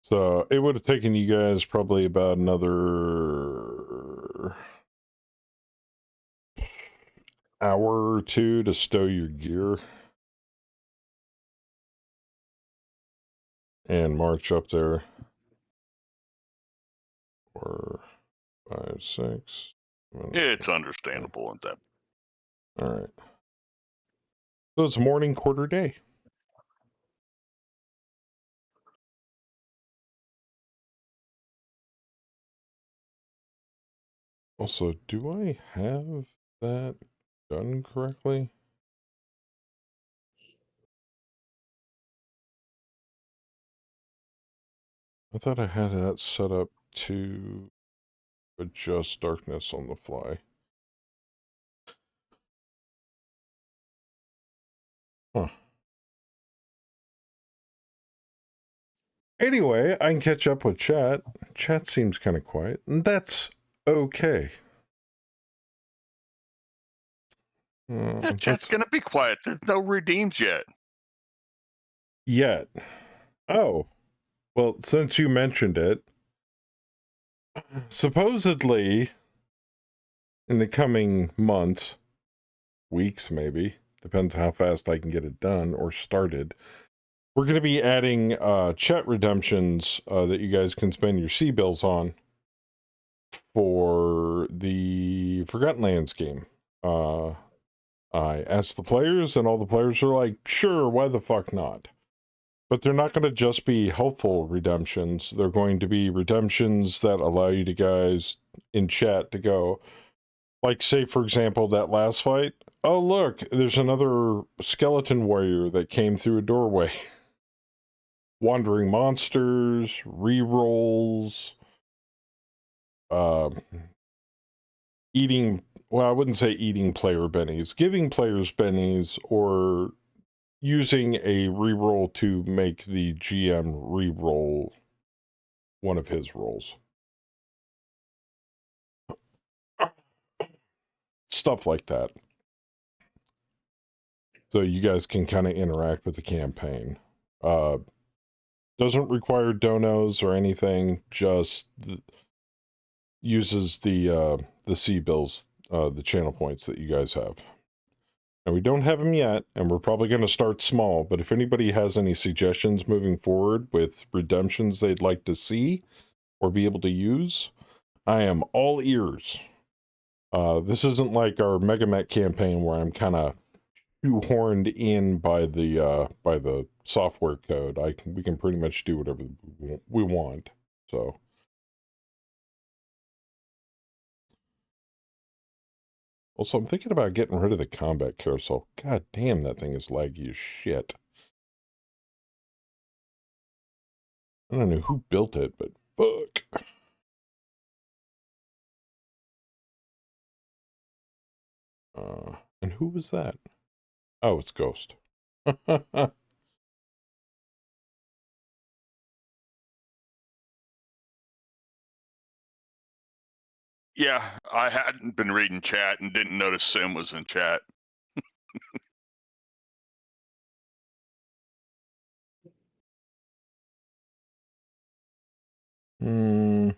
So it would have taken you guys probably about another hour or two to stow your gear and march up there. 4, 5, 6. It's understandable at that. All right. So it's morning, quarter day. Also, do I have that done correctly? I thought I had that set up to adjust darkness on the fly. Huh. Anyway, I can catch up with chat. Chat seems kind of quiet, and that's okay. Yeah, chat's going to be quiet. There's no redeems yet. Yet. Oh. Well, since you mentioned it, supposedly in the coming months, weeks maybe, depends how fast I can get it done or started, we're going to be adding chat redemptions that you guys can spend your C-bills on for the Forgotten Lands game. I asked the players, and all the players are like, sure, why the fuck not? But they're not going to just be helpful redemptions. They're going to be redemptions that allow you to guys in chat to go, like, say, for example, that last fight. Oh, look, there's another skeleton warrior that came through a doorway. Wandering monsters, rerolls, eating, well, I wouldn't say eating player bennies, giving players bennies, or using a reroll to make the GM reroll one of his rolls. Stuff like that. So you guys can kind of interact with the campaign. Doesn't require donos or anything, just uses the C-bills, the channel points that you guys have. And we don't have them yet, and we're probably going to start small, but if anybody has any suggestions moving forward with redemptions they'd like to see or be able to use, I am all ears. This isn't like our Megamet campaign where I'm kind of shoehorned in by the software code. We can pretty much do whatever we want. So also, I'm thinking about getting rid of the combat carousel. God damn, that thing is laggy as shit. I don't know who built it, but fuck. And who was that? Oh, it's Ghost. Yeah, I hadn't been reading chat and didn't notice Sim was in chat. Hmm.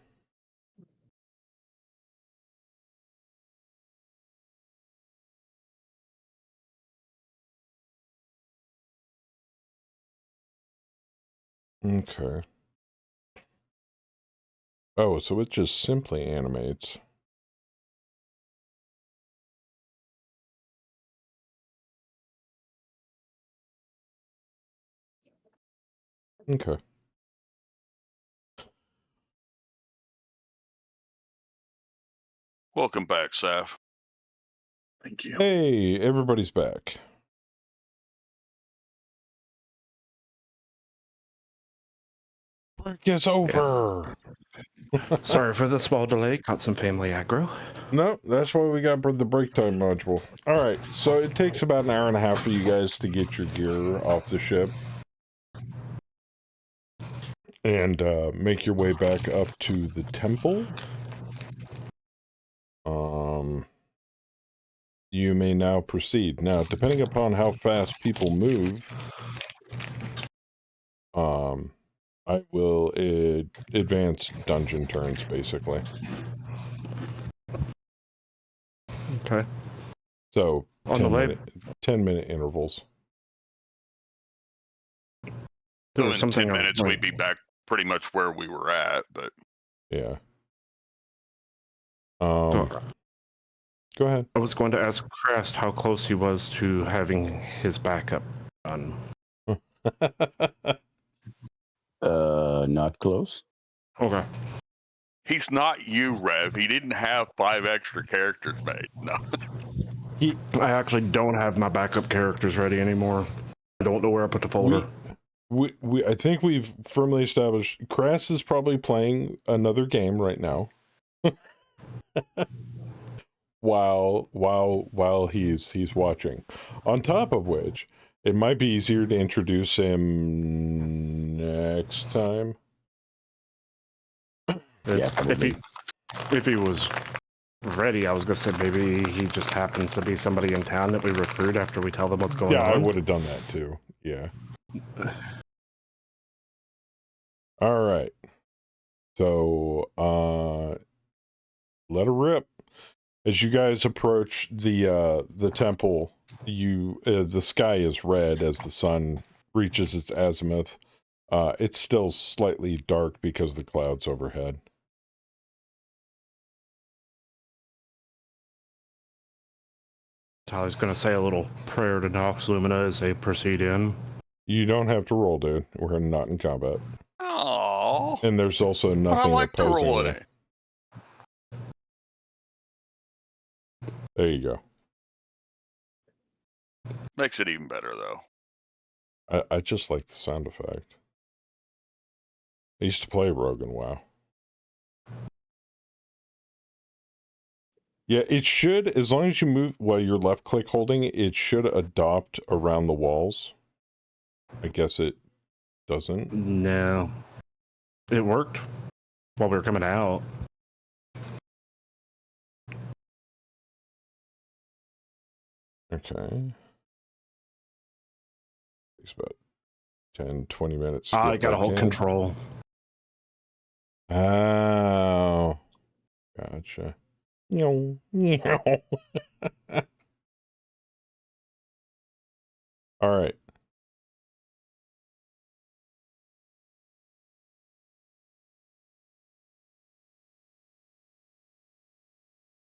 Okay. Oh, so it just simply animates. Okay. Welcome back, Saf. Thank you. Hey, everybody's back. Break is over. Sorry for the small delay. Got some family aggro. No, that's why we got the break time module. All right, so it takes about an hour and a half for you guys to get your gear off the ship and make your way back up to the temple. You may now proceed. Now, depending upon how fast people move, I will advance dungeon turns, basically. Okay. So, On the way. 10-minute intervals. There Well, was in something 10 I was minutes, going- we'd be back pretty much where we were at, but... Yeah. So, Go ahead. I was going to ask Crest how close he was to having his backup done. Not close. Okay. He's not you, Rev. He didn't have 5 extra characters made. No. I actually don't have my backup characters ready anymore. I don't know where I put the folder. I think we've firmly established Crass is probably playing another game right now. while he's watching. On top of which, it might be easier to introduce him next time. Yeah, probably. If he was ready, I was gonna say maybe he just happens to be somebody in town that we recruit after we tell them what's going on. Yeah, I would have done that too. Yeah. All right. So, let her rip. As you guys approach the temple, the sky is red as the sun reaches its azimuth. It's still slightly dark because of the clouds overhead. I was gonna say a little prayer to Nox Lumina as they proceed in. You don't have to roll, dude. We're not in combat. Oh. And there's also But I nothing like to opposing roll in you. it. There you go. Makes it even better, though. I just like the sound effect. I used to play Rogue in WoW. Yeah, it should, as long as you move while you're left click holding, it should adopt around the walls. I guess it doesn't. No. It worked while we were coming out. Okay. It's about 10, 20 minutes. To I get gotta back hold in. control. Oh. Gotcha. Meow. Meow. All right.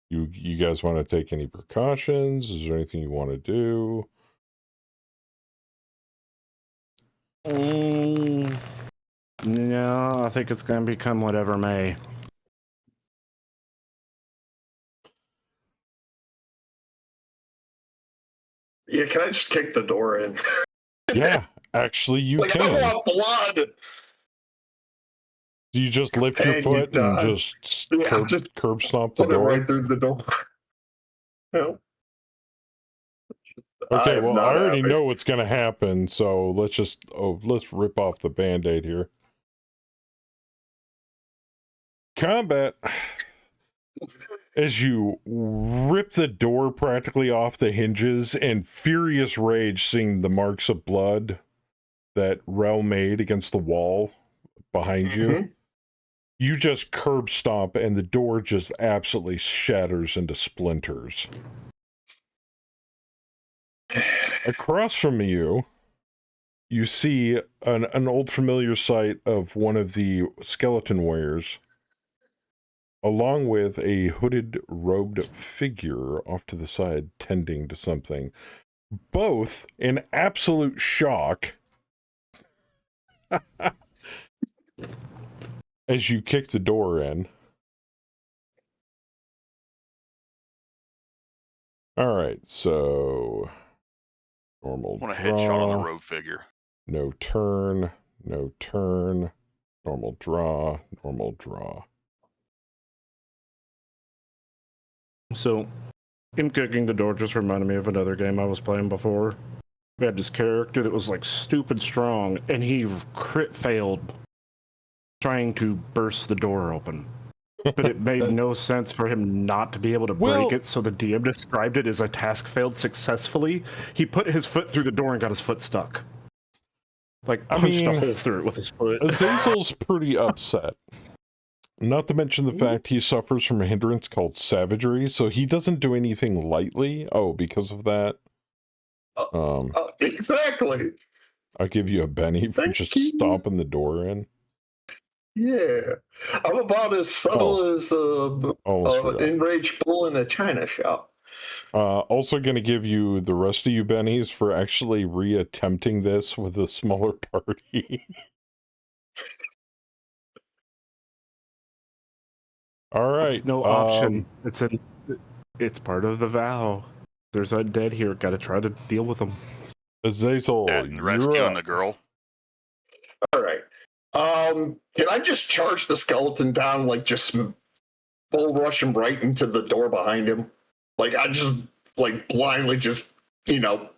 You guys want to take any precautions? Is there anything you want to do? No, I think it's gonna become whatever may. Yeah, can I just kick the door in? Yeah, actually, you Like, I can. want blood. Do you just lift your And foot you and die. just Yeah, curb just stomp the Put it door? right through the door. No. Okay, I'm well, I not already happy. know what's going to happen, so let's rip off the Band-Aid here. Combat. As you rip the door practically off the hinges in furious rage, seeing the marks of blood that Rel made against the wall behind you, you just curb stomp and the door just absolutely shatters into splinters. Across from you, you see an old familiar sight of one of the skeleton warriors, along with a hooded, robed figure off to the side tending to something. Both in absolute shock as you kick the door in. All right, so normal I want a draw. headshot on the road figure. No turn, no turn. Normal draw, normal draw. So, him kicking the door just reminded me of another game I was playing before. We had this character that was like stupid strong, and he crit failed trying to burst the door open. But it made no sense for him not to be able to break it, so the DM described it as a task failed successfully. He put his foot through the door and got his foot stuck. Like, punched a hole through it with his foot. Azazel's pretty upset. Not to mention the fact he suffers from a hindrance called savagery, so he doesn't do anything lightly. Oh, because of that? Exactly. I'll give you a Benny for Thank just you. stomping the door in. Yeah. I'm about as subtle as enraged bull in a china shop. Also going to give you the rest of you bennies for actually reattempting this with a smaller party. All right. It's no option. It's part of the vow. There's undead here. Got to try to deal with them. Azazel, And rescuing the girl. All right. Can I just charge the skeleton down, like just bull rush him right into the door behind him? Like I just like blindly just, linebacker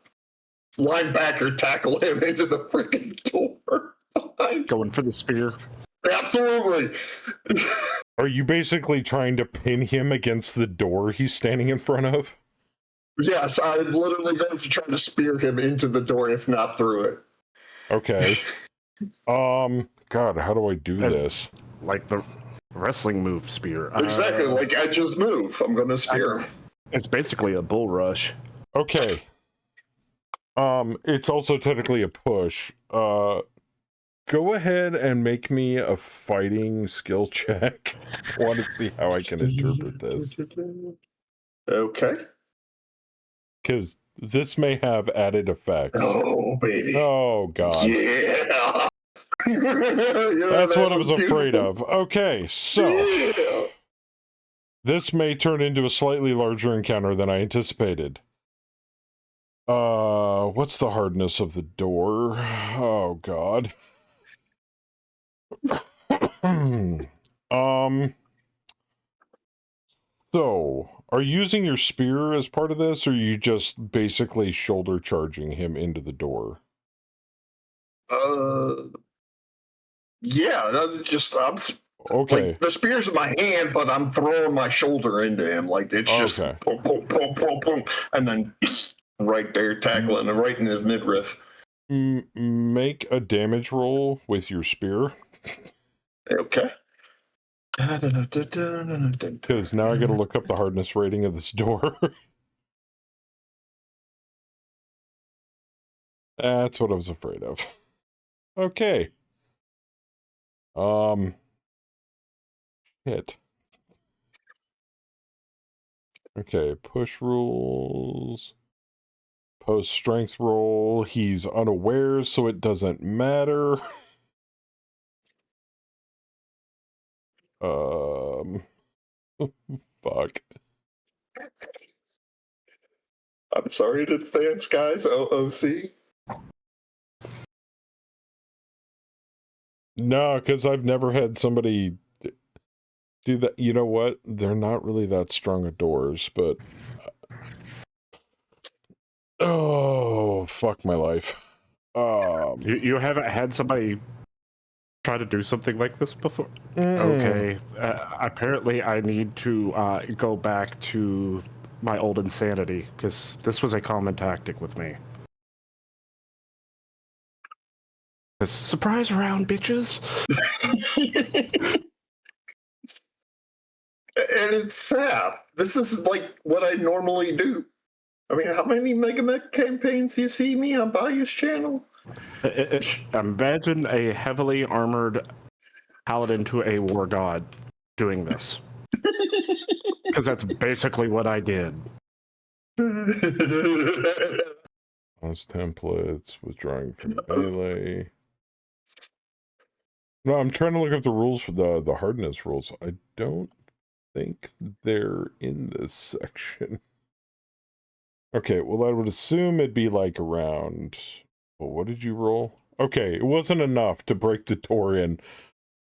tackle him into the freaking door. Going for the spear. Absolutely. Are you basically trying to pin him against the door he's standing in front of? Yes, I'm literally going to try to spear him into the door, if not through it. Okay. God, how do I do this? Like the wrestling move spear. Exactly, like Edge's move. I'm going to spear him. It's basically a bull rush. Okay. It's also technically a push. Go ahead and make me a fighting skill check. I want to see how I can interpret this. Okay. Because this may have added effects. Oh, baby. Oh, God. Yeah. That's what I was afraid of. Okay, so this may turn into a slightly larger encounter than I anticipated. What's the hardness of the door? Oh, God. So, are you using your spear as part of this, or are you just basically shoulder charging him into the door? Yeah, I'm Okay. like the spear's in my hand, but I'm throwing my shoulder into him. Like it's just boom, boom, boom, boom, boom, and then right there tackling him right in his midriff. Make a damage roll with your spear. Okay. Because now I gotta look up the hardness rating of this door. That's what I was afraid of. Okay. Hit. Okay, push rules. Post strength roll. He's unaware, so it doesn't matter. Fuck. I'm sorry in advance, guys. OOC. No, because I've never had somebody do that. You know what? They're not really that strong at doors, but Oh, fuck my life. You haven't had somebody try to do something like this before? Mm. Okay. Apparently, I need to go back to my old insanity, because this was a common tactic with me. Surprise round, bitches! And it's sad. This is like what I normally do. I mean, how many Mega Mech campaigns you see me on Bayou's channel? Imagine a heavily armored paladin to a war god doing this. Because that's basically what I did. Those templates, withdrawing from melee. No, I'm trying to look up the rules for the hardness rules. I don't think they're in this section. Okay, well, I would assume it'd be like around... Well, what did you roll? Okay, it wasn't enough to break the door in,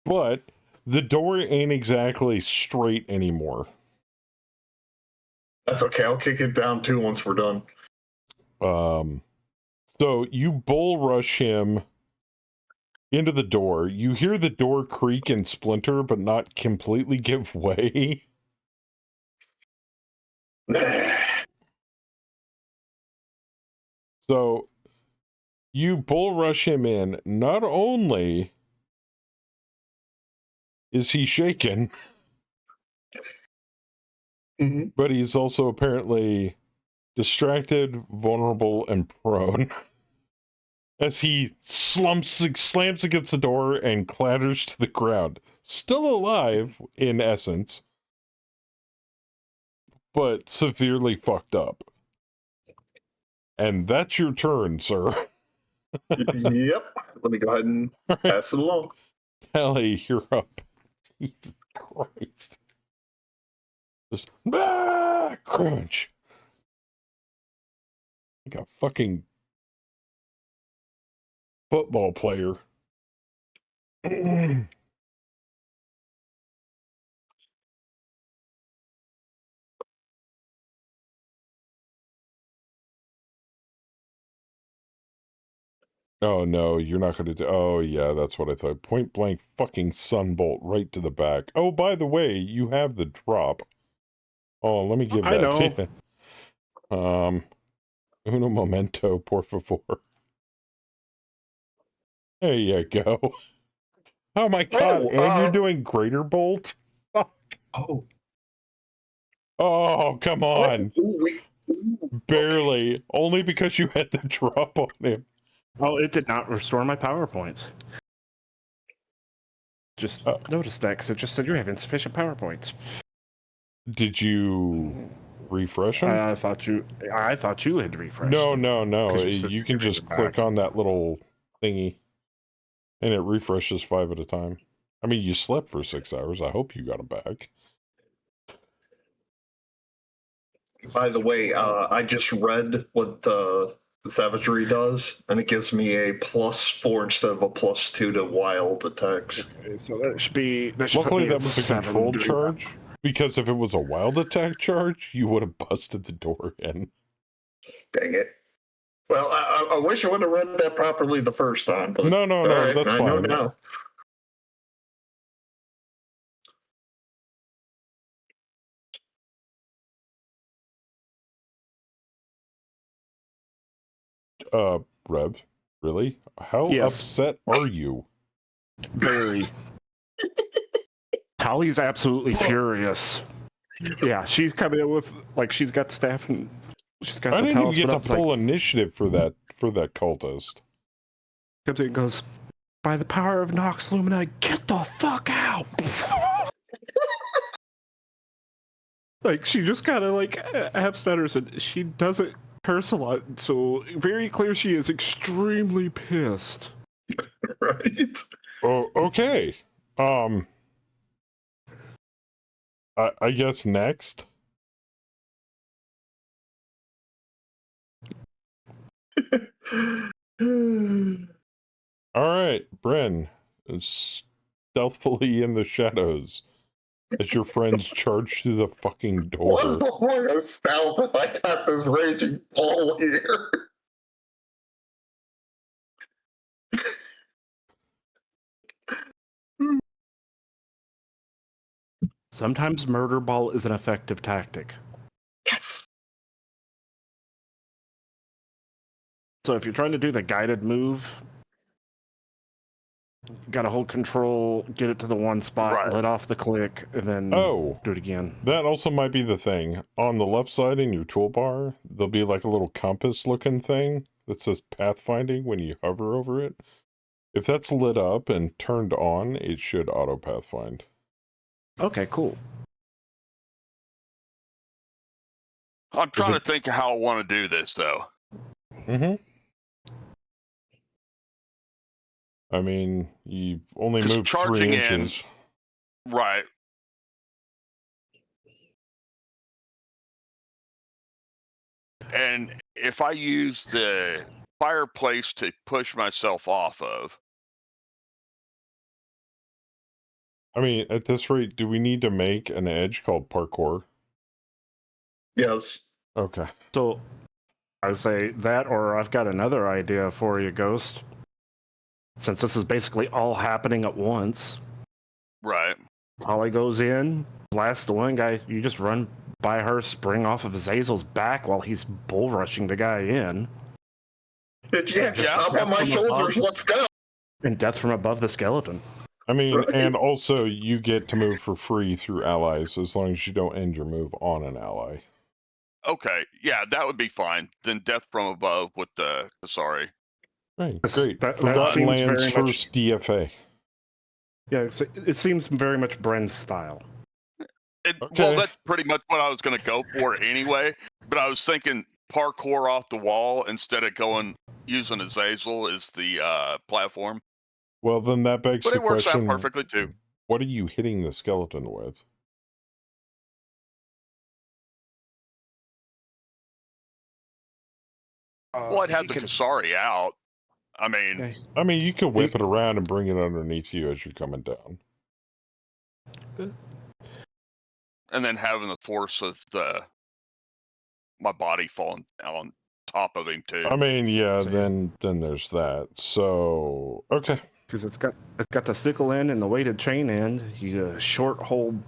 but the door ain't exactly straight anymore. That's okay. I'll kick it down too once we're done. So you bull rush him into the door. You hear the door creak and splinter, but not completely give way. So you bull rush him in. Not only is he shaken, but he's also apparently distracted, vulnerable, and prone. As he slams against the door and clatters to the ground. Still alive, in essence, but severely fucked up. And that's your turn, sir. Yep. Let me go ahead and pass it along. Ellie, you're up. Jesus Christ. Just crunch. Like a fucking football player. Oh no, you're not gonna do. Oh yeah, that's what I thought. Point blank fucking sunbolt right to the back. Oh, by the way, you have the drop. Oh, let me give that to you. Uno momento, por favor. There you go. Oh my god, and you're doing greater bolt? Oh. Oh, come on. Barely. Only because you had the drop on him. Oh, it did not restore my power points. Just noticed that, because it just said you have insufficient power points. Did you refresh them? I thought you had refreshed. No. You can just click on that little thingy, and it refreshes 5 at a time. I mean, you slept for 6 hours. I hope you got them back. By the way, I just read what the savagery does, and it gives me a +4 instead of a +2 to wild attacks. Okay, so that should be. Luckily, that was a controlled charge, because if it was a wild attack charge, you would have busted the door in. Dang it. Well, I wish I would have read that properly the first time. But No, right, that's I fine. know now. Rev, really? How upset are you? Very. Holly's absolutely furious. Yeah, she's coming in with, like, she's got staff and she's got. I didn't even get to pull initiative for that cultist. Comes in and goes, by the power of Nox Lumina, get the fuck out! Like, she just kind of like half stutters, and she doesn't curse a lot, so very clear she is extremely pissed. Right. Oh, okay. I guess next. All right, Bryn, stealthily in the shadows. as your friends charge through the fucking What's door. the point of stealth if I got this raging bull here? Sometimes murder ball is an effective tactic. Yes. So if you're trying to do the guided move, you gotta hold control, get it to the one spot, Right. let off the click, and then Oh, do it again. that also might be the thing. On the left side in your toolbar, there'll be like a little compass looking thing that says pathfinding when you hover over it. If that's lit up and turned on, it should auto pathfind. Okay, cool. I'm trying it- to think of how I want to do this, though. Mm-hmm. I mean, you only 'Cause moved 3 charging in- inches. Right. And if I use the fireplace to push myself off of, I mean, at this rate, do we need to make an edge called parkour? Yes. Okay. So I would say that, or I've got another idea for you, Ghost. Since this is basically all happening at once, right. Ollie goes in, blasts the one guy, you just run by her, spring off of Azazel's back while he's bull rushing the guy in, Yeah, just Yeah. hop on my From shoulders. above. Let's go. and death from above the skeleton. I mean, Right. and also you get to move for free through allies as long as you don't end your move on an ally. Okay. Yeah, that would be fine. Then death from above with the Kasari. Right, Yes, great. that Forgotten seems Lands very much- first DFA. Yeah, it seems very much Bren's style. Well, Okay. that's pretty much what I was going to go for anyway. But I was thinking parkour off the wall instead of using Azazel as the platform. Well, then that begs But the it works question, out perfectly too. what are you hitting the skeleton with? Well, I'd have the Kasari out. I mean, Okay. I mean, you can whip it around and bring it underneath you as you're coming down. and then having the force of my body falling on top of him too. I mean, yeah, So- then there's that. So, okay. Because it's got the sickle end and the weighted chain end. You short hold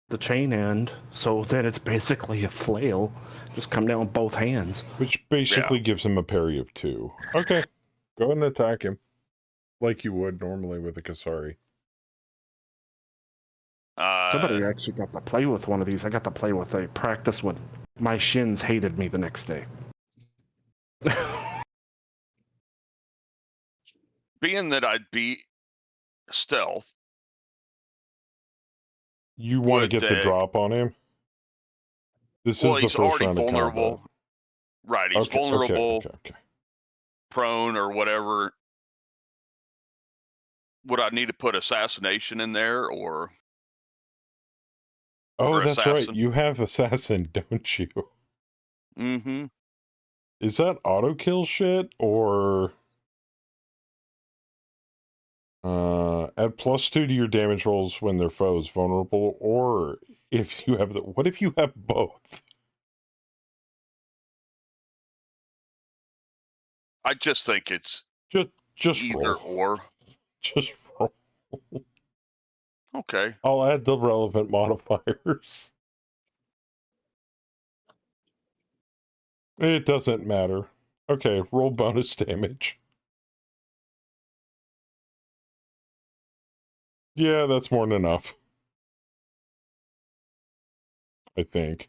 the chain end, so then it's basically a flail. Just come down with both hands. Which basically gives him a parry of 2. Okay. Go ahead and attack him. Like you would normally with a Kasari. Somebody actually got to play with one of these. I got to play with a practice one. My shins hated me the next day. Being that I'd be stealth, You want to Would get the the- drop on him? This well, is the he's first already round of vulnerable. combat. Right, he's Okay, vulnerable, okay. prone, or whatever. Would I need to put assassination in there, or Oh, Or that's assassin. right. You have assassin, don't you? mm-hmm. Is that auto kill shit or add +2 to your damage rolls when their foe is vulnerable, or if you have what if you have both? I just think it's Just either roll. or. Just roll. Okay. I'll add the relevant modifiers. It doesn't matter. Okay, roll bonus damage. Yeah, that's more than enough. I think.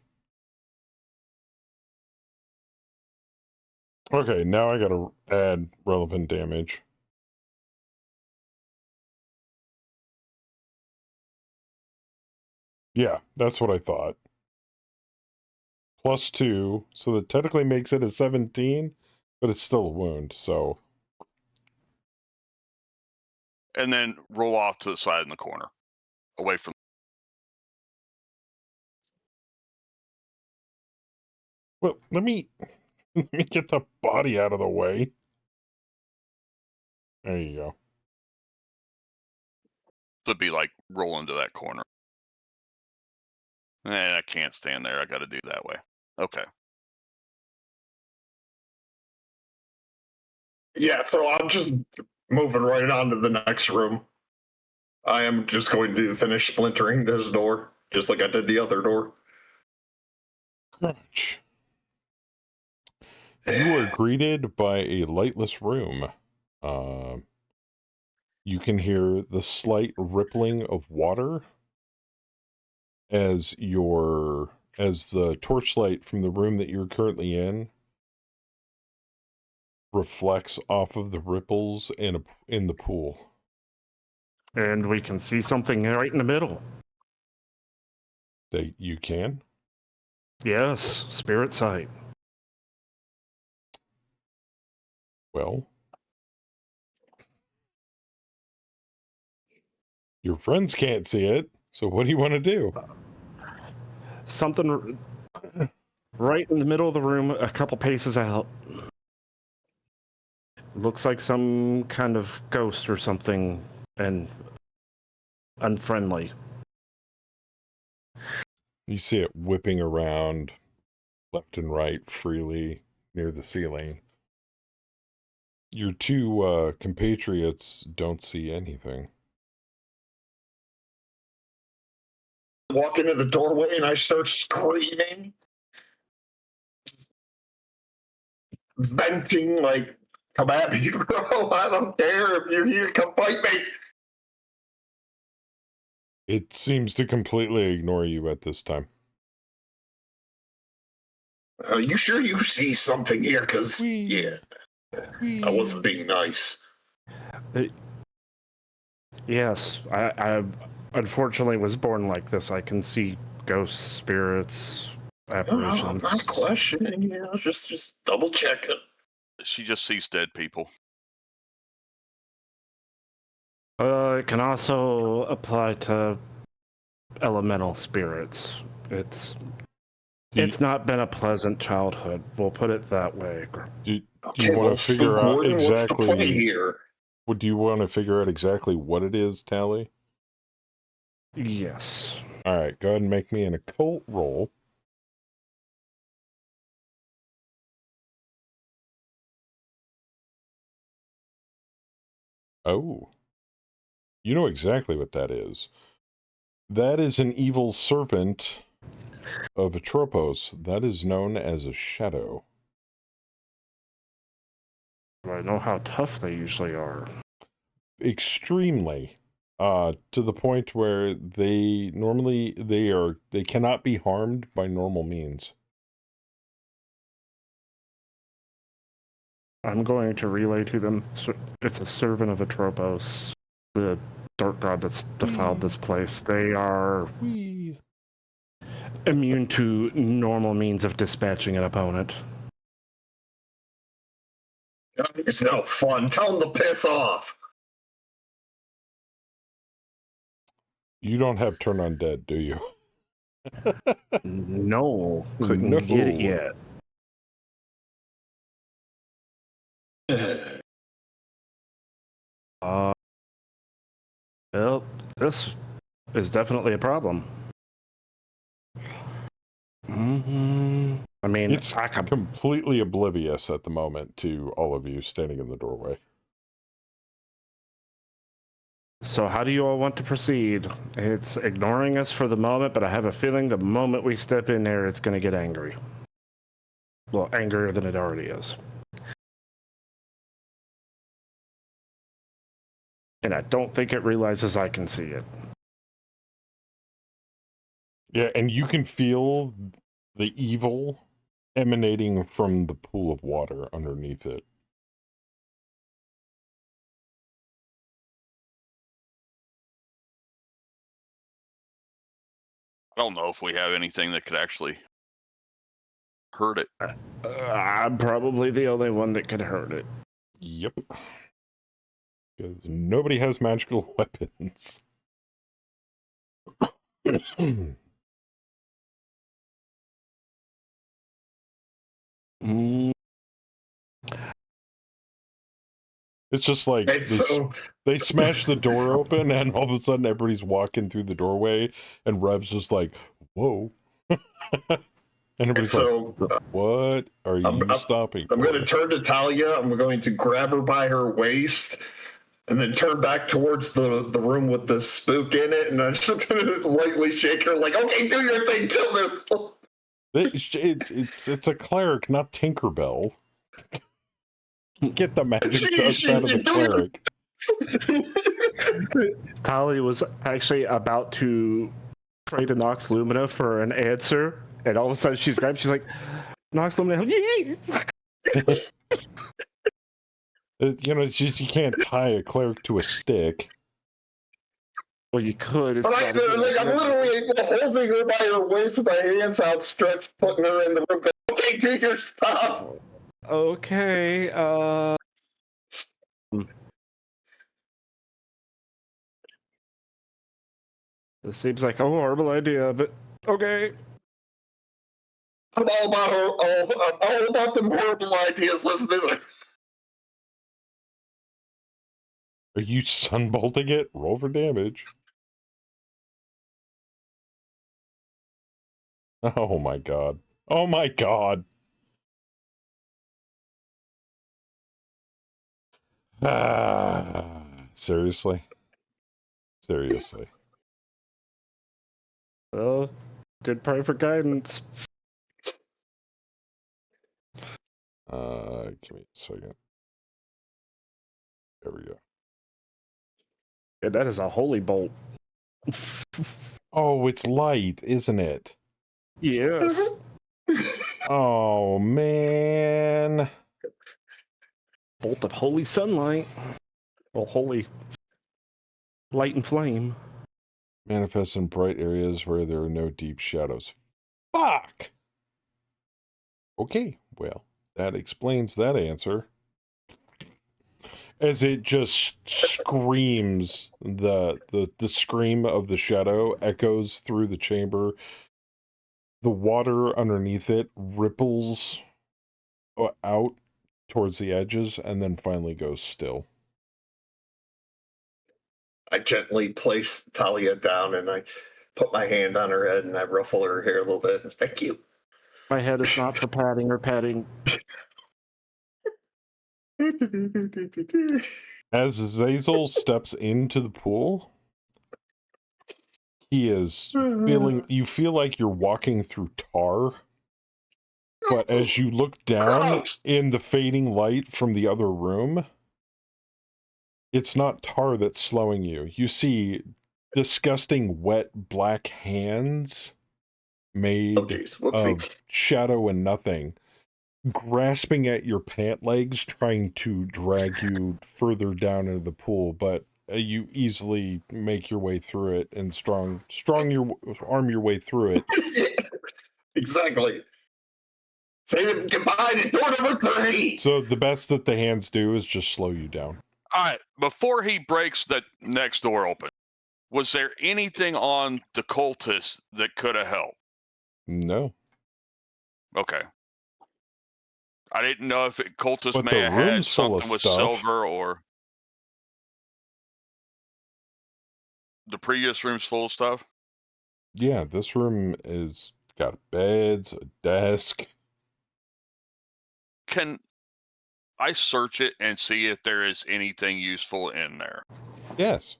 Okay, now I gotta add relevant damage. Yeah, that's what I thought. +2, so that technically makes it a 17, but it's still a wound, so... And then roll off to the side in the corner, away from. Well, let me get the body out of the way. There you go. To be like roll into that corner. I can't stand there. I got to do that way. Okay. Yeah, so I'm just moving right on to the next room. I am just going to finish splintering this door, just like I did the other door. Crunch. You are greeted by a lightless room. You can hear the slight rippling of water as the torchlight from the room that you're currently in reflects off of the ripples in the pool. And we can see something right in the middle. That you can? Yes, spirit sight. Well, your friends can't see it, so what do you want to do? Something right in the middle of the room, a couple paces out. Looks like some kind of ghost or something, and unfriendly. You see it whipping around left and right freely near the ceiling. Your two compatriots don't see anything. Walk into the doorway and I start screaming, venting, like, come at me, bro. I don't care if you're here, come fight me. It seems to completely ignore you at this time. You sure you see something here? Because, yeah, I wasn't being nice. Yes, I unfortunately was born like this. I can see ghosts, spirits, No, apparitions. I'm not questioning, just double checking. She just sees dead people. It can also apply to elemental spirits. It's not been a pleasant childhood. We'll put it that way. Do Okay, you want to figure Spook out Warden, what's the play exactly? here? Do you want to figure out exactly what it is, Tally? Yes. All right, go ahead and make me an occult roll. Oh, you know exactly what that is. That is an evil serpent of Atropos. That is known as a shadow. I know how tough they usually are. Extremely. To the point where they cannot be harmed by normal means. I'm going to relay to them. It's a servant of Atropos, the dark god that's defiled this place. They are immune to normal means of dispatching an opponent. It's no fun. Tell them to piss off. You don't have turn undead, do you? No, couldn't get it yet. Well, this is definitely a problem. I mean, It's completely oblivious at the moment to all of you standing in the doorway. So how do you all want to proceed? It's ignoring us for the moment, but I have a feeling the moment we step in there, it's going to get angry. Well, angrier than it already is. And I don't think it realizes I can see it. Yeah, and you can feel the evil emanating from the pool of water underneath it. I don't know if we have anything that could actually hurt it. I'm probably the only one that could hurt it. Yep. Because nobody has magical weapons. It's just like they smash the door open and all of a sudden everybody's walking through the doorway and Rev's just like, whoa. And everybody's So like, what are you stopping I'm for? going to turn to Talia. I'm going to grab her by her waist and then turn back towards the room with the spook in it. And I'm just going to lightly shake her like, okay, do your thing, kill this. It's a cleric, not Tinkerbell. Get the magic dust out of the cleric. Tali was actually about to pray to Nox Lumina for an answer, and all of a sudden she's grabbed. She's like, "Nox Lumina, yay!" You know, you can't tie a cleric to a stick. Well, you could. But I'm literally holding her by her waist with my hands outstretched, putting her in the room. Going, okay, do your stuff. Okay. This seems like a horrible idea, but okay. I'm all about I'm all about them horrible ideas. Let's do it. Are you sunbolting it? Roll for damage. Oh my god. Oh my god. Seriously? Seriously. Well, did pray for guidance. Give me a second. There we go. Yeah, that is a holy bolt. Oh, it's light, isn't it? Yes. Oh, man. Bolt of holy sunlight. Well, holy light and flame. Manifests in bright areas where there are no deep shadows. Fuck! Okay, well, that explains that answer. As it just screams, the scream of the shadow echoes through the chamber. The water underneath it ripples out towards the edges and then finally goes still. I gently place Talia down and I put my hand on her head and I ruffle her hair a little bit. Thank you. My head is not for patting or patting. As Azazel steps into the pool, he is feeling, you feel like you're walking through tar, but as you look down Gross. in the fading light from the other room, it's not tar that's slowing you. You see disgusting wet black hands made of shadow and nothing, grasping at your pant legs, trying to drag you further down into the pool, but you easily make your way through it and arm your way through it. Exactly. Say goodbye to door number 3. So the best that the hands do is just slow you down. All right, before he breaks that next door open, was there anything on the cultist that could have helped? No. Okay. I didn't know if cultist But may the have had room's full of something with stuff. silver or the previous room's full of stuff. Yeah, this room is got beds, a desk. Can I search it and see if there is anything useful in there? Yes.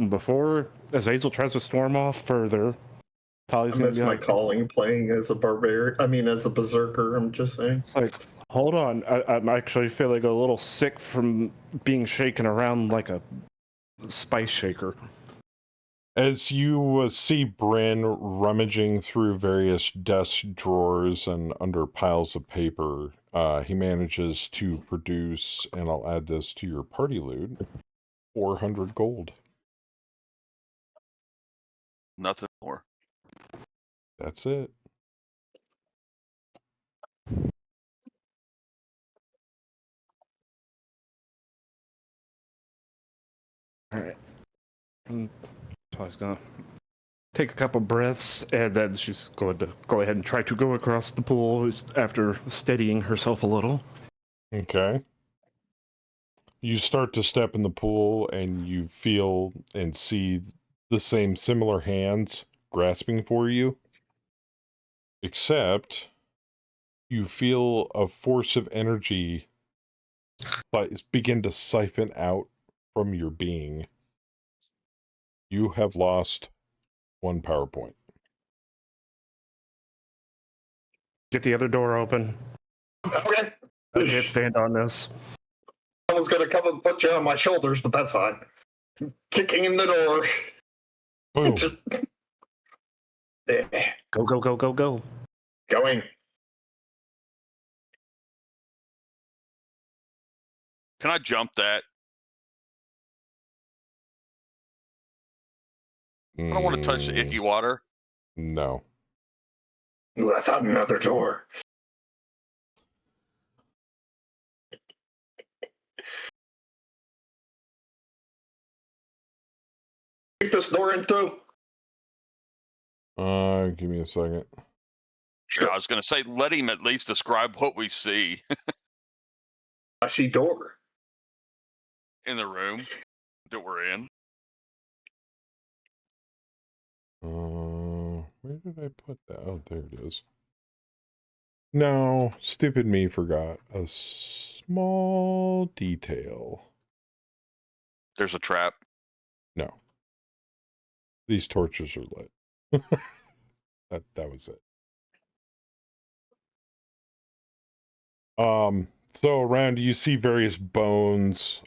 Before Azazel tries to storm off further, Tali's I gonna miss be my like, calling playing as a barbarian. I mean, as a berserker, I'm just saying. it's like, hold on, I'm actually feeling a little sick from being shaken around like a spice shaker. As you see Bryn rummaging through various desk drawers and under piles of paper, he manages to produce, and I'll add this to your party loot, 400 gold. Nothing more. That's it. All right. And Tali's gonna take a couple breaths, and then she's going to go ahead and try to go across the pool after steadying herself a little. Okay. You start to step in the pool and you feel and see the same similar hands grasping for you, except you feel a force of energy begin to siphon out from your being. You have lost 1 power point. Get the other door open. Okay. I can't stand on this. Someone's gonna come and put you on my shoulders, but that's fine. Kicking in the door. Boom. Go, go, go, go, go. Going. Can I jump that? I don't want to touch the icky water. No. Ooh, I found another door. Kick this door in too. Give me a second. Yeah, I was going to say, let him at least describe what we see I see door. in the room that we're in. Where did I put that? Oh, there it is. No, stupid me forgot a small detail. There's a trap. No. These torches are lit. that was it. So around you see various bones,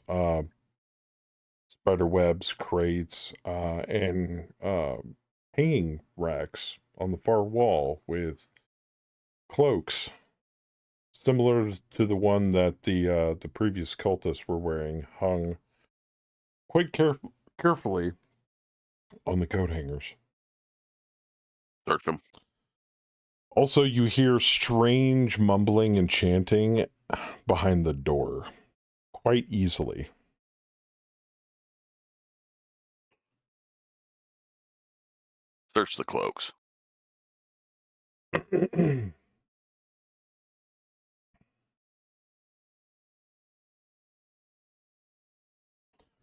spider webs, crates, and hanging racks on the far wall with cloaks similar to the one that the previous cultists were wearing, hung quite carefully on the coat hangers. Search them. Also, you hear strange mumbling and chanting behind the door quite easily. Search the cloaks.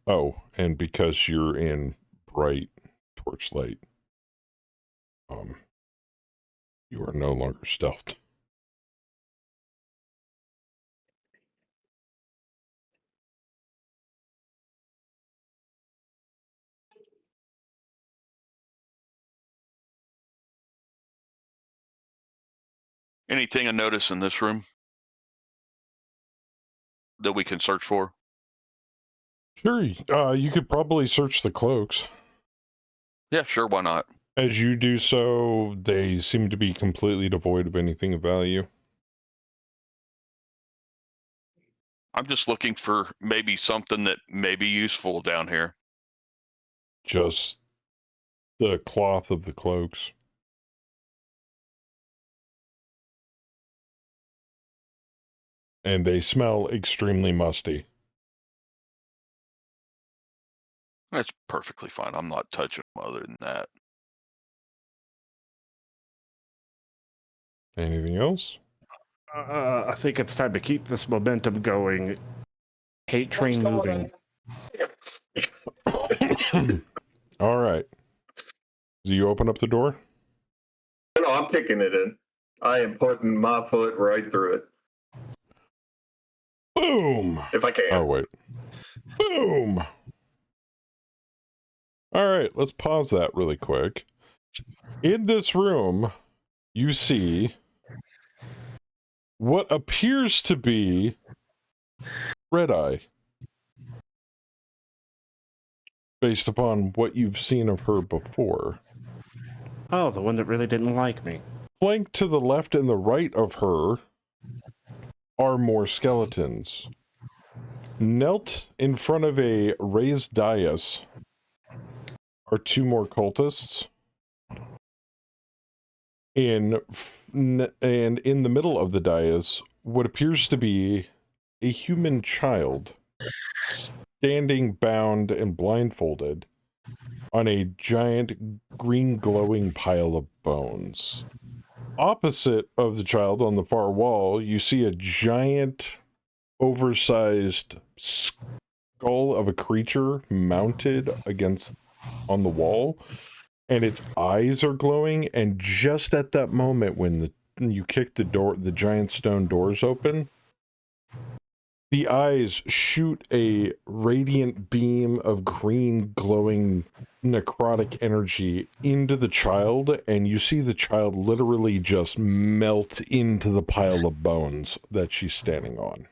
Oh, and because you're in bright torchlight, you are no longer stealthed. Anything I notice in this room that we can search for? Sure, you could probably search the cloaks. Yeah, sure. Why not? As you do so, they seem to be completely devoid of anything of value. I'm just looking for maybe something that may be useful down here. Just the cloth of the cloaks. And they smell extremely musty. That's perfectly fine. I'm not touching them other than that. Anything else? I think it's time to keep this momentum going. Hate train moving. All right. Do you open up the door? No, I'm kicking it in. I am putting my foot right through it. Boom! If I can. Oh, wait. Boom! All right, let's pause that really quick. In this room, you see what appears to be Red Eye, based upon what you've seen of her before. Oh, the one that really didn't like me. Flanked to the left and the right of her are more skeletons. Knelt in front of a raised dais are 2 more cultists. And in the middle of the dais, what appears to be a human child standing bound and blindfolded on a giant green glowing pile of bones. Opposite of the child on the far wall, you see a giant oversized skull of a creature mounted against on the wall, and its eyes are glowing, and just at that moment when you kick the giant stone doors open, the eyes shoot a radiant beam of green glowing necrotic energy into the child, and you see the child literally just melt into the pile of bones that she's standing on.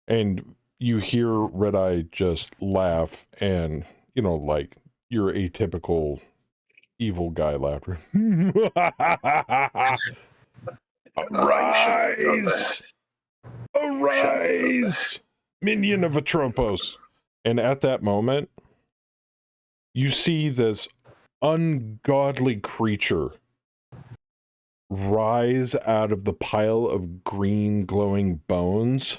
And you hear Red Eye just laugh, and, you know, like your atypical evil guy laughter. Arise! Arise! Minion of Atropos. And at that moment, you see this ungodly creature rise out of the pile of green glowing bones.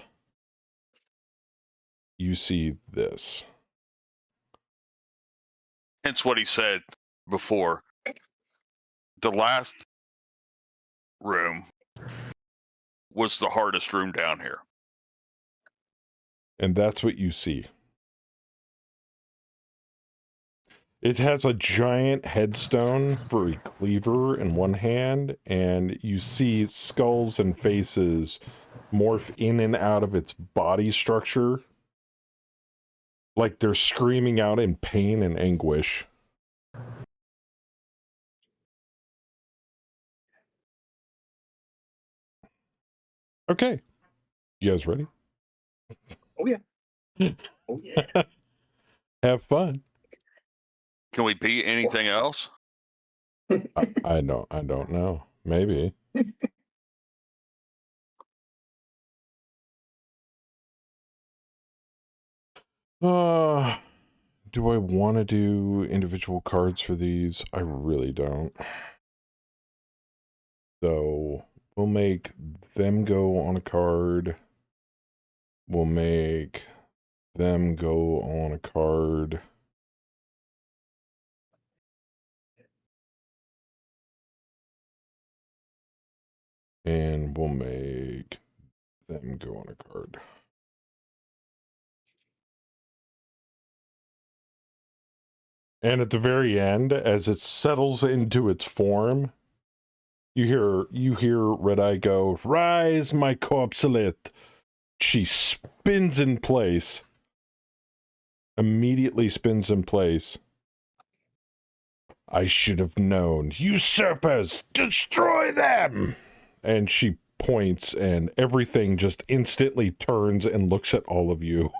You see this. Hence what he said before. The last room was the hardest room down here. And that's what you see. It has a giant headstone for a cleaver in one hand, and you see skulls and faces morph in and out of its body structure, like they're screaming out in pain and anguish. Okay. You guys ready? Oh, yeah. Oh, yeah. Have fun. Can we beat anything else? I don't know. Maybe. Do I want to do individual cards for these? I really don't. So we'll make them go on a card. We'll make them go on a card. And we'll make them go on a card. And at the very end, as it settles into its form, you hear Red Eye go, "Rise, my corpselet." She spins in place. Immediately spins in place. "I should have known. Usurpers, destroy them!" And she points, and everything just instantly turns and looks at all of you.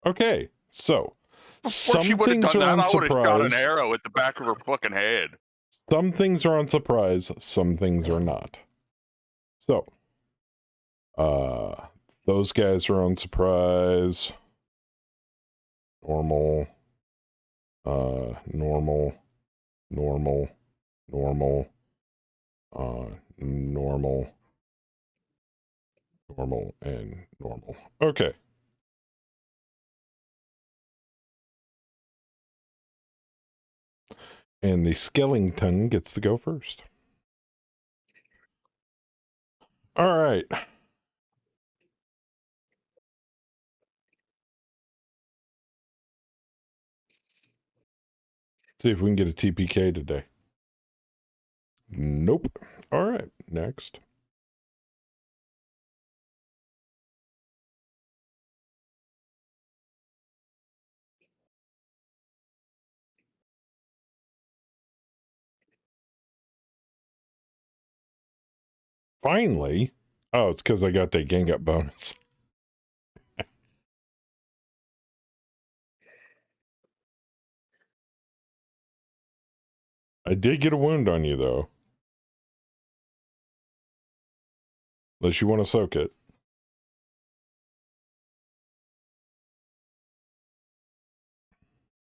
Okay, so Before she some would have things done are that, on I would have shot an surprise. arrow at the back of her fucking head. Some things are on surprise, some things are not. So, those guys are on surprise. Normal. Normal. Normal. Normal. Normal. Normal and normal. Okay. And the skeleton gets to go first. All right. See if we can get a TPK today. Nope. All right. Next. Finally. Oh, it's because I got that gang up bonus. I did get a wound on you, though. Unless you want to soak it.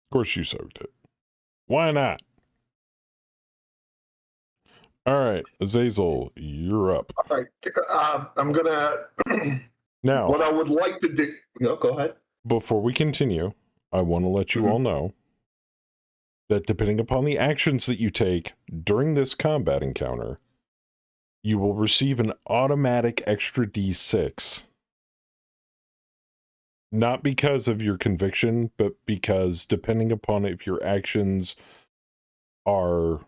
Of course you soaked it. Why not? All right, Azazel, you're up. All right. I'm going to... Now, what I would like to do... No, go ahead. Before we continue, I want to let you all know that depending upon the actions that you take during this combat encounter, you will receive an automatic extra D6 Not because of your conviction, but because depending upon if your actions are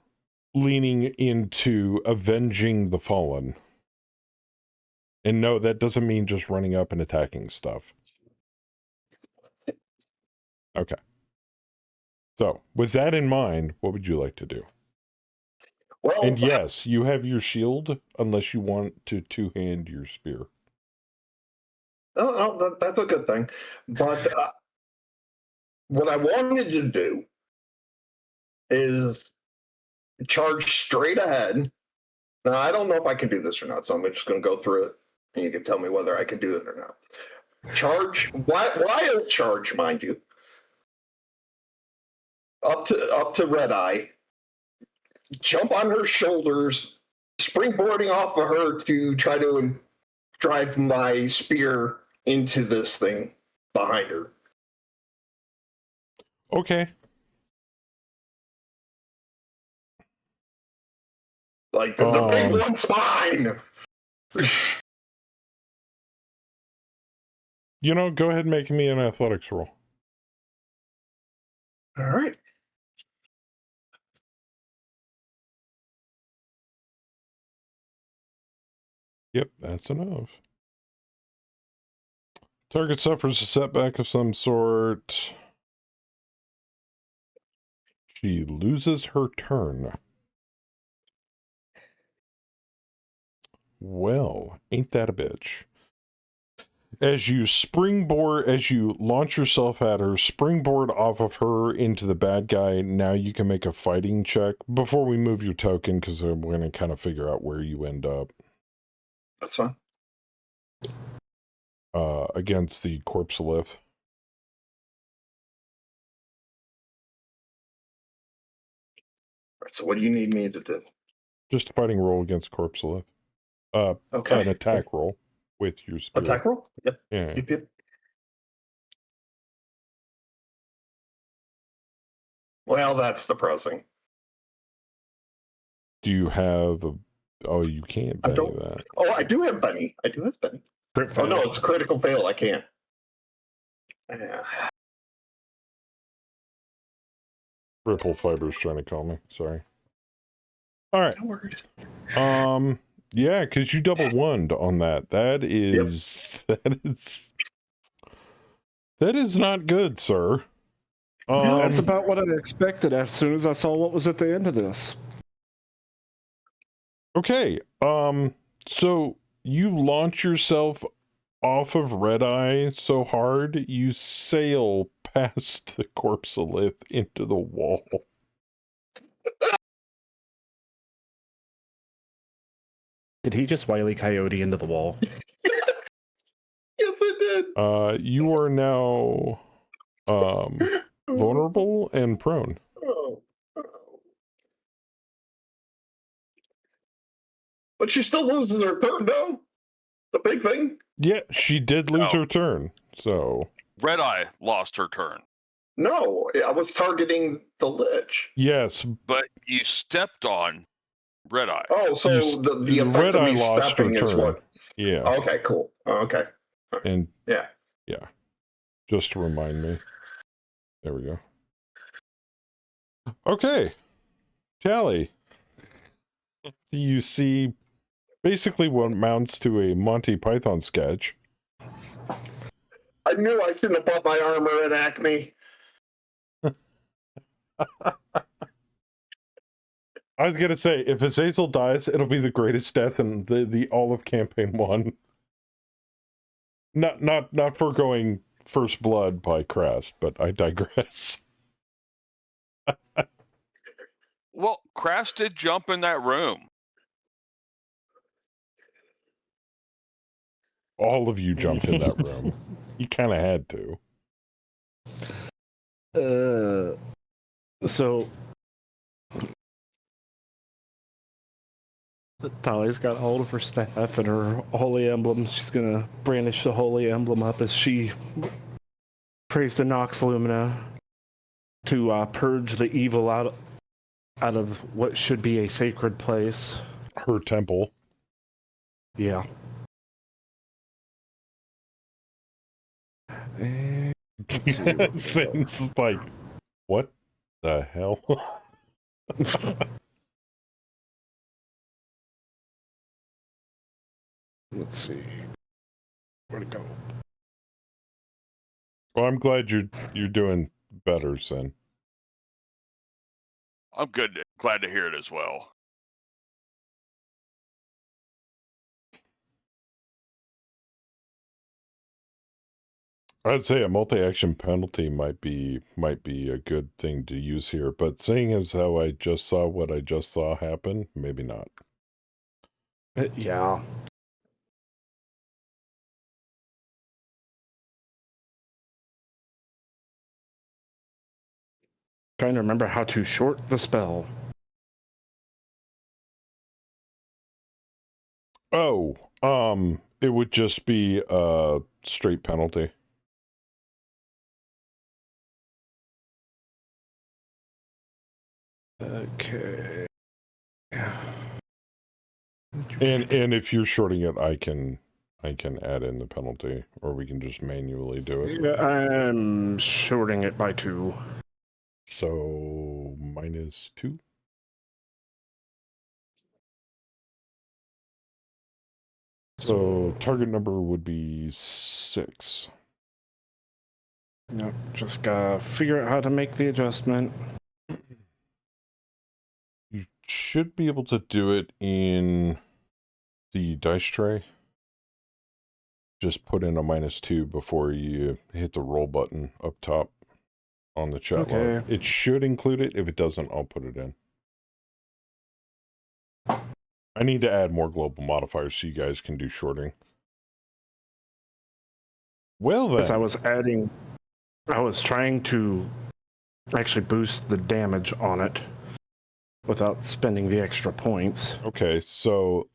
leaning into avenging the fallen. And no, that doesn't mean just running up and attacking stuff. Okay. So, with that in mind, what would you like to do? Well, And yes, you have your shield, unless you want to two-hand your spear. that's a good thing. But what I wanted to do is charge straight ahead. Now, I don't know if I can do this or not, so I'm just going to go through it, and you can tell me whether I can do it or not. Charge, wild charge, mind you, up to Red Eye. Jump on her shoulders, springboarding off of her to try to drive my spear into this thing behind her. Okay. Like the big one's mine. You know, go ahead and make me an athletics roll. All right. Yep, that's enough. Target suffers a setback of some sort. She loses her turn. Well, ain't that a bitch? As you launch yourself at her, springboard off of her into the bad guy, now you can make a fighting check before we move your token, because we're going to kind of figure out where you end up. That's fine. Against the corpse-lith. All right, so what do you need me to do? Just a fighting roll against corpse-lith. Okay. An attack roll with your spear. Attack roll? Yep. Yeah. Yep. Well, that's depressing. Do you have a... Oh, you can't I Benny don't- that. Oh, I do have Benny. Oh, no, it's critical fail. I can't. Yeah. Ripple Fiber's trying to call me. Sorry. All right. No worries. Yeah, because you double one on that. That is... That is not good, sir. That's about what I expected as soon as I saw what was at the end of this. Okay, so you launch yourself off of Red Eye so hard, you sail past the corpse-lith into the wall. Did he just Wile E. Coyote into the wall? Yes, I did. You are now, vulnerable and prone. Oh. But she still loses her turn, though. The big thing. Yeah, she did lose No. her turn, so... Red Eye lost her turn, No, I was targeting the Lich. Yes, but you stepped on Red Eye. Oh, so the effect Red of Eye me lost her stepping is turn. what? Yeah, Okay, cool. Okay. and... Yeah. Yeah, just to remind me. There we go. Okay, Tally. You see basically what amounts to a Monty Python sketch. I knew I shouldn't have bought my armor at Acme. I was gonna say, if Azazel dies, it'll be the greatest death in the all of campaign 1. Not foregoing First Blood by Crest, but I digress. Well, Crash did jump in that room. All of you jumped in that room. You kind of had to. So Tali's got hold of her staff and her holy emblem. She's gonna brandish the holy emblem up as she prays to Nox Lumina to purge the evil out of what should be a sacred place. Her temple. Yeah. Let's see what we got. Sin's like, what the hell? Let's see. Where'd it go? Well, I'm glad you're doing better, Sin. I'm good. Glad to hear it as well. I'd say a multi-action penalty might be a good thing to use here, but seeing as how I just saw what I just saw happen, maybe not. Yeah. Trying to remember how to short the spell. Oh, it would just be a straight penalty. Okay. And if you're shorting it, I can add in the penalty, or we can just manually do it. Yeah, I'm shorting it by 2. So -2. So target number would be 6. Yep, just gotta figure out how to make the adjustment. You should be able to do it in the dice tray. Just put in a -2 before you hit the roll button up top on the chat log. It should include it. If it doesn't, I'll put it in. I need to add more global modifiers so you guys can do shorting. Well then. As I was trying to actually boost the damage on it without spending the extra points. Okay, so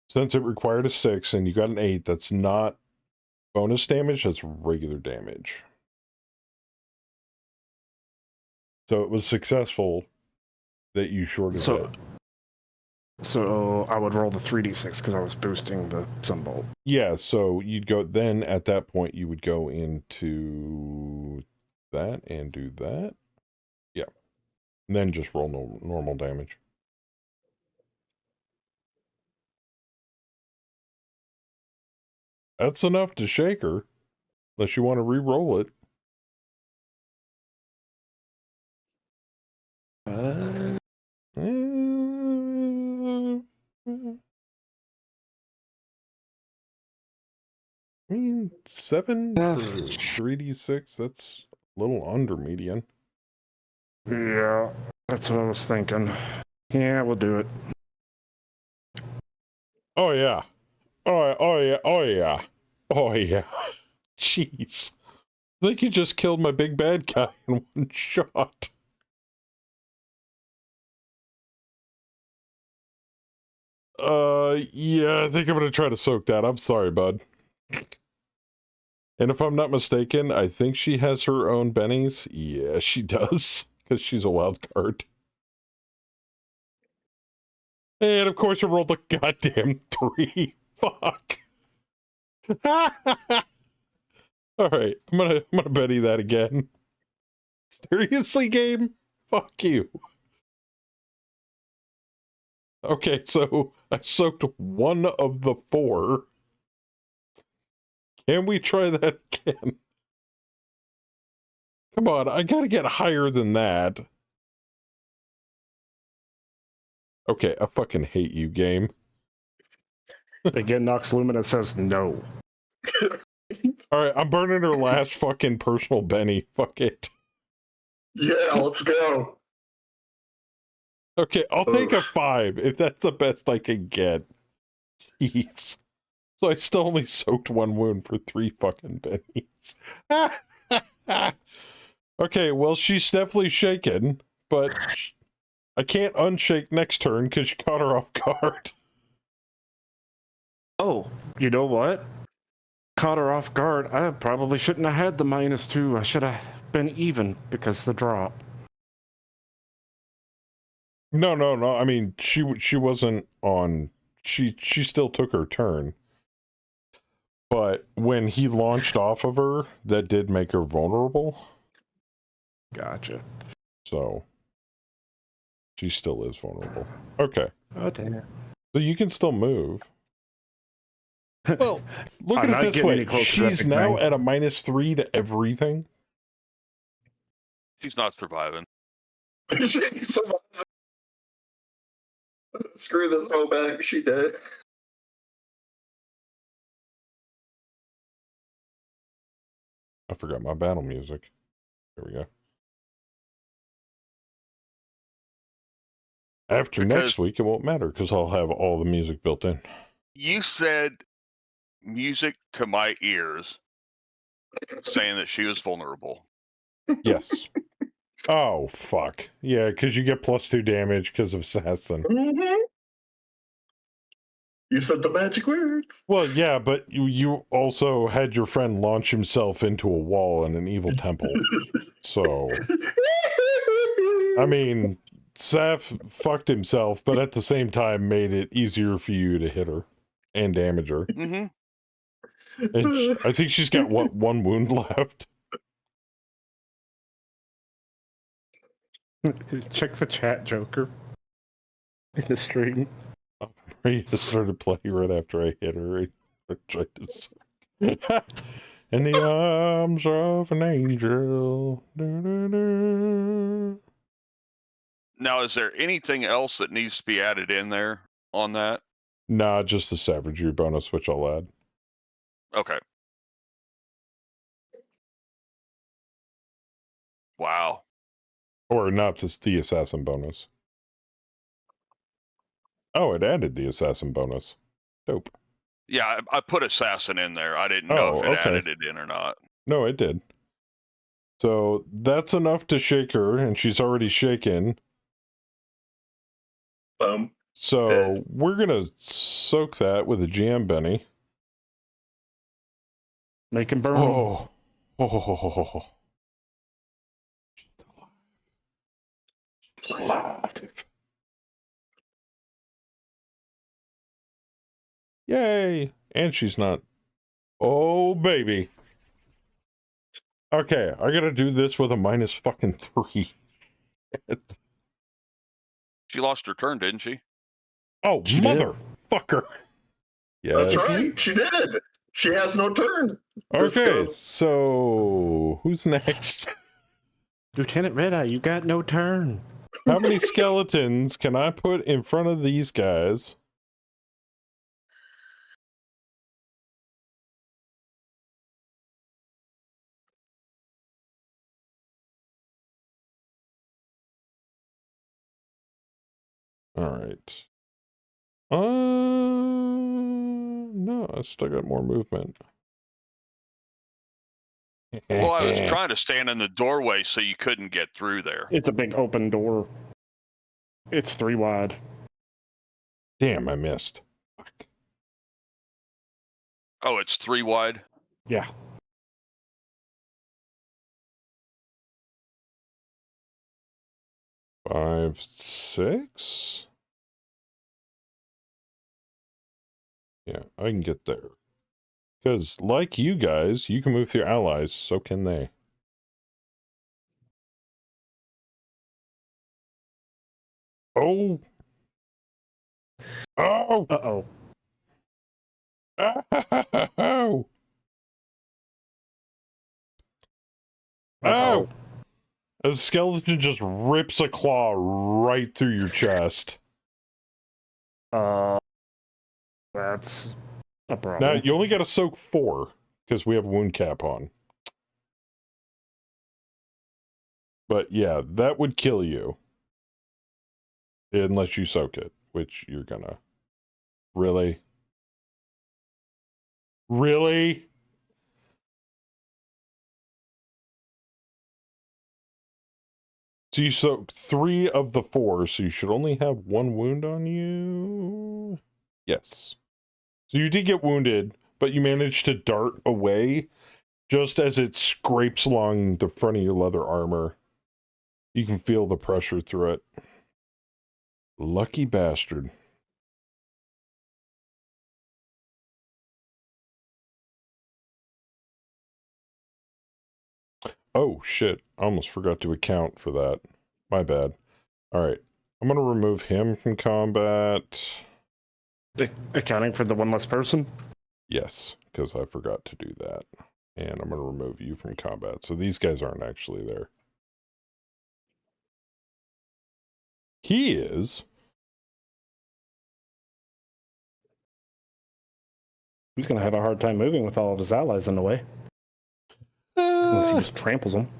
since it required a 6 and you got an 8, that's not bonus damage, that's regular damage. So it was successful that you shorted it. So I would roll the 3d6 because I was boosting the sunbolt. Yeah, so you'd go, then at that point you would go into that and do that. Yeah. And then just roll normal damage. That's enough to shake her. Unless you want to re-roll it. I mean, 7 for 3d6, that's a little under median. Yeah, that's what I was thinking. Yeah, we'll do it. Oh, yeah. Oh, yeah. Oh, yeah. Oh, yeah. Jeez. I think you just killed my big bad guy in one shot. Yeah, I think I'm gonna try to soak that. I'm sorry, bud. And if I'm not mistaken, I think she has her own bennies. Yeah, she does, because she's a wild card. And of course, I rolled a goddamn 3. Fuck. All right, I'm gonna Benny that again. Seriously, game? Fuck you. Okay, so I soaked 1 of the 4. Can we try that again? Come on, I gotta get higher than that. Okay, I fucking hate you, game. Again, Nox Lumina says no. Alright, I'm burning her last fucking personal Benny. Fuck it. Yeah, let's go. Okay, I'll take a 5 if that's the best I can get. Jeez. So I still only soaked 1 wound for 3 fucking bennies. Okay, well, she's definitely shaken, but I can't unshake next turn because you caught her off guard. Oh, you know what? Caught her off guard. I probably shouldn't have had the -2. I should have been even because the drop. No. I mean, she wasn't on. She still took her turn. But when he launched off of her, that did make her vulnerable. Gotcha. So she still is vulnerable. Okay. Oh, damn. So you can still move. Well, look I'm at it not this getting way. any closer to that She's big now bang. at a -3 to everything. She's not surviving. Screw this hoe back. She did. I forgot my battle music. There we go. After Because- next week, it won't matter because I'll have all the music built in. You said music to my ears saying that she was vulnerable. Yes. Oh, fuck. Yeah, because you get +2 damage because of Assassin. Mm-hmm. You said the magic words. Well, yeah, but you also had your friend launch himself into a wall in an evil temple. So, I mean, Saf fucked himself, but at the same time made it easier for you to hit her and damage her. Mm-hmm. And I think she's got, what, 1 wound left? Check the chat, Joker. In the stream. Maria started playing right after I hit her. I tried to suck. In the arms of an angel. Now, is there anything else that needs to be added in there on that? Nah, just the savagery bonus, which I'll add. Okay. Wow. Or not just the assassin bonus. Oh, it added the assassin bonus. Dope. Yeah, I put assassin in there. I didn't know Oh, if it okay. added it in or not. No, it did. So that's enough to shake her, and she's already shaken. So we're going to soak that with a GM Benny. Make him burn. Oh. Oh. Alive. Yay. And she's not. Oh, baby. Okay, I gotta do this with a -3. She lost her turn, didn't she? Oh, She did. motherfucker. Yeah. That's right. She did. She has no turn. Okay, so who's next? Lieutenant Red Eye, you got no turn. How many skeletons can I put in front of these guys? All right. No, I still got more movement. Well, I was trying to stand in the doorway so you couldn't get through there. It's a big open door. It's 3 wide. Damn, I missed. Fuck. Oh, it's 3 wide? Yeah. Five, 6? Yeah, I can get there. Because, like you guys, you can move through allies, so can they. Oh! Oh! Uh-oh. Oh! Uh-oh. Oh! A skeleton just rips a claw right through your chest. That's a Now, problem. you only got to soak 4, because we have a wound cap on. But yeah, that would kill you. Unless you soak it, which you're gonna. Really? Really? So you soak 3 of the 4, so you should only have 1 wound on you? Yes. So you did get wounded, but you managed to dart away just as it scrapes along the front of your leather armor. You can feel the pressure through it. Lucky bastard. Oh, shit. I almost forgot to account for that. My bad. All right. I'm going to remove him from combat. Accounting for the one less person? Yes, because I forgot to do that. And I'm going to remove you from combat. So these guys aren't actually there. He is. He's going to have a hard time moving with all of his allies in the way. Unless he just tramples them.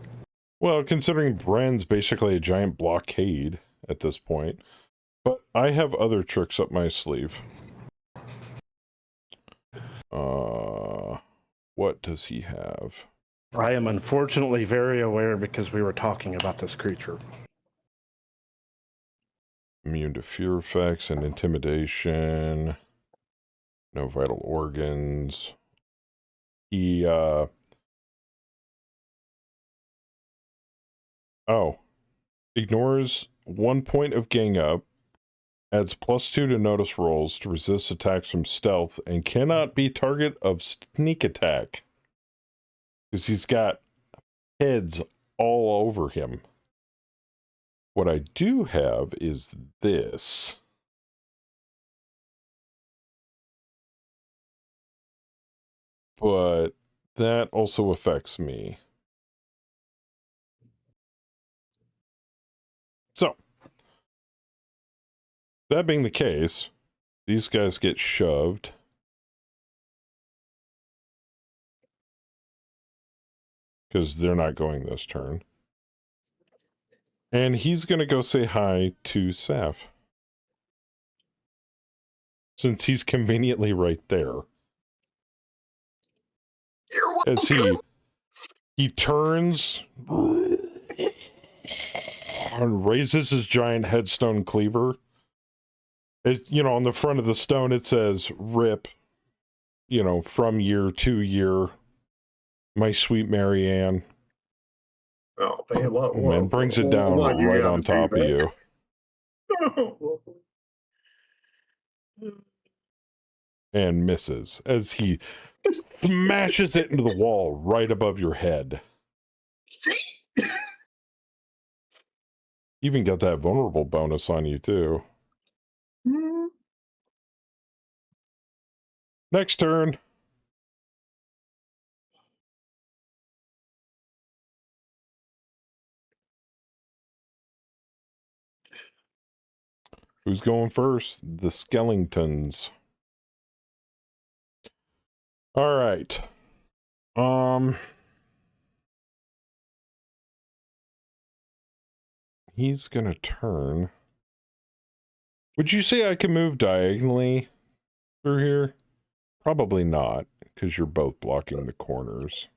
Well, considering Bren's basically a giant blockade at this point. But I have other tricks up my sleeve. What does he have? I am unfortunately very aware because we were talking about this creature. Immune to fear effects and intimidation. No vital organs. He, oh. Ignores 1 point of gang up. Adds +2 to notice rolls to resist attacks from stealth. And cannot be target of sneak attack. Because he's got heads all over him. What I do have is this. But that also affects me. So, that being the case, these guys get shoved. Because they're not going this turn. And he's going to go say hi to Saf. Since he's conveniently right there. As he turns and raises his giant headstone cleaver. It, you know, on the front of the stone it says "Rip," you know, from year to year, my sweet Marianne. Oh man, And brings it down right on top of you. And misses as he smashes it into the wall right above your head. Even got that vulnerable bonus on you too. Next turn. Who's going first? The skeletons. All right. He's gonna turn. Would you say I can move diagonally through here? Probably not, because you're both blocking the corners.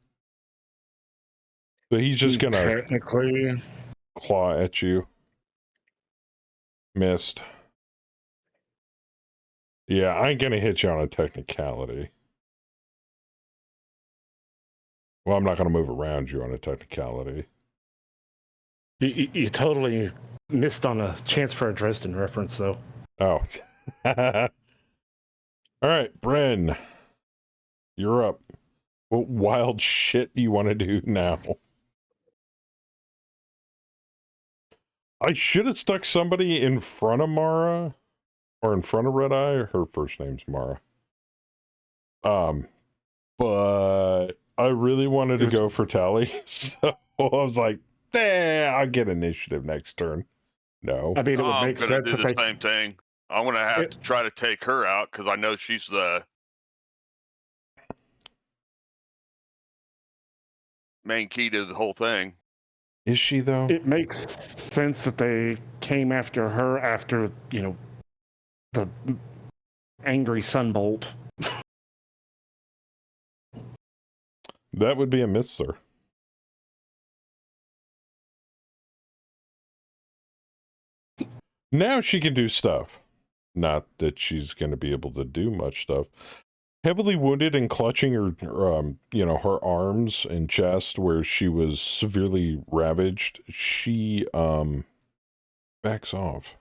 So he's just gonna technically claw at you. Missed. Yeah, I ain't gonna hit you on a technicality. Well, I'm not gonna move around you on a technicality. You totally missed on a chance for a Dresden reference, though. Oh. All right, Bren. You're up. What wild shit do you want to do now? I should have stuck somebody in front of Mara. Or in front of Red Eye. Her first name's Mara. But I really wanted to go for Tally. So I was like, I'll get initiative next turn. No. I mean, it would I'm make gonna sense do if the they... same thing. I'm gonna have to try to take her out because I know she's the main key to the whole thing. Is she, though? It makes sense that they came after her after, you know, the angry Sunbolt. That would be a miss, sir. Now she can do stuff. Not that she's going to be able to do much stuff. Heavily wounded and clutching her, you know, her arms and chest where she was severely ravaged, she, backs off.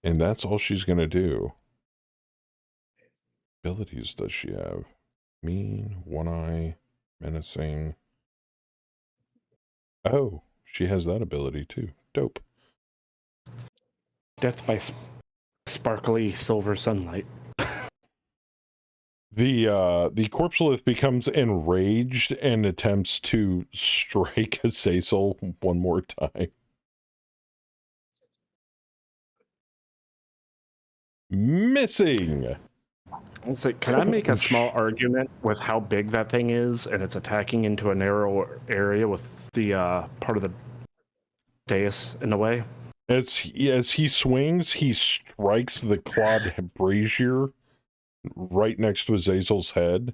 And that's all she's going to do. abilities does she have? Mean, one eye, menacing. Oh, she has that ability too. Dope. Death by sparkly silver sunlight. The corpselith becomes enraged and attempts to strike Azazel one more time. Missing. I'll say, can I make a small argument with how big that thing is, and it's attacking into a narrow area with the part of the dais in the way? As he swings, he strikes the clawed brazier right next to Azazel's head.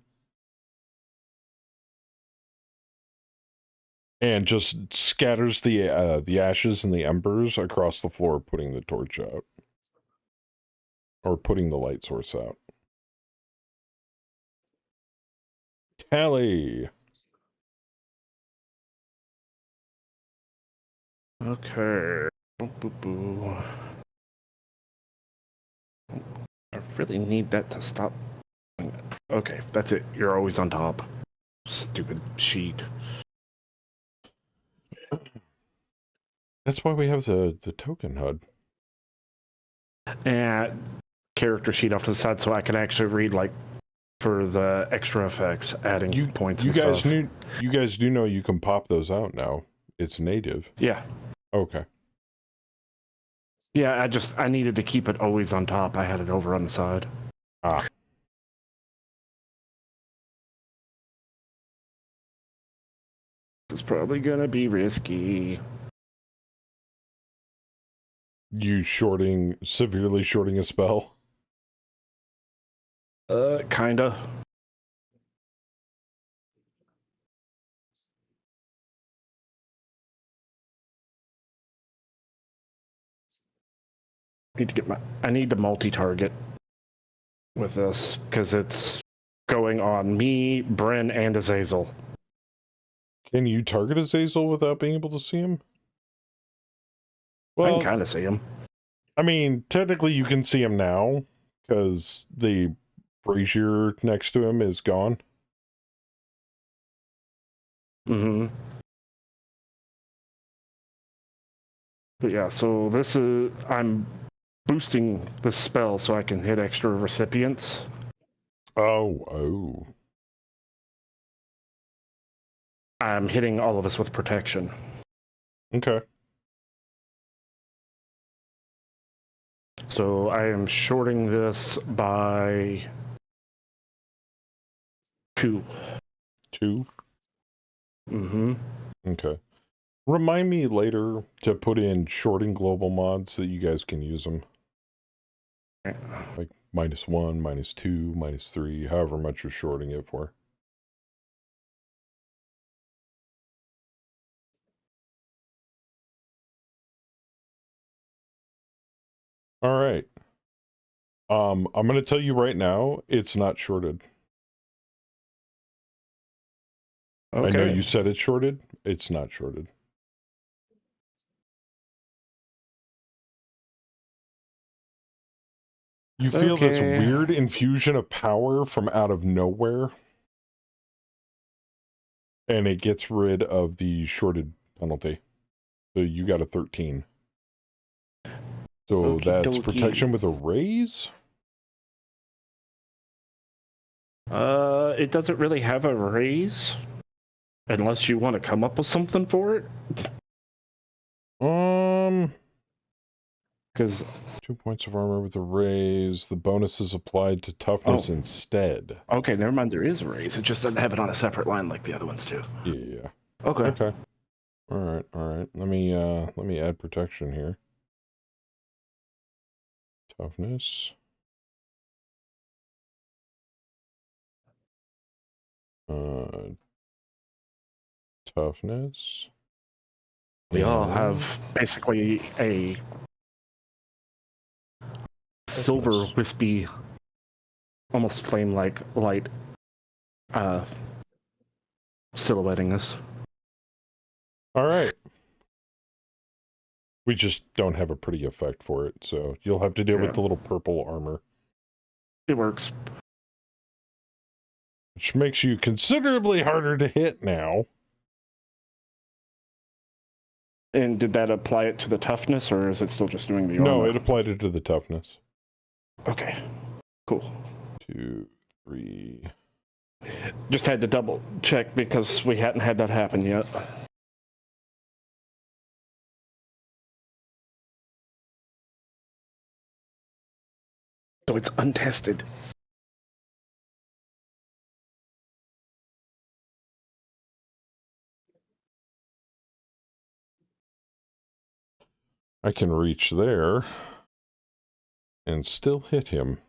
And just scatters the ashes and the embers across the floor, putting the torch out. Or putting the light source out. Tally! Okay. Boo. I really need that to stop. Okay, that's it. You're always on top. Stupid sheet. That's why we have the token HUD. And character sheet off to the side so I can actually read, like, for the extra effects, adding points and stuff. You guys do know you can pop those out now. It's native. Yeah. Okay. Yeah, I needed to keep it always on top. I had it over on the side. Ah. This is probably gonna be risky. You severely shorting a spell? Kinda. I need to multi-target with this because it's going on me, Bryn, and Azazel. Can you target Azazel without being able to see him? I Well, can kind of see him. I mean, technically you can see him now because the brazier next to him is gone. Mm-hmm. But yeah, so this is... I'm boosting the spell so I can hit extra recipients. Oh. I'm hitting all of us with protection. Okay. So I am shorting this by 2. 2? Mm-hmm. Okay. Remind me later to put in shorting global mods so that you guys can use them. Like -1, -2, -3, however much you're shorting it for. All right. I'm going to tell you right now, it's not shorted. Okay. I know you said it's shorted. It's not shorted. You feel this weird infusion of power from out of nowhere, and it gets rid of the shorted penalty. So you got a 13. So that's protection with a raise? It doesn't really have a raise, unless you want to come up with something for it. Because 2 points of armor with a raise. The bonus is applied to toughness instead. Okay, never mind. There is a raise. It just doesn't have it on a separate line like the other ones do. Yeah. Okay. All right. Let me add protection here. Toughness. Toughness. We all have basically a silver wispy, almost flame-like light silhouetting us. All right. We just don't have a pretty effect for it, so you'll have to deal with the little purple armor. It works. which makes you considerably harder to hit now. And did that apply it to the toughness, or is it still just doing the armor? No, it applied it to the toughness. Okay, cool. 2, 3. Just had to double check because we hadn't had that happen yet. So it's untested. I can reach there and still hit him.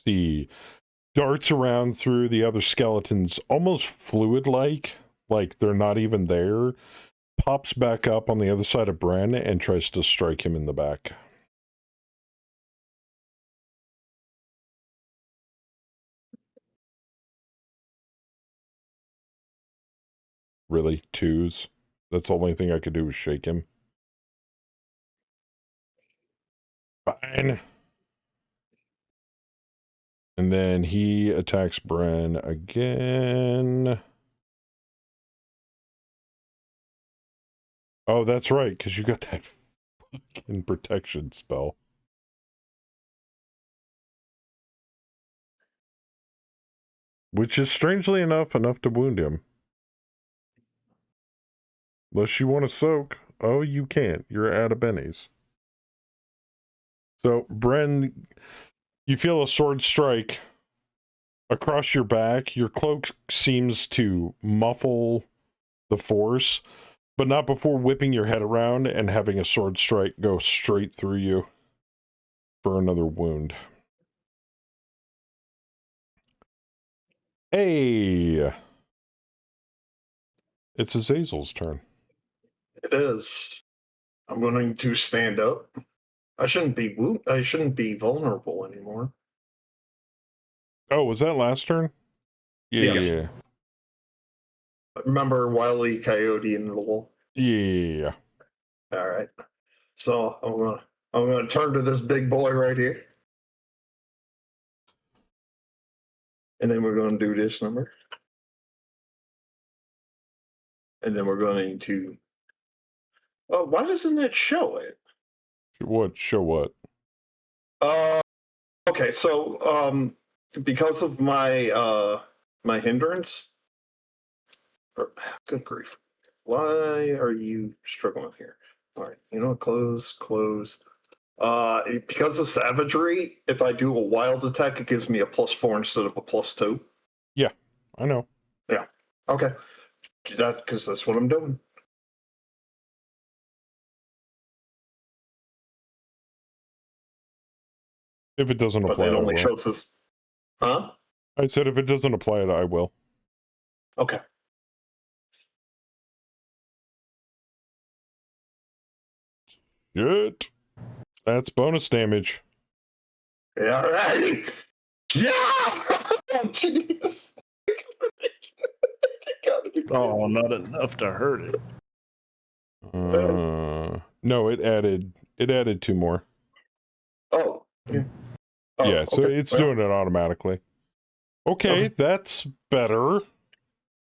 See, darts around through the other skeletons, almost fluid-like they're not even there, pops back up on the other side of Bren and tries to strike him in the back. Really? 2s? That's the only thing I could do was shake him. Fine. And then he attacks Bren again. Oh, that's right, because you got that fucking protection spell. Which is, strangely enough to wound him. Unless you want to soak. Oh, you can't. You're out of bennies. So, Bren, you feel a sword strike across your back. Your cloak seems to muffle the force, but not before whipping your head around and having a sword strike go straight through you for another wound. Hey! It's Azazel's turn. It is. I'm going to stand up. I shouldn't be vulnerable anymore. Oh, was that last turn? Yeah, Yes. yeah. Remember Wile E. Coyote in the wall? Yeah. All right. So I'm gonna turn to this big boy right here, and then we're going to do this number, and then we're going to. Oh, why doesn't it show it? What? Show what? Okay. So because of my my hindrance. Good grief! Why are you struggling here? All right. Close. Because of savagery, if I do a wild attack, it gives me a +4 instead of a +2. Yeah, I know. Yeah. Okay. Do that because that's what I'm doing. If it doesn't But apply, it I only will. shows this. Huh? I said if it doesn't apply it, I will. Okay. Good. That's bonus damage. Yeah. All right. Yeah. Oh, jeez. Oh, not enough to hurt it. No, it added 2 more. Oh. Yeah. Oh, Yeah, so okay. it's Well, doing it automatically. Okay, that's better.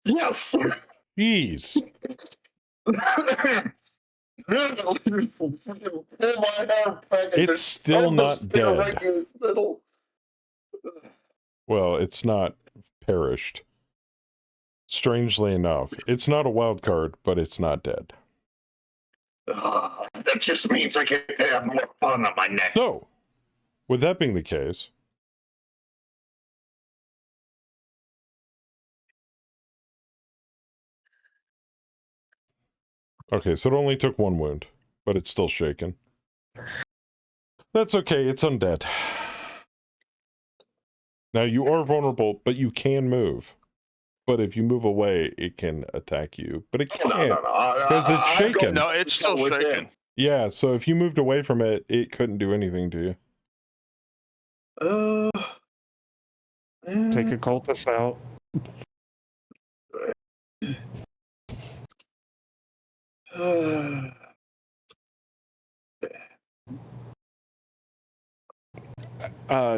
Yes. Jeez. It's still not dead. Right in its middle. Well, it's not perished. Strangely enough, it's not a wild card, but it's not dead. That just means I can have more fun on my neck. So, with that being the case, okay, so it only took 1 wound, but it's still shaken. That's okay, it's undead. Now, you are vulnerable, but you can move. But if you move away, it can attack you. But it can't, because it's shaken. No, it's still shaken. Yeah, so if you moved away from it, it couldn't do anything to you. Take a cultist out.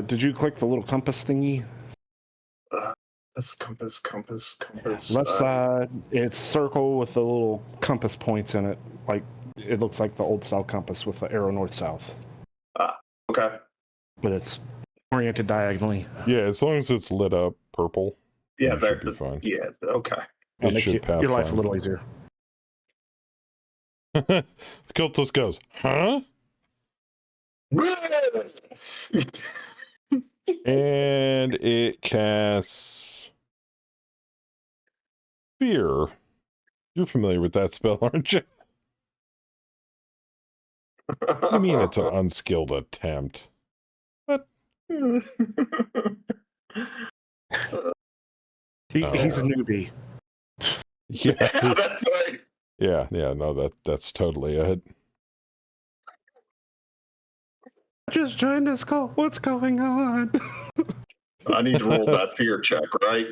Did you click the little compass thingy? Compass. Left side, it's circle with the little compass points in it. Like, it looks like the old style compass with the arrow north-south. Okay. But it's oriented diagonally. Yeah, as long as it's lit up purple, Yeah, you should be fine. Yeah, okay. It'll It make should path your life a fine. little easier. The cultist goes, huh? And it casts Fear. You're familiar with that spell, aren't you? What do you mean it's an unskilled attempt? What? He's a newbie. Yeah, That's right. yeah, no, that's totally it. Just joined this call. What's going on? I need to roll that fear check, right?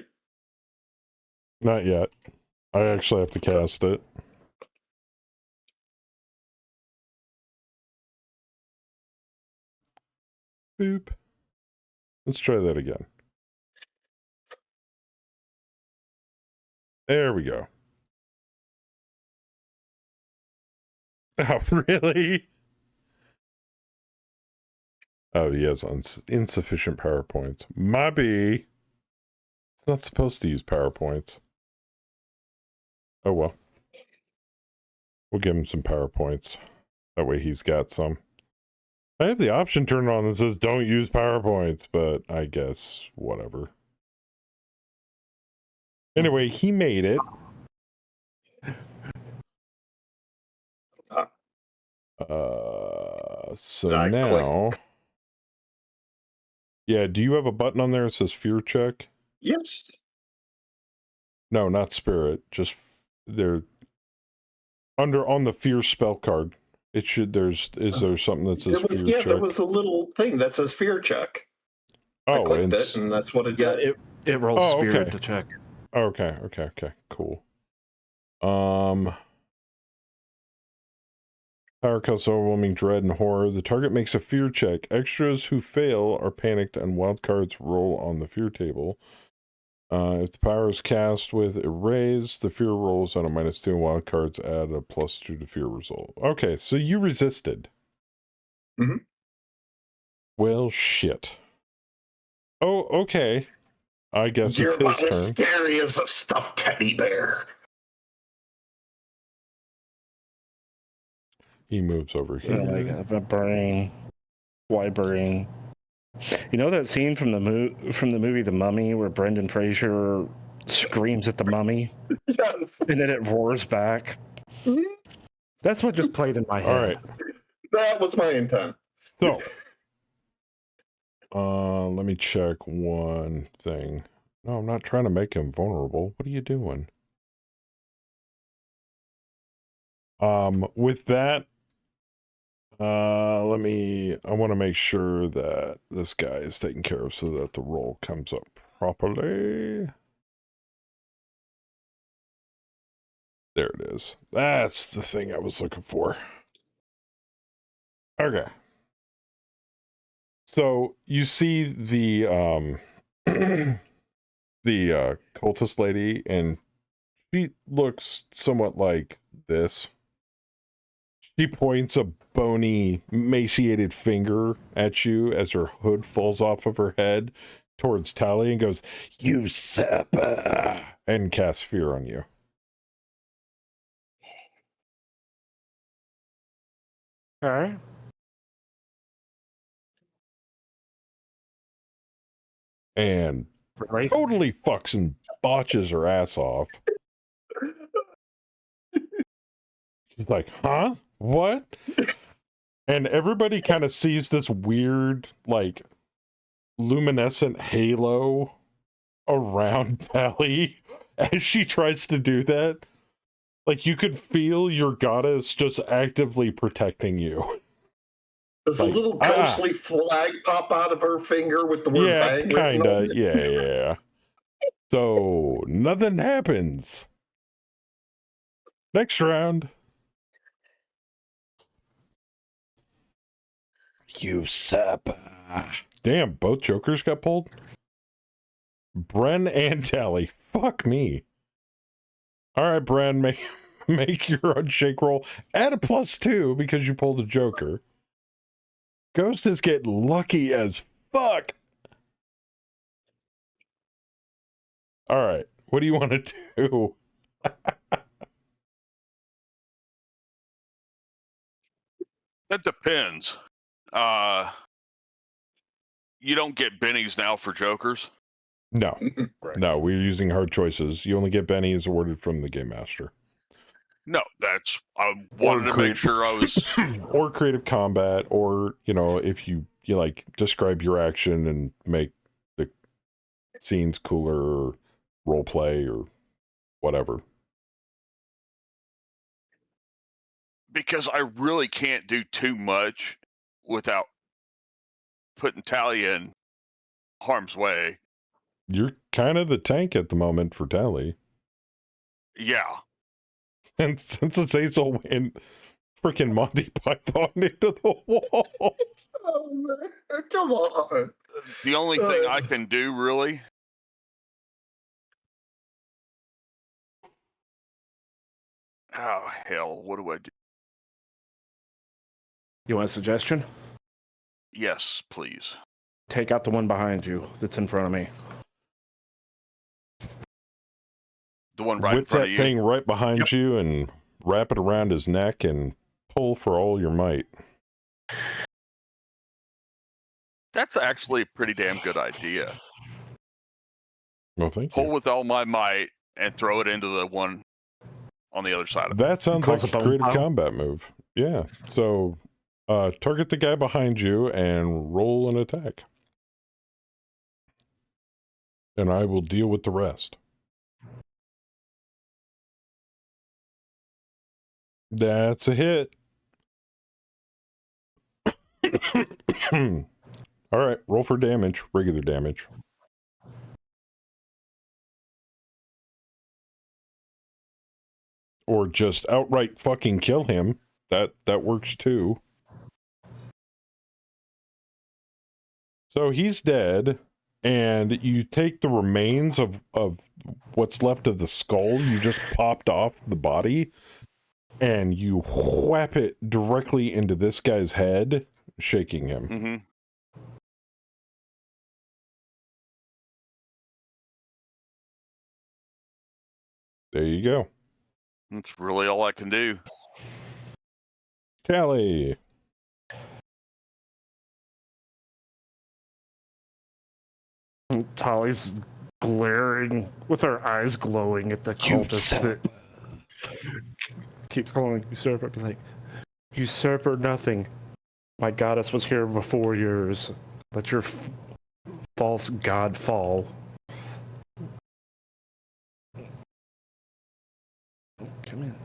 Not yet. I actually have to cast it. Boop. Let's try that again. There we go. Oh, really? Oh, he has insufficient PowerPoints. Maybe. It's not supposed to use PowerPoints. Oh, well. We'll give him some PowerPoints. That way he's got some. I have the option turned on that says don't use PowerPoints, but I guess whatever. Anyway, he made it. So now... Click. Yeah, do you have a button on there that says fear check? Yes. No, not spirit. Just there on the fear spell card. It should is there something that says fear check? There was a little thing that says fear check. I clicked it, and that's what it did. It rolls spirit to check. Okay, cool. Power causes overwhelming dread and horror. The target makes a fear check. Extras who fail are panicked, and wild cards roll on the fear table. If the power is cast with erase, the fear rolls on a -2, and wild cards add a +2 to fear result. Okay, so you resisted. Mm-hmm. Well, shit. Oh, okay. I guess You're it's his about as turn. scary as a stuffed teddy bear. He moves over here. Like a brain, wyvern. You know that scene from the movie The Mummy where Brendan Fraser screams at the mummy Yes. and then it roars back? Mhm. That's what just played in my head. All right. That was my intent. So, let me check one thing. No, I'm not trying to make him vulnerable. What are you doing? With that, I want to make sure that this guy is taken care of so that the roll comes up properly. There it is. That's the thing I was looking for. Okay. So you see the the cultist lady, and she looks somewhat like this. She points a bony, emaciated finger at you as her hood falls off of her head towards Tally and goes, "Usurper," and casts fear on you. All right. And Right. totally fucks and botches her ass off. She's like, huh? What? And everybody kind of sees this weird, like, luminescent halo around Tally as she tries to do that. Like, you could feel your goddess just actively protecting you. Does Like, a little ghostly flag pop out of her finger with the word Yeah, bang written kinda. on it? Yeah. So, nothing happens. Next round. Usurper. Damn, both jokers got pulled? Bren and Tally. Fuck me. All right, Bren, make your unshake roll. Add a +2 because you pulled a Joker. Ghost is getting lucky as fuck. All right, what do you want to do? That depends. You don't get bennies now for jokers. No, Right. no, we're using hard choices. You only get bennies awarded from the game master. No, I wanted to make sure I was. Or creative combat, or if you like describe your action and make the scenes cooler, or role play, or whatever. Because I really can't do too much without putting Talia in harm's way. You're kind of the tank at the moment for Tally. Yeah. And since it's Azel and freaking Monty Python into the wall. Oh, man. Come on. The only thing I can do really. Oh, hell. What do I do? You want a suggestion? Yes, please. Take out the one behind you that's in front of me. The one right in Whip front that of you. thing right behind you and wrap it around his neck and pull for all your might. That's actually a pretty damn good idea. Well, thank Pull you. with all my might and throw it into the one on the other side of it. That sounds Calls like a a bone creative pile? combat move. Yeah. So target the guy behind you and roll an attack. And I will deal with the rest. That's a hit. All right, roll for damage, regular damage. Or just outright fucking kill him. That works too. So he's dead, and you take the remains of what's left of the skull you just popped off the body, and you whap it directly into this guy's head, shaking him. Mm-hmm. There you go. That's really all I can do. Tally. Tally's glaring with her eyes glowing at the cultist that keeps calling usurper. Be like, usurper nothing. My goddess was here before yours. Let your false god fall. Come in.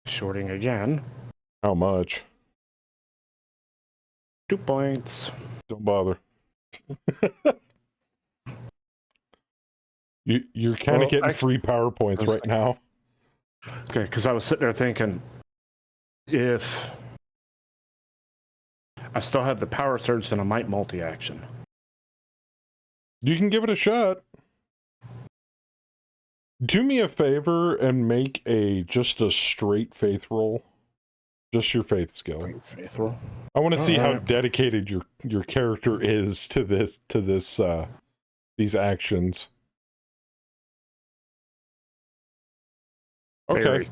Shorting again. How much? 2 points. Don't bother. You're kind of getting free PowerPoints right now. Okay, because I was sitting there thinking, if I still have the power surge, then I might multi-action. You can give it a shot. Do me a favor and make just a straight faith roll. Just your faith skill. Faith roll. I want to see how Alright. dedicated your character is to these actions. Okay. Very.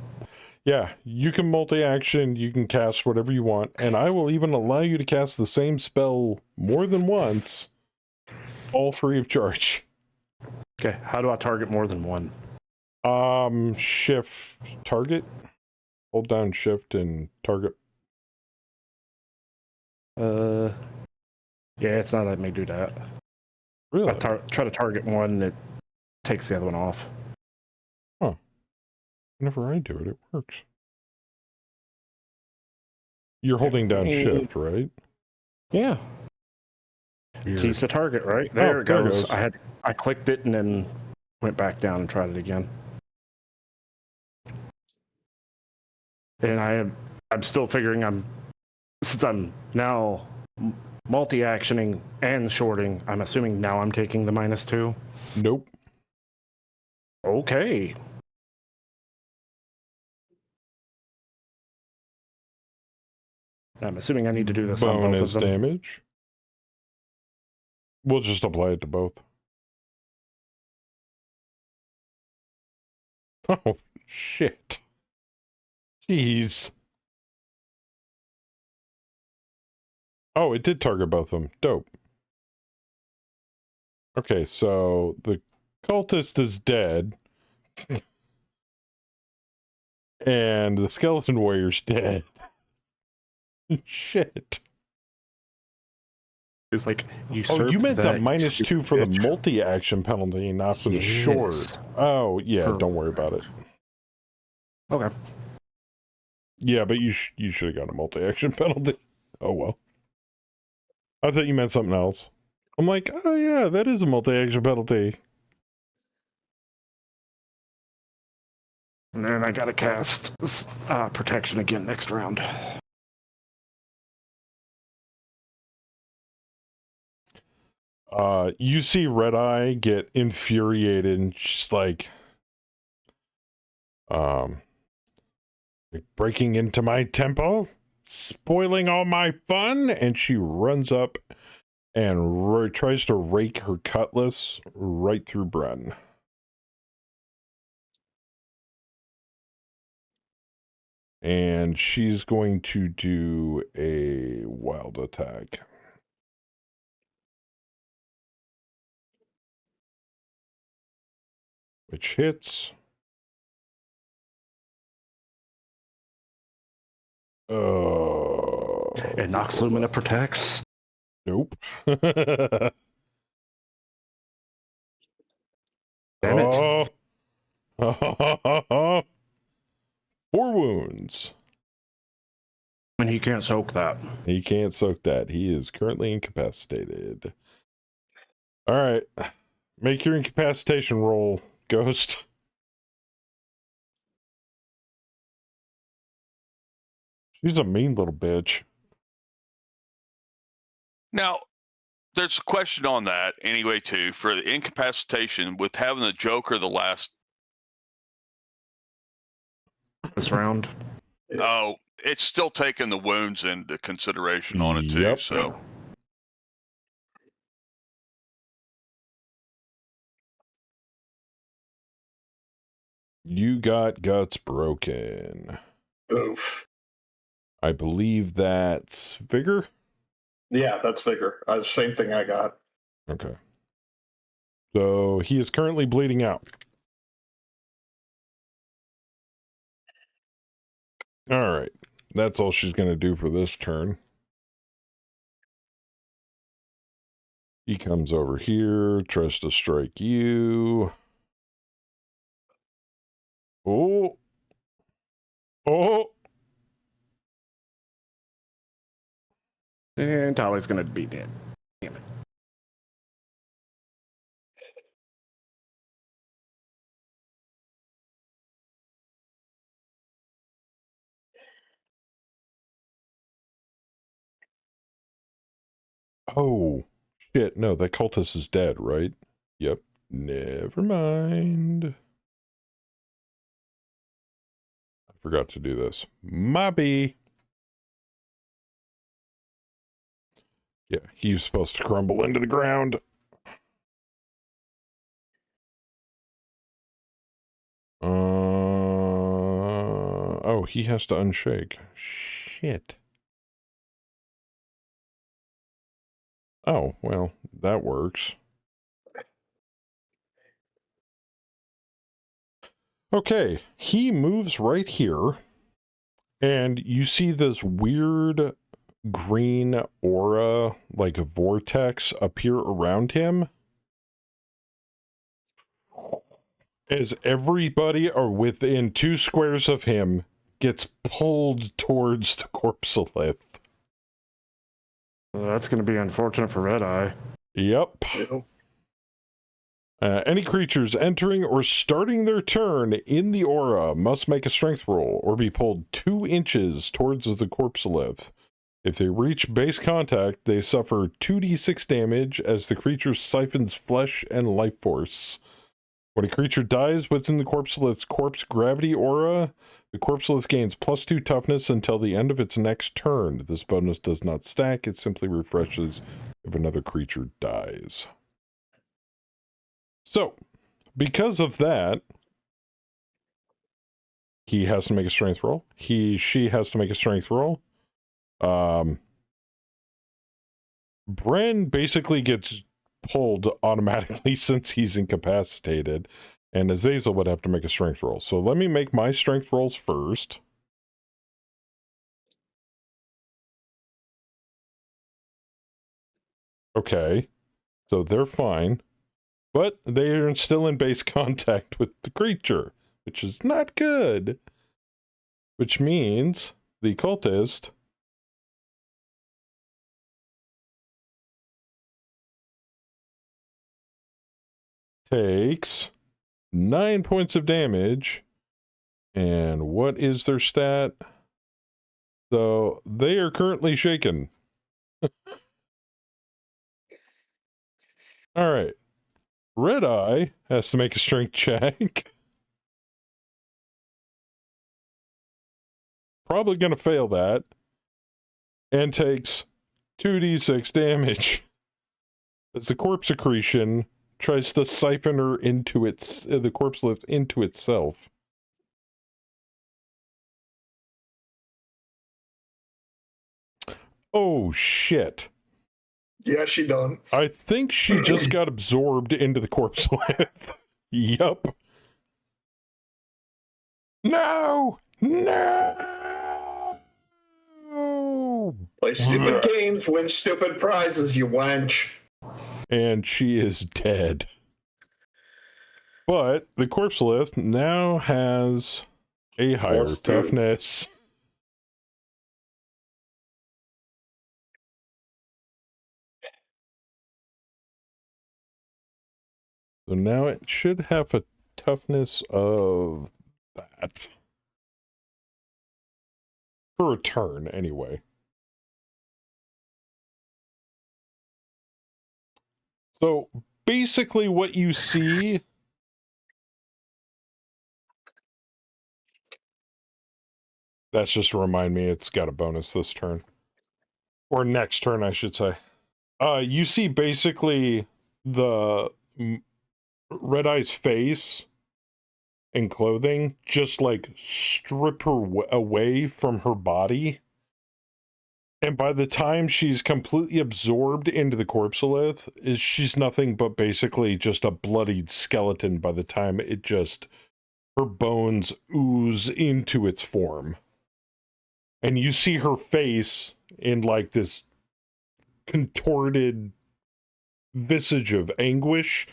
Yeah, you can multi-action, you can cast whatever you want, and I will even allow you to cast the same spell more than once, all free of charge. Okay, how do I target more than one? Shift target. Hold down shift and target. Yeah, it's not letting me do that. Really? I try to target one, it takes the other one off. Whenever I do it, it works. You're holding down shift, right? Yeah. Weird. Keys to target, right? There it there it goes. goes. I clicked it and then went back down and tried it again. And I'm still figuring since I'm now multi-actioning and shorting. I'm assuming now I'm taking the -2. Nope. Okay. I'm assuming I need to do this on both of Bonus them. damage. We'll just apply it to both. Oh, shit. Jeez. Oh, it did target both of them. Dope. Okay, so the cultist is dead. And the skeleton warrior's dead. Shit. It's like, Oh, you meant the that, -2 for the bitch. multi-action penalty, not for the Yes. short. Oh, yeah, For- don't worry about it. Okay. Yeah, but you should have got a multi-action penalty. Oh, well. I thought you meant something else. I'm like, oh, yeah, that is a multi-action penalty. And then I gotta cast protection again next round. You see Red Eye get infuriated and she's like breaking into my temple, spoiling all my fun, and she runs up and tries to rake her cutlass right through Bren. And she's going to do a wild attack. Which hits. And Nox Lumina protects. Nope. Damn it. Oh. 4 wounds. And he can't soak that. He can't soak that. He is currently incapacitated. All right. Make your incapacitation roll, Ghost. She's a mean little bitch. Now, there's a question on that anyway, too, for the incapacitation with having the Joker the last. This round. Oh, it's still taking the wounds into consideration on it, too. Yep. So, You got guts broken. Oof. I believe that's vigor. Yeah, that's vigor. Same thing I got. Okay. So he is currently bleeding out. All right. That's all she's going to do for this turn. He comes over here, tries to strike you. Oh. Oh. And Tali's gonna be dead. Damn it. Oh. Shit. No, that cultist is dead, right? Yep. Never mind. I forgot to do this. Mobby. Yeah, he's supposed to crumble into the ground. Oh, he has to unshake. Shit. Oh, well, that works. Okay, he moves right here, and you see this weird green aura, like a vortex, appear around him. As everybody or within 2 squares of him gets pulled towards the corpsolith. Well, that's gonna be unfortunate for Red Eye. Yep. Ew. Any creatures entering or starting their turn in the aura must make a strength roll or be pulled 2 inches towards the corpsolith. If they reach base contact, they suffer 2d6 damage as the creature siphons flesh and life force. When a creature dies within the Corpselith's corpse gravity aura, the Corpselith gains +2 toughness until the end of its next turn. This bonus does not stack, it simply refreshes if another creature dies. So, because of that, he has to make a strength roll. She has to make a strength roll. Bren basically gets pulled automatically since he's incapacitated, and Azazel would have to make a strength roll. So let me make my strength rolls first. Okay, so they're fine, but they're still in base contact with the creature, which is not good. Which means the cultist takes 9 points of damage. And what is their stat? So they are currently shaken. All right. Red Eye has to make a strength check. Probably going to fail that. And takes 2d6 damage as the corpse accretion tries to siphon her into the Corpselith into itself. Oh, shit. Yeah, she done. I think she just got absorbed into the Corpselith. Yup. No! No! Play stupid games, win stupid prizes, you wench. And she is dead. But the Corpselith now has a higher toughness. So now it should have a toughness of that. For a turn, anyway. So basically what you see... That's just to remind me it's got a bonus this turn. Or next turn, I should say. You see basically the Red Eye's face and clothing just like strip her away from her body. And by the time she's completely absorbed into the Corpselith, she's nothing but basically just a bloodied skeleton by the time her bones ooze into its form. And you see her face in like this contorted visage of anguish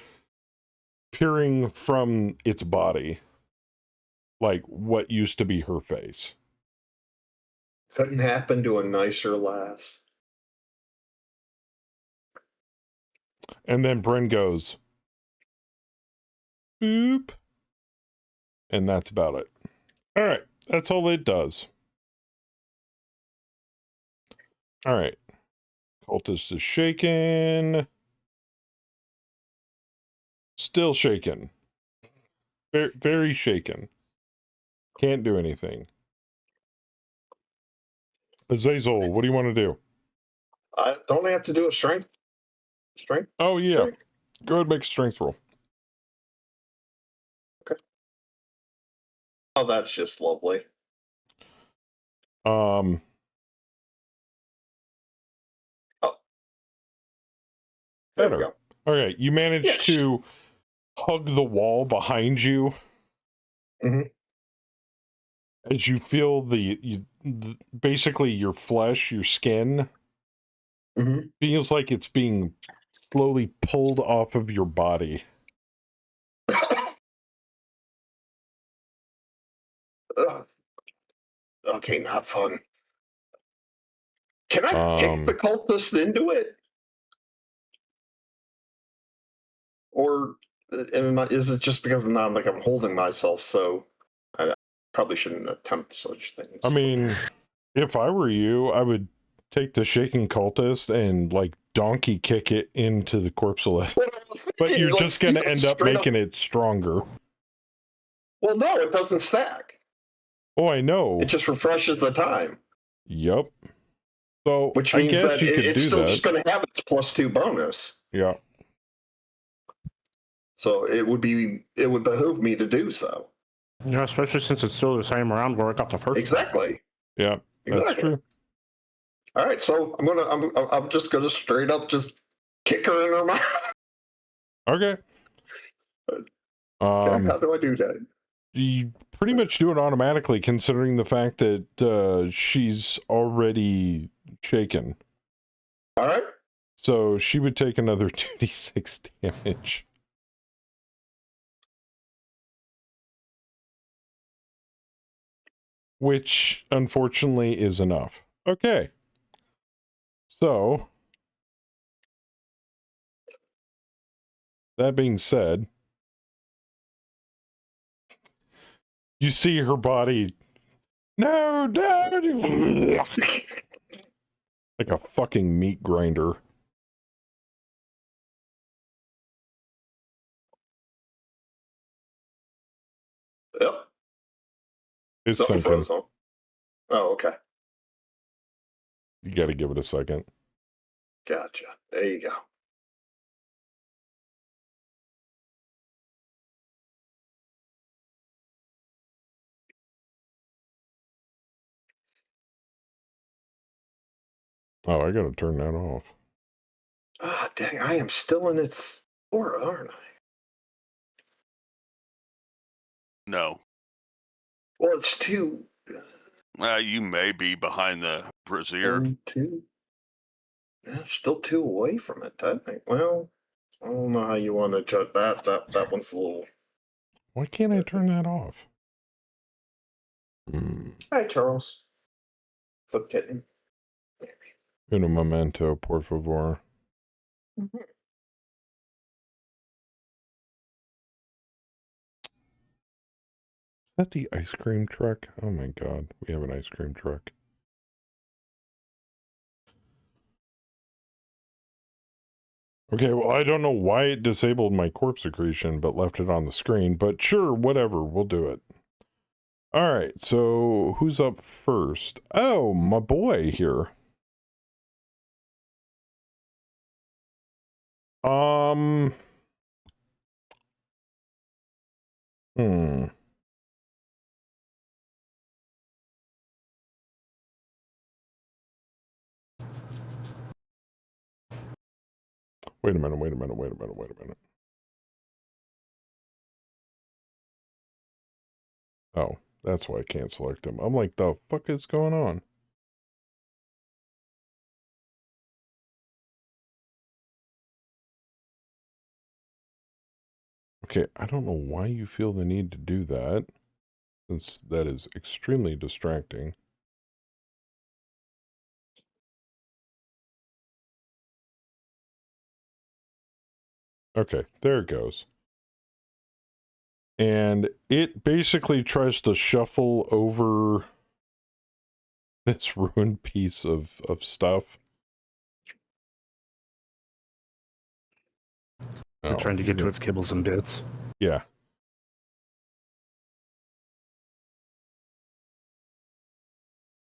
peering from its body. Like what used to be her face. Couldn't happen to a nicer lass. And then Bren goes, boop. And that's about it. All right. That's all it does. All right. Cultist is shaken. Still shaken. Very, very shaken. Can't do anything. Azazel, what do you want to do? I don't have to do a strength. Strength? Oh, yeah. Strength? Go ahead and make a strength roll. Okay. Oh, that's just lovely. Oh. There we go. Okay, you managed to hug the wall behind you. Mm-hmm. As you feel basically your flesh, your skin, feels like it's being slowly pulled off of your body. Okay, not fun. Can I kick the cultist into it? Or is it just because now I'm holding myself, so I probably shouldn't attempt such things? I mean, if I were you, I would take the shaking cultist and like donkey kick it into the corpsolith. But you're just going to end up making it stronger. Well, no, it doesn't stack. Oh, I know. It just refreshes the time. Yep. So Which I means guess that you could it's do still that. just going to have its +2 bonus. Yeah. So it would behoove me to do so. Yeah, especially since it's still the same round where I got the first. Exactly. Yeah, that's Exactly. true. All right, so I'm just gonna straight up just kick her in her mouth. Okay. How do I do that? You pretty much do it automatically, considering the fact that she's already shaken. All right. So she would take another 2d6 damage. Which, unfortunately, is enough. Okay. So, that being said, you see her body. No, no! Like a fucking meat grinder. Yep. It's Something thinking. froze on. Oh, okay. You gotta give it a second. Gotcha. There you go. Oh, I gotta turn that off. Ah, dang! I am still in its aura, aren't I? No. Well, it's 2. You may be behind the brazier. 1, 2. Yeah, still 2 away from it. I think. Well, I don't know how you want to judge that. That one's a little. Why can't I turn that off? Hi, Charles. Flip kitten. Un momento, por favor. Mm-hmm. Is that the ice cream truck? Oh my god, we have an ice cream truck. Okay, well, I don't know why it disabled my corpse accretion, but left it on the screen, but sure, whatever, we'll do it. Alright, so who's up first? Oh, my boy here. Wait a minute. Oh, that's why I can't select him. I'm like, the fuck is going on? Okay, I don't know why you feel the need to do that, since that is extremely distracting. Okay, there it goes. And it basically tries to shuffle over this ruined piece of stuff. They're trying to get to its kibbles and bits. Yeah.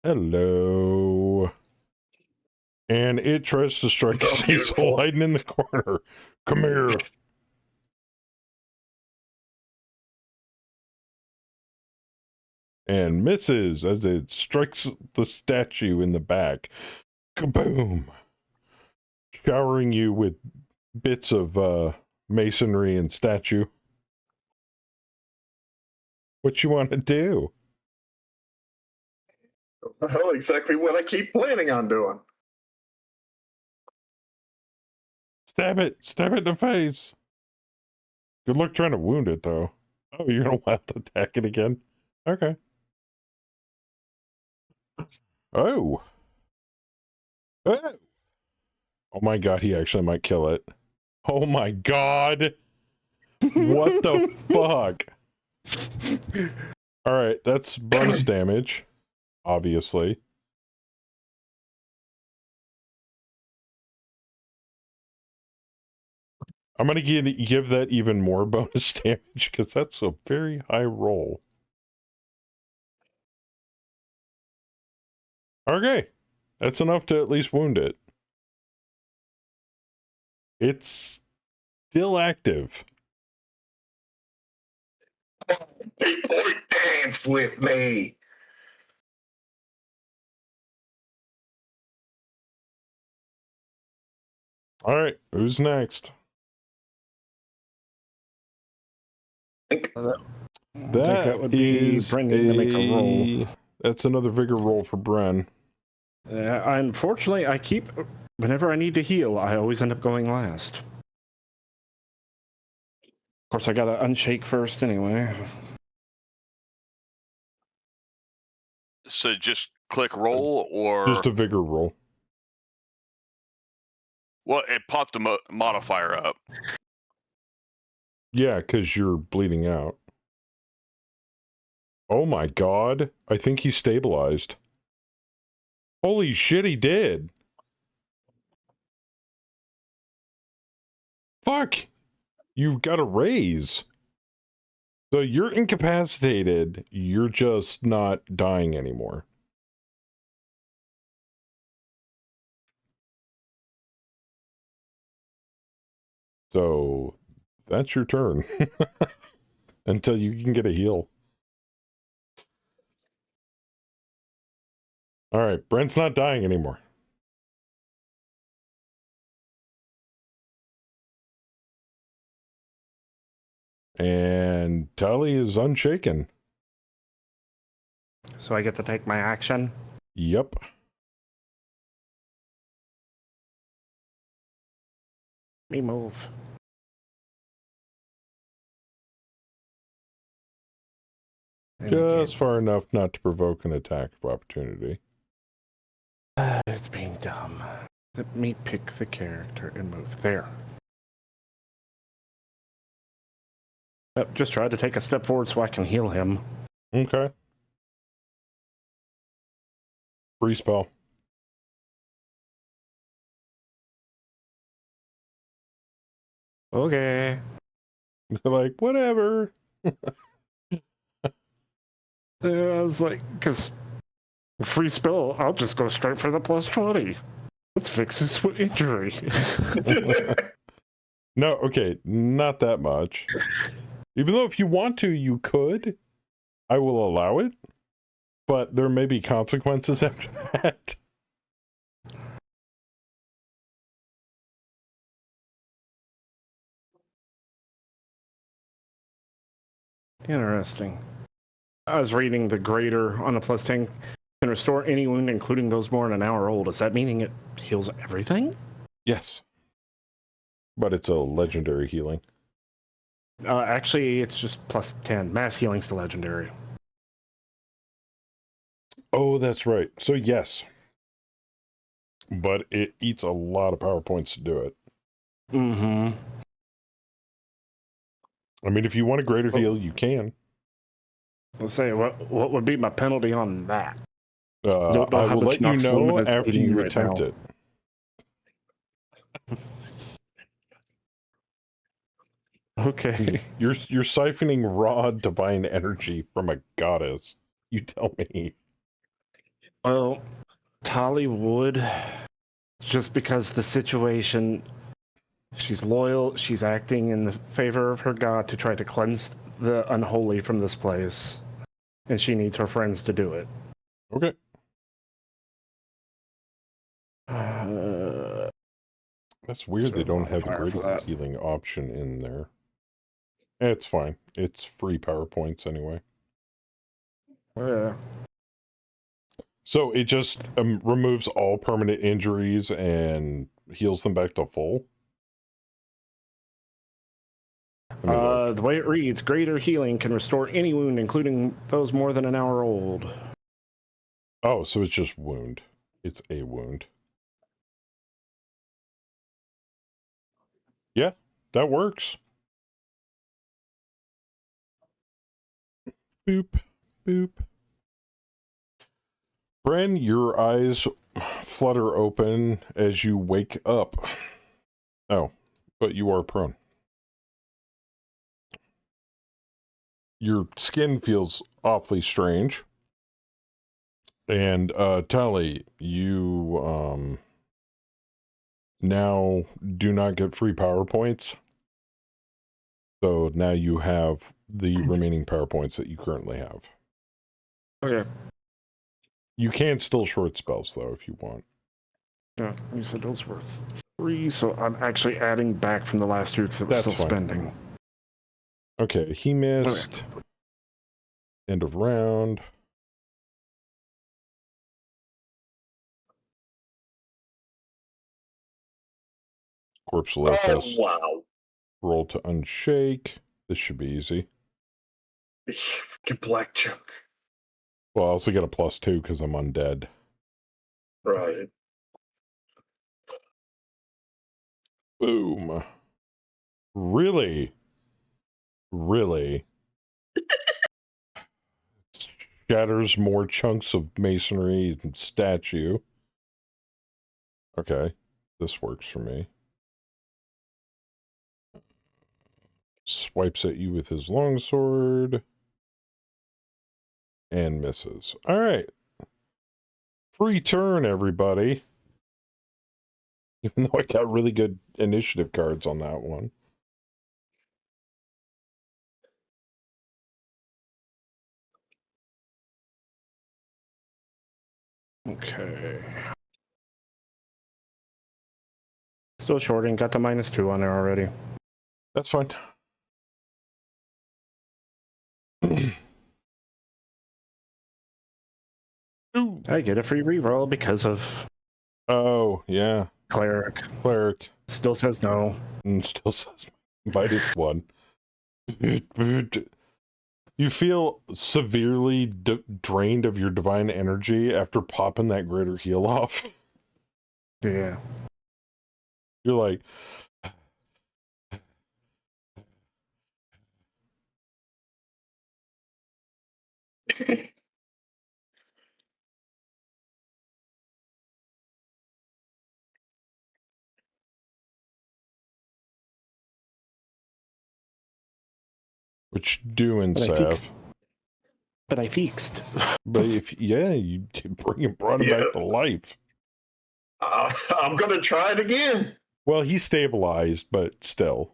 Hello. And it tries to strike us. He's hiding in the corner. Come here. And misses as it strikes the statue in the back. Kaboom! Showering you with bits of masonry and statue. What you want to do? Well, exactly what I keep planning on doing. Stab it! Stab it in the face! Good luck trying to wound it, though. Oh, you're gonna have to attack it again? Okay. Oh! Oh! Oh my god, he actually might kill it. Oh my god! What the fuck? Alright, that's bonus damage. Obviously. I'm going to give that even more bonus damage because that's a very high roll. Okay. That's enough to at least wound it. It's still active. People dance with me. All right. Who's next? I think that would be is Brendan to make a roll. That's another vigor roll for Bren. Unfortunately, whenever I need to heal, I always end up going last. Of course, I gotta unshake first anyway. So just click roll, or Just a vigor roll. well, it popped the modifier up. Yeah, because you're bleeding out. Oh my god. I think he stabilized. Holy shit, he did. Fuck. You've got a raise. So you're incapacitated. You're just not dying anymore. So that's your turn. Until you can get a heal. All right, Brent's not dying anymore. And Tali is unshaken. So I get to take my action. Yep. Me move. Just far enough not to provoke an attack of opportunity. It's being dumb. Let me pick the character and move there. Just try to take a step forward so I can heal him. Okay. Free spell. Okay. Like, whatever. I was like, because free spell, I'll just go straight for the plus 20. Let's fix his injury. No, okay, not that much. Even though if you want to, you could. I will allow it. But there may be consequences after that. Interesting. I was reading the greater on a plus 10 can restore any wound, including those more than an hour old. Is that meaning it heals everything? Yes. But it's a legendary healing. Actually, it's just plus 10. Mass healing's the legendary. Oh, that's right. So yes. But it eats a lot of power points to do it. Mm-hmm. I mean, if you want a greater heal, you can. Let's say, what would be my penalty on that? I will let you know after you attempt it. Okay. You're siphoning raw divine energy from a goddess. You tell me. Well, Tali would, just because the situation, she's loyal, she's acting in the favor of her god to try to cleanse the unholy from this place, and she needs her friends to do it. Okay. That's weird they don't have the greater healing option in there. It's fine. It's free power points anyway. Yeah. So it just removes all permanent injuries and heals them back to full? The way it reads, greater healing can restore any wound, including those more than an hour old. Oh, so it's just wound. It's a wound. Yeah, that works. Boop, boop. Bren, your eyes flutter open as you wake up. Oh, but you are prone. your skin feels awfully strange. And Tally, you now do not get free PowerPoints. So now you have the remaining PowerPoints that you currently have. Okay. You can still short spells, though, if you want. Yeah, you said those were 3, so I'm actually adding back from the last year because it was That's still fine. spending. Okay, he missed. Okay. End of round. Corpse Lopez. Oh, wow. Roll to unshake. This should be easy. Get black joke. Well, I also get a +2 because I'm undead. Right. Boom. Really? Really? Shatters more chunks of masonry and statue. Okay, this works for me. Swipes at you with his longsword. And misses. All right. Free turn, everybody. Even though I got really good initiative cards on that one. Okay. Still shorting. Got the -2 on there already. That's fine. Ooh. I get a free reroll because of Oh, yeah. Cleric. Cleric. Still says no. And still says -1. You feel severely drained of your divine energy after popping that greater heal off. Yeah. You're like... What you doing, Sav? But I fixed. But if, yeah, you brought him back to life. I'm going to try it again. Well, he's stabilized, but still.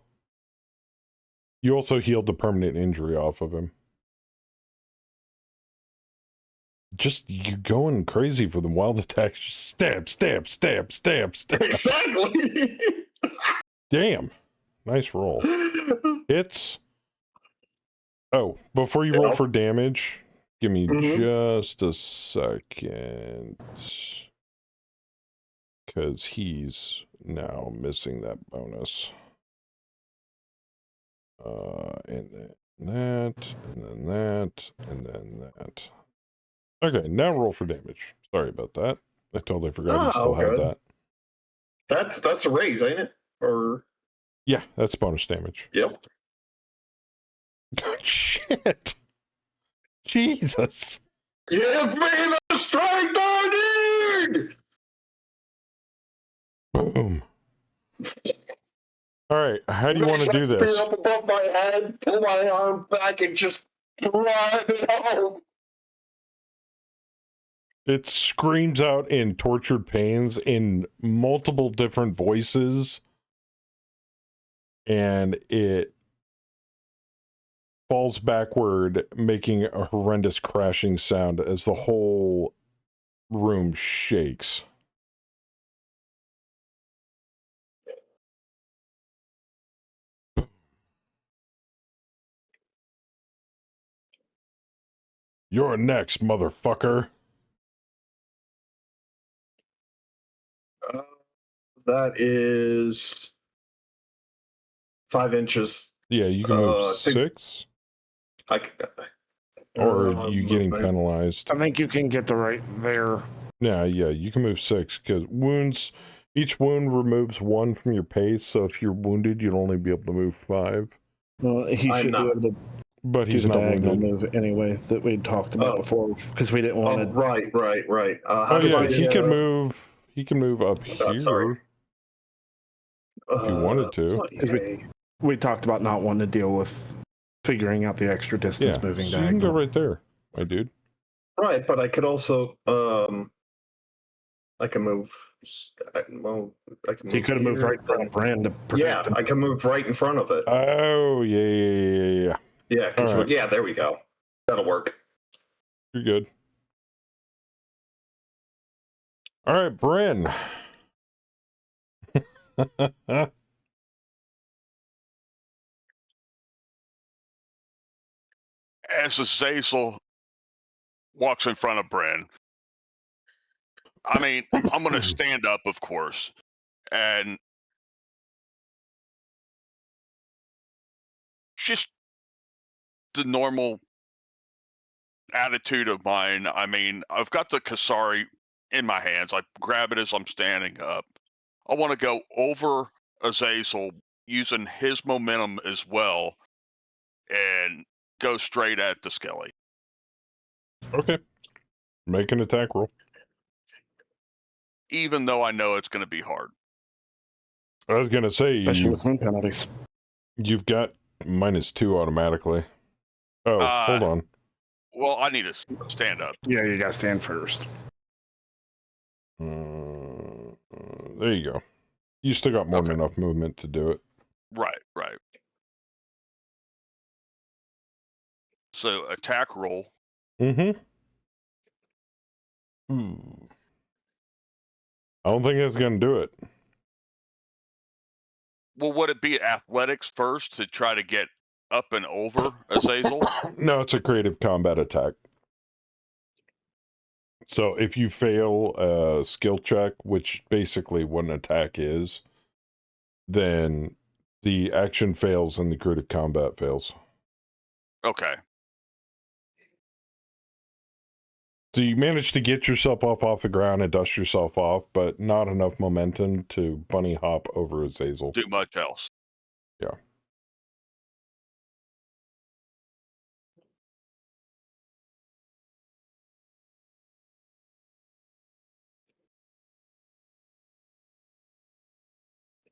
You also healed the permanent injury off of him. Just, you going crazy for the wild attacks. Just stab, stab, stab, stab, stab. Exactly. Damn. Nice roll. Hits. Oh, before you roll for damage, give me just a second. Because he's now missing that bonus. And then that, and then that, and then that. Okay, now roll for damage. Sorry about that. I totally forgot you still had that. That's a raise, ain't it? Or yeah, that's bonus damage. Yep. God, shit. Jesus. Give me the strength I need. Boom. All right, how do you want to do this? Spear up above my head, pull my arm back, and just drive it home. It screams out in tortured pains in multiple different voices, and it falls backward, making a horrendous crashing sound as the whole room shakes. You're next, motherfucker. That is 5 inches. Yeah, you can move 6. Or are you getting penalized? I think you can get the right there. Yeah, you can move 6 because wounds. Each wound removes 1 from your pace, so if you're wounded, you'd only be able to move 5. Well, he should be able to. But he's do the not diagonal wounded. move anyway that we talked about before because we didn't want to. Right. He can move. He can move up here. Sorry. If you wanted to. Because we talked about not wanting to deal with figuring out the extra distance Yeah, moving so you can go diagonal. right there, my dude. Right, but I could also I can move. I can move You could have moved here, right in front then- of Brand to Yeah, protect him. I can move right in front of it. Oh, yeah. Yeah, because All right. yeah, there we go. That'll work. You're good. All right, Bryn. As Azazel walks in front of Bren, I mean, I'm going to stand up, of course, and just the normal attitude of mine. I mean, I've got the Kasari in my hands. I grab it as I'm standing up. I want to go over Azazel using his momentum as well and go straight at the Skelly. Okay. Make an attack roll. Even though I know it's going to be hard. I was going to say, Especially with win penalties. you've got -2 automatically. Oh, hold on. Well, I need to stand up. Yeah, you gotta stand first. There you go. You still got more than enough movement to do it. Right. So attack roll. Mm-hmm. I don't think it's going to do it. Well, would it be athletics first to try to get up and over Azazel? No, it's a creative combat attack. So if you fail a skill check, which basically what an attack is, then the action fails and the creative combat fails. Okay. So you manage to get yourself up off the ground and dust yourself off, but not enough momentum to bunny hop over Azazel. Do much else. Yeah.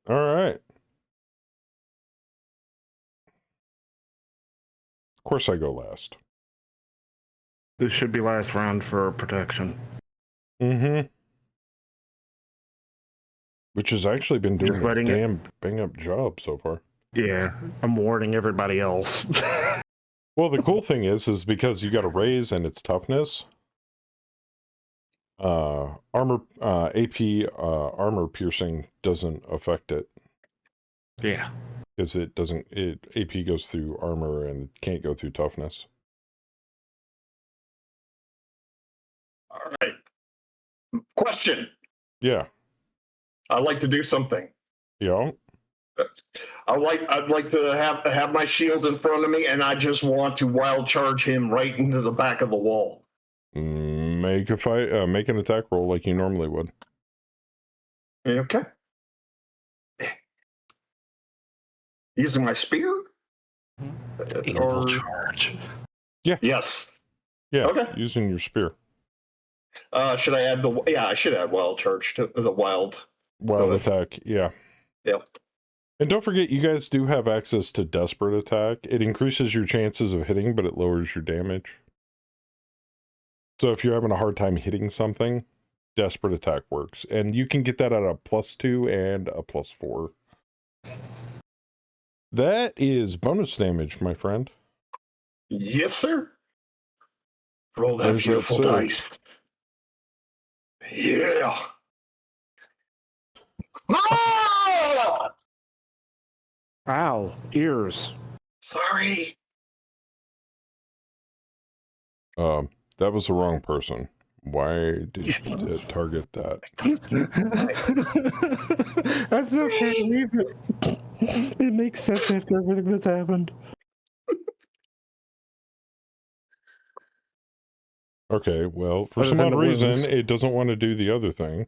All right. Of course I go last. This should be last round for protection. Mm-hmm. Which has actually been doing Just a letting damn bang-up job so far. Yeah, I'm warning everybody else. Well, the cool thing is because you got a raise and its toughness, armor, AP, armor piercing doesn't affect it. Yeah. Because it doesn't, AP goes through armor and it can't go through toughness. All right. Question. Yeah. I'd like to do something. Yeah. I'd like to have my shield in front of me, and I just want to wild charge him right into the back of the wall. Make an attack roll like you normally would. Okay. Using my spear? Evil charge. Yeah. Yes. Yeah. Okay. Using your spear. Should I add I should add wild charge to the wild attack. Yeah. Yep. And don't forget, you guys do have access to Desperate Attack. It increases your chances of hitting, but it lowers your damage. So if you're having a hard time hitting something, Desperate Attack works. And you can get that at a +2 and a +4. That is bonus damage, my friend. Yes, sir. Roll that There's beautiful that dice. Yeah. Ah! Ow, ears. Sorry. That was the wrong person. Why did you target that? That's okay. Leave it. It makes sense after everything that's happened. Okay, well, for Other some than odd the reason, wounds. it doesn't want to do the other thing.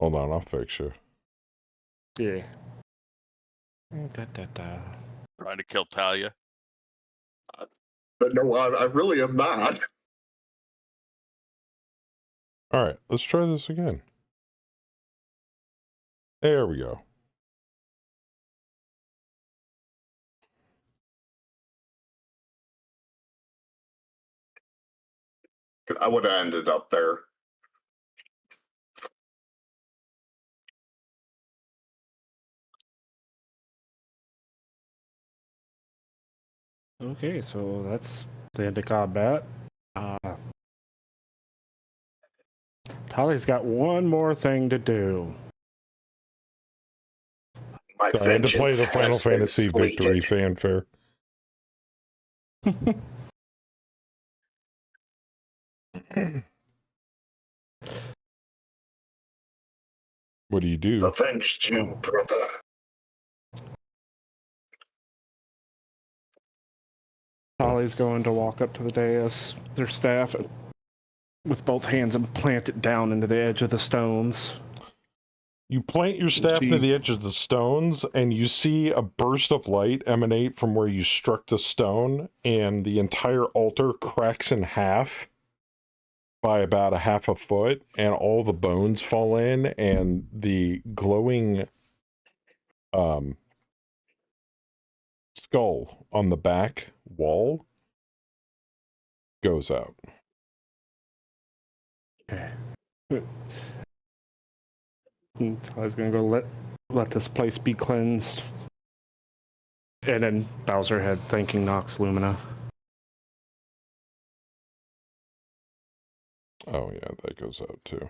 Hold on, I'll fix you. Yeah. Trying to kill Talia. But no, I really am not. All right, let's try this again. There we go. I would have ended up there. Okay, so that's the end of combat. Tali's got one more thing to do. My So I had to play vengeance the Final has been Fantasy victory slated. fanfare. What do you do? Avenged you, brother. Tali's going to walk up to the dais, their staff, and with both hands and plant it down into the edge of the stones. You plant your staff into the edge of the stones, and you see a burst of light emanate from where you struck the stone, and the entire altar cracks in half by about a half a foot, and all the bones fall in, and the glowing skull on the back wall goes out. Okay. I was gonna go let this place be cleansed, and then bows her head, thanking Nox Lumina. Oh yeah, that goes out too.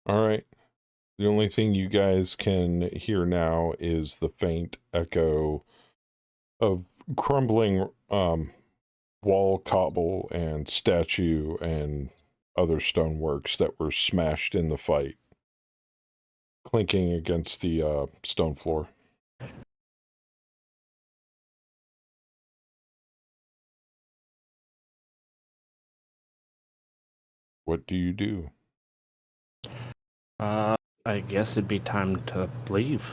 All right. The only thing you guys can hear now is the faint echo of crumbling wall cobble and statue and other stoneworks that were smashed in the fight, clinking against the stone floor. What do you do? I guess it'd be time to leave.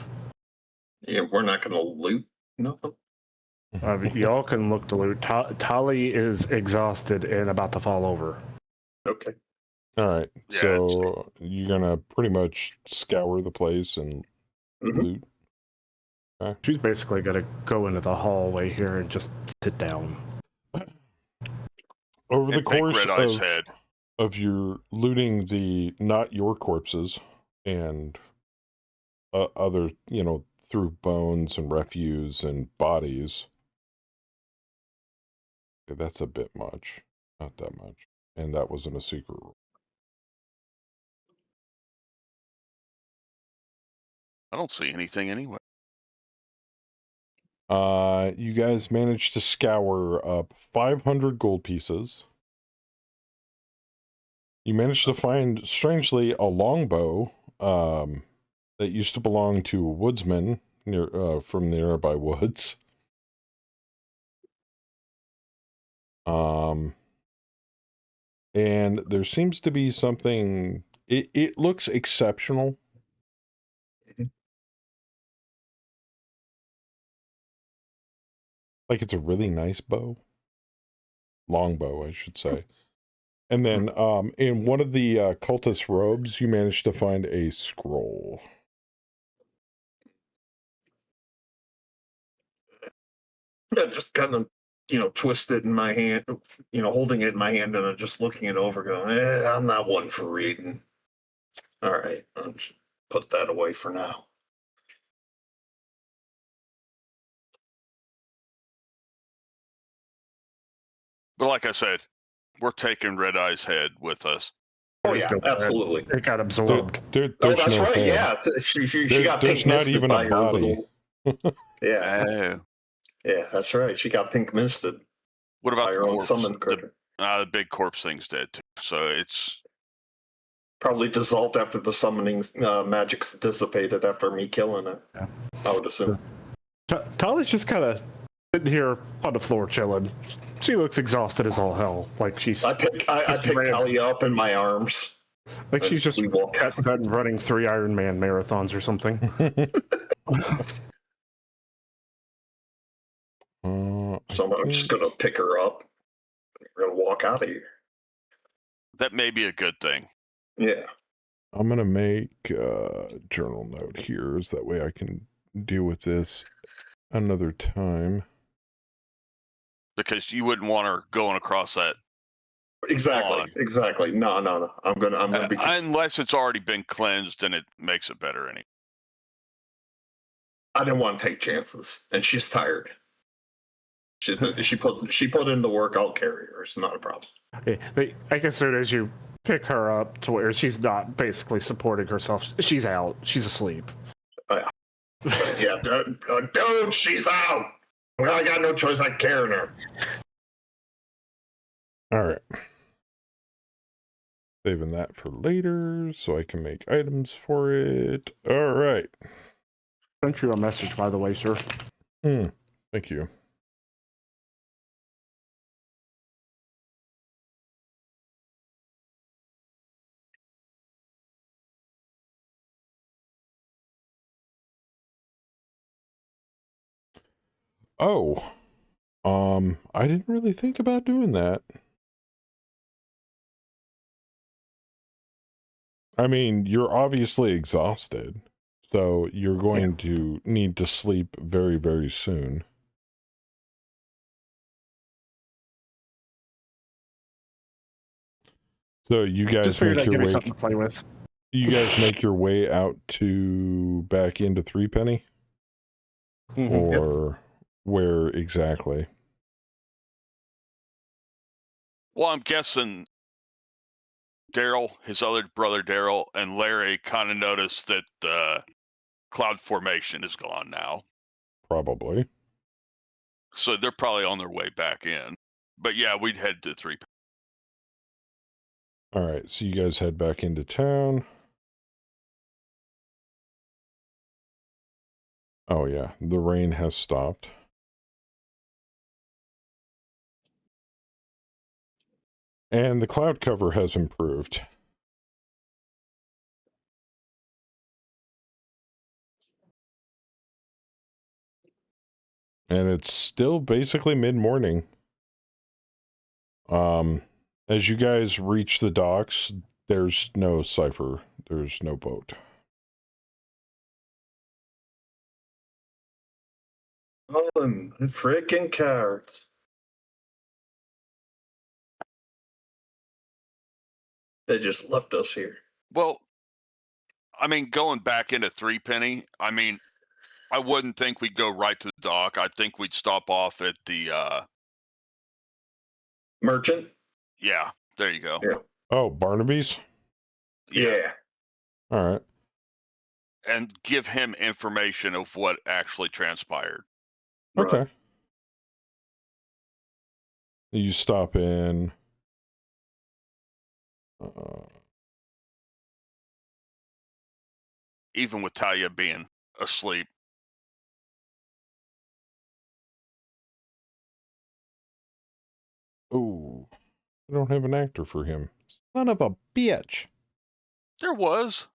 Yeah, we're not going to loot nothing. Y'all can look to loot. Tali is exhausted and about to fall over. Okay. All right, Yeah, so you're gonna pretty much scour the place and loot. She's basically gonna go into the hallway here and just sit down. Over the and pick course Red Eye's head. of your looting the not your corpses and other, you know, through bones and refuse and bodies. Okay, that's a bit much. Not that much. And that wasn't a secret room. I don't see anything anyway. You guys managed to scour up 500 gold pieces. You managed to find, strangely, a longbow that used to belong to a woodsman from the nearby woods. And there seems to be something. It looks exceptional. Like it's a really nice bow. Longbow, I should say. And then in one of the cultist robes, you managed to find a scroll. Yeah, just kind of, twist it in my hand, holding it in my hand and just looking it over, going, I'm not one for reading. All right, I'll just put that away for now. But like I said, we're taking Red Eye's head with us. Oh yeah, absolutely. It got absorbed. There's that's no right. head. Yeah, she got pink there's not misted even by a her body. little. Yeah, Oh. yeah, that's right. She got pink misted. What about by the her own corpse? summon critter? The big corpse thing's dead too. So it's Probably dissolved after the summoning magic's dissipated after me killing it. Yeah. I would assume. Tali's just kind of sitting here on the floor chilling. She looks exhausted as all hell. Like she's. I pick Talia up in my arms. Like she's just we walk out. running 3 Iron Man marathons or something. So I'm just gonna pick her up. We're gonna walk out of here. that may be a good thing. Yeah. I'm gonna make a journal note here, so that way I can deal with this another time. because you wouldn't want her going across that Exactly. lawn. Exactly. No, no, no. I'm gonna be. Unless it's already been cleansed, and it makes it better. I didn't want to take chances, and she's tired. She put in the work. I'll carry her. It's not a problem. I guess soon as you pick her up to where she's not basically supporting herself, she's out. She's asleep. Yeah, dude, she's out. I got no choice. I'm carrying her. All right. Saving that for later so I can make items for it. All right. Sent you a message, by the way, sir. Thank you. Oh, I didn't really think about doing that. I mean, you're obviously exhausted, so you're going to need to sleep very, very soon. So you guys Just figured make I'd your give you way. something to play with. You guys make your way out to back into Three Penny, or where exactly? Well, I'm guessing Daryl, his other brother Daryl, and Larry kind of noticed that cloud formation is gone now. Probably. So they're probably on their way back in. But yeah, we'd head to 3. All right, so you guys head back into town. Oh yeah, the rain has stopped. And the cloud cover has improved. And it's still basically mid-morning. As you guys reach the docks, there's no cipher. There's no boat. Oh, them freaking cowards. They just left us here. Well, I mean, going back into 3 Penny, I mean, I wouldn't think we'd go right to the dock. I think we'd stop off at the Merchant? yeah, there you go. Yeah. Oh, Barnaby's? Yeah. All right. And give him information of what actually transpired. Okay. Right. You stop in. Even with Talia being asleep. Oh, I don't have an actor for him. Son of a bitch. There was.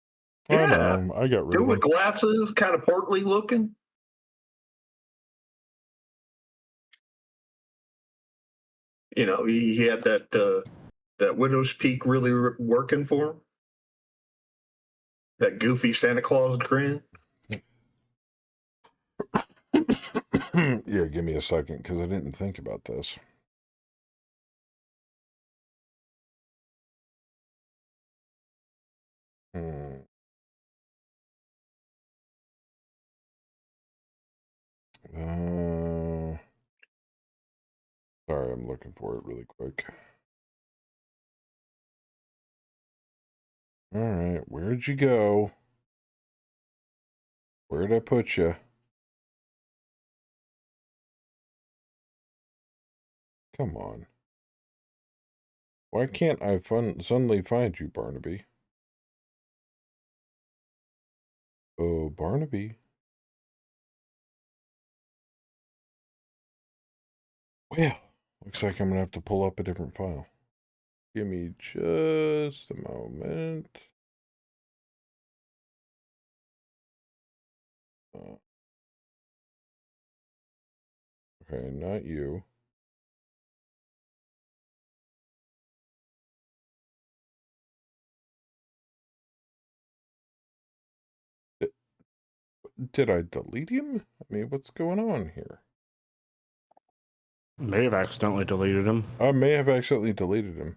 I know. I got rid Dude of with him. glasses, kind of portly looking. You know, he had that widow's peak really working for him. That goofy Santa Claus grin. Yeah, give me a second because I didn't think about this. Sorry, I'm looking for it really quick. All right, where'd you go? Where'd I put you? Come on. Why can't I suddenly find you, Barnaby? Oh, Barnaby. Well, looks like I'm going to have to pull up a different file. Give me just a moment. Okay, not you. Did I delete him? I mean, what's going on here? May have accidentally deleted him. I may have accidentally deleted him.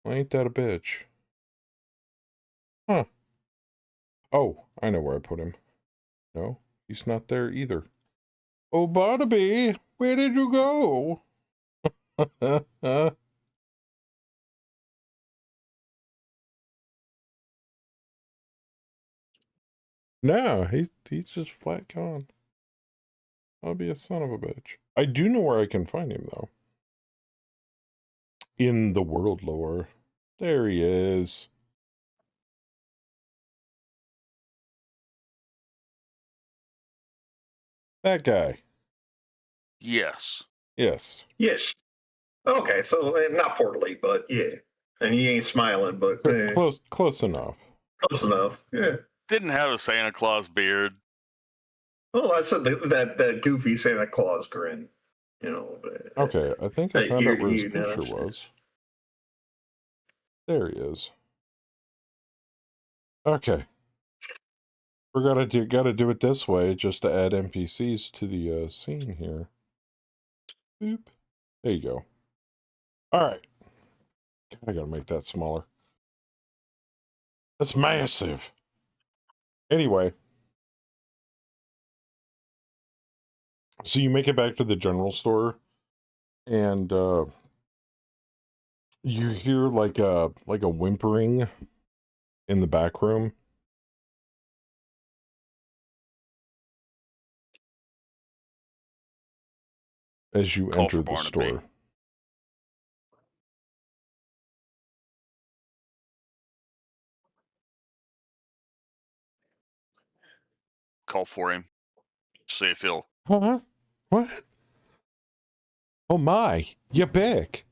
Well, ain't that a bitch? Huh. Oh, I know where I put him. No, he's not there either. Oh, Barnaby, where did you go? No, he's just flat gone. I'll be a son of a bitch. I do know where I can find him, though. In the world lore. There he is. That guy. Yes. Yes. Yes. Okay, so not poorly, but yeah. And he ain't smiling, but Close enough. close enough. Yeah. Didn't have a Santa Claus beard. Well, I said that goofy Santa Claus grin. You know. Okay, I think I found out where his picture was. There he is. Okay. We're gotta do it this way just to add NPCs to the scene here. Boop. There you go. Alright. I gotta make that smaller. That's massive. Anyway. So you make it back to the general store, and you hear like a whimpering in the back room. As you enter the store. Call for him. See if he'll. Huh? What? Oh my, you're back.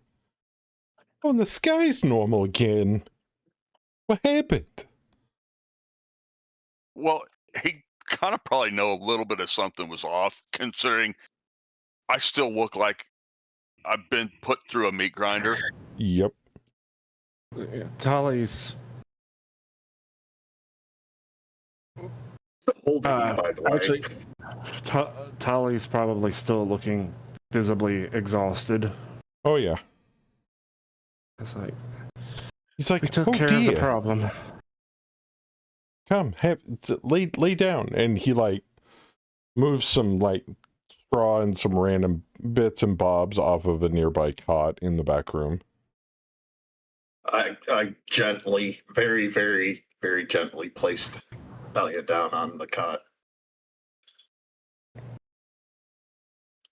Oh, and the sky's normal again. What happened? Well, he kind of probably know a little bit of something was off, considering I still look like I've been put through a meat grinder. Yep. Tolly's Holding you, by the way. actually, Tolly's probably still looking visibly exhausted. Oh yeah. It's like He's like, we took oh care dear. of the problem. Come, lay down, and he like moves some like straw and some random bits and bobs off of a nearby cot in the back room. I gently, very, very, very gently placed Talia down on the cot.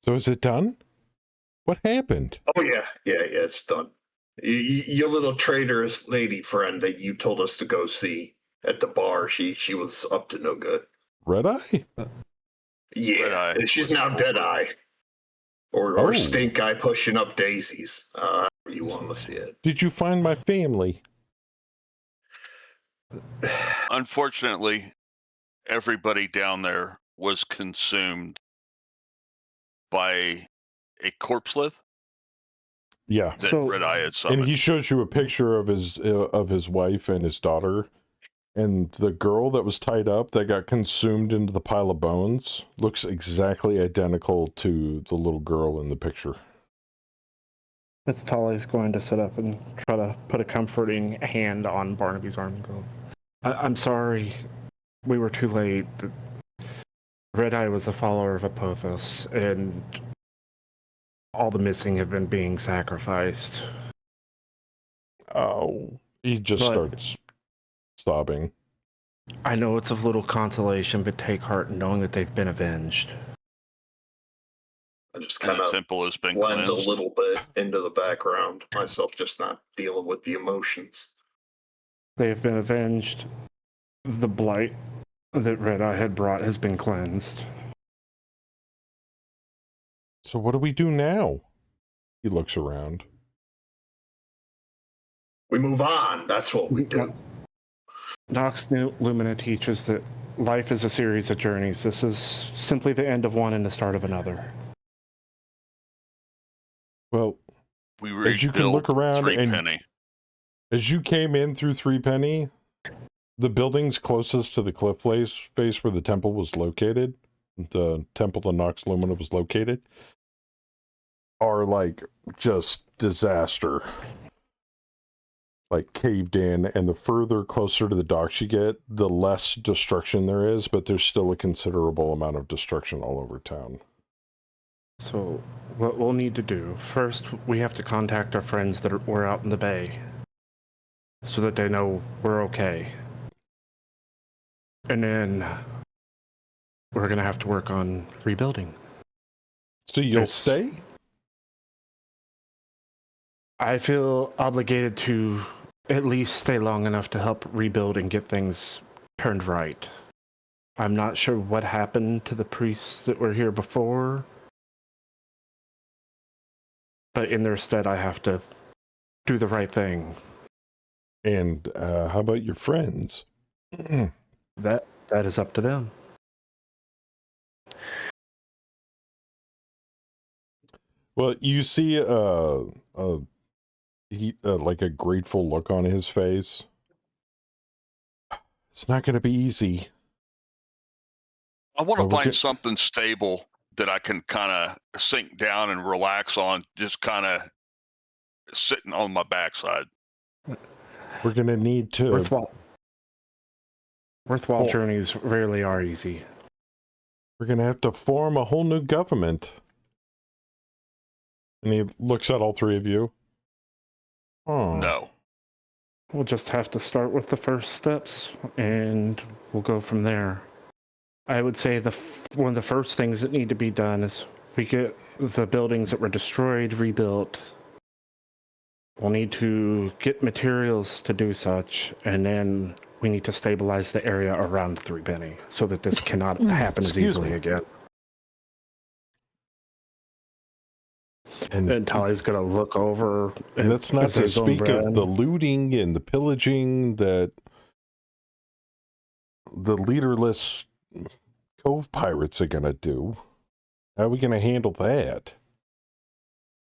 So is it done? What happened? Oh yeah, it's done. Your little traitorous lady friend that you told us to go see at the bar, she was up to no good. Red Eye? Yeah, Red-Eye and she's was now over. Dead Eye. Or Oh. Stink Eye pushing up daisies. However you want to see it. Did you find my family? Unfortunately, everybody down there was consumed by a corpse lift Yeah. that So- Red Eye had summoned. And he shows you a picture of his wife and his daughter, and the girl that was tied up that got consumed into the pile of bones looks exactly identical to the little girl in the picture. It's Tolly's going to sit up and try to put a comforting hand on Barnaby's arm and go, I'm sorry, we were too late. Red Eye was a follower of Apophis, and all the missing have been being sacrificed. Oh, he just But- starts sobbing. I know it's of little consolation, but take heart in knowing that they've been avenged. I just And kind the of temple has been blend a cleansed. little bit into the background, myself just not dealing with the emotions. They have been avenged. The blight that Red Eye had brought has been cleansed. So what do we do now? He looks around. We move on. That's what we do. Nox Lumina teaches that life is a series of journeys. This is simply the end of one and the start of another. Well, We as you can look rebuilt around Three and- Penny. as you came in through Three Penny, the buildings closest to the cliff face where the temple was located, the temple to Nox Lumina was located, are like just disaster. Like caved in, and the further closer to the docks you get, the less destruction there is, but there's still a considerable amount of destruction all over town. So, what we'll need to do first, we have to contact our friends that were out in the bay so that they know we're okay. And then we're going to have to work on rebuilding. So you'll stay? I feel obligated to at least stay long enough to help rebuild and get things turned right. I'm not sure what happened to the priests that were here before, but in their stead, I have to do the right thing. And how about your friends? That is up to them. Well, you see like a grateful look on his face. It's not going to be easy. I want to Well, find something stable that I can kind of sink down and relax on, just kind of sitting on my backside. We're going to need to... Worthwhile journeys rarely are easy. We're going to have to form a whole new government. And he looks at all three of you. Oh. No. We'll just have to start with the first steps, and we'll go from there. I would say one of the first things that need to be done is we get the buildings that were destroyed rebuilt. We'll need to get materials to do such, and then we need to stabilize the area around Three Penny so that this cannot happen as easily again. And Tali's going to look over. And that's not to speak of the looting and the pillaging that the leaderless Cove Pirates are going to do. How are we going to handle that?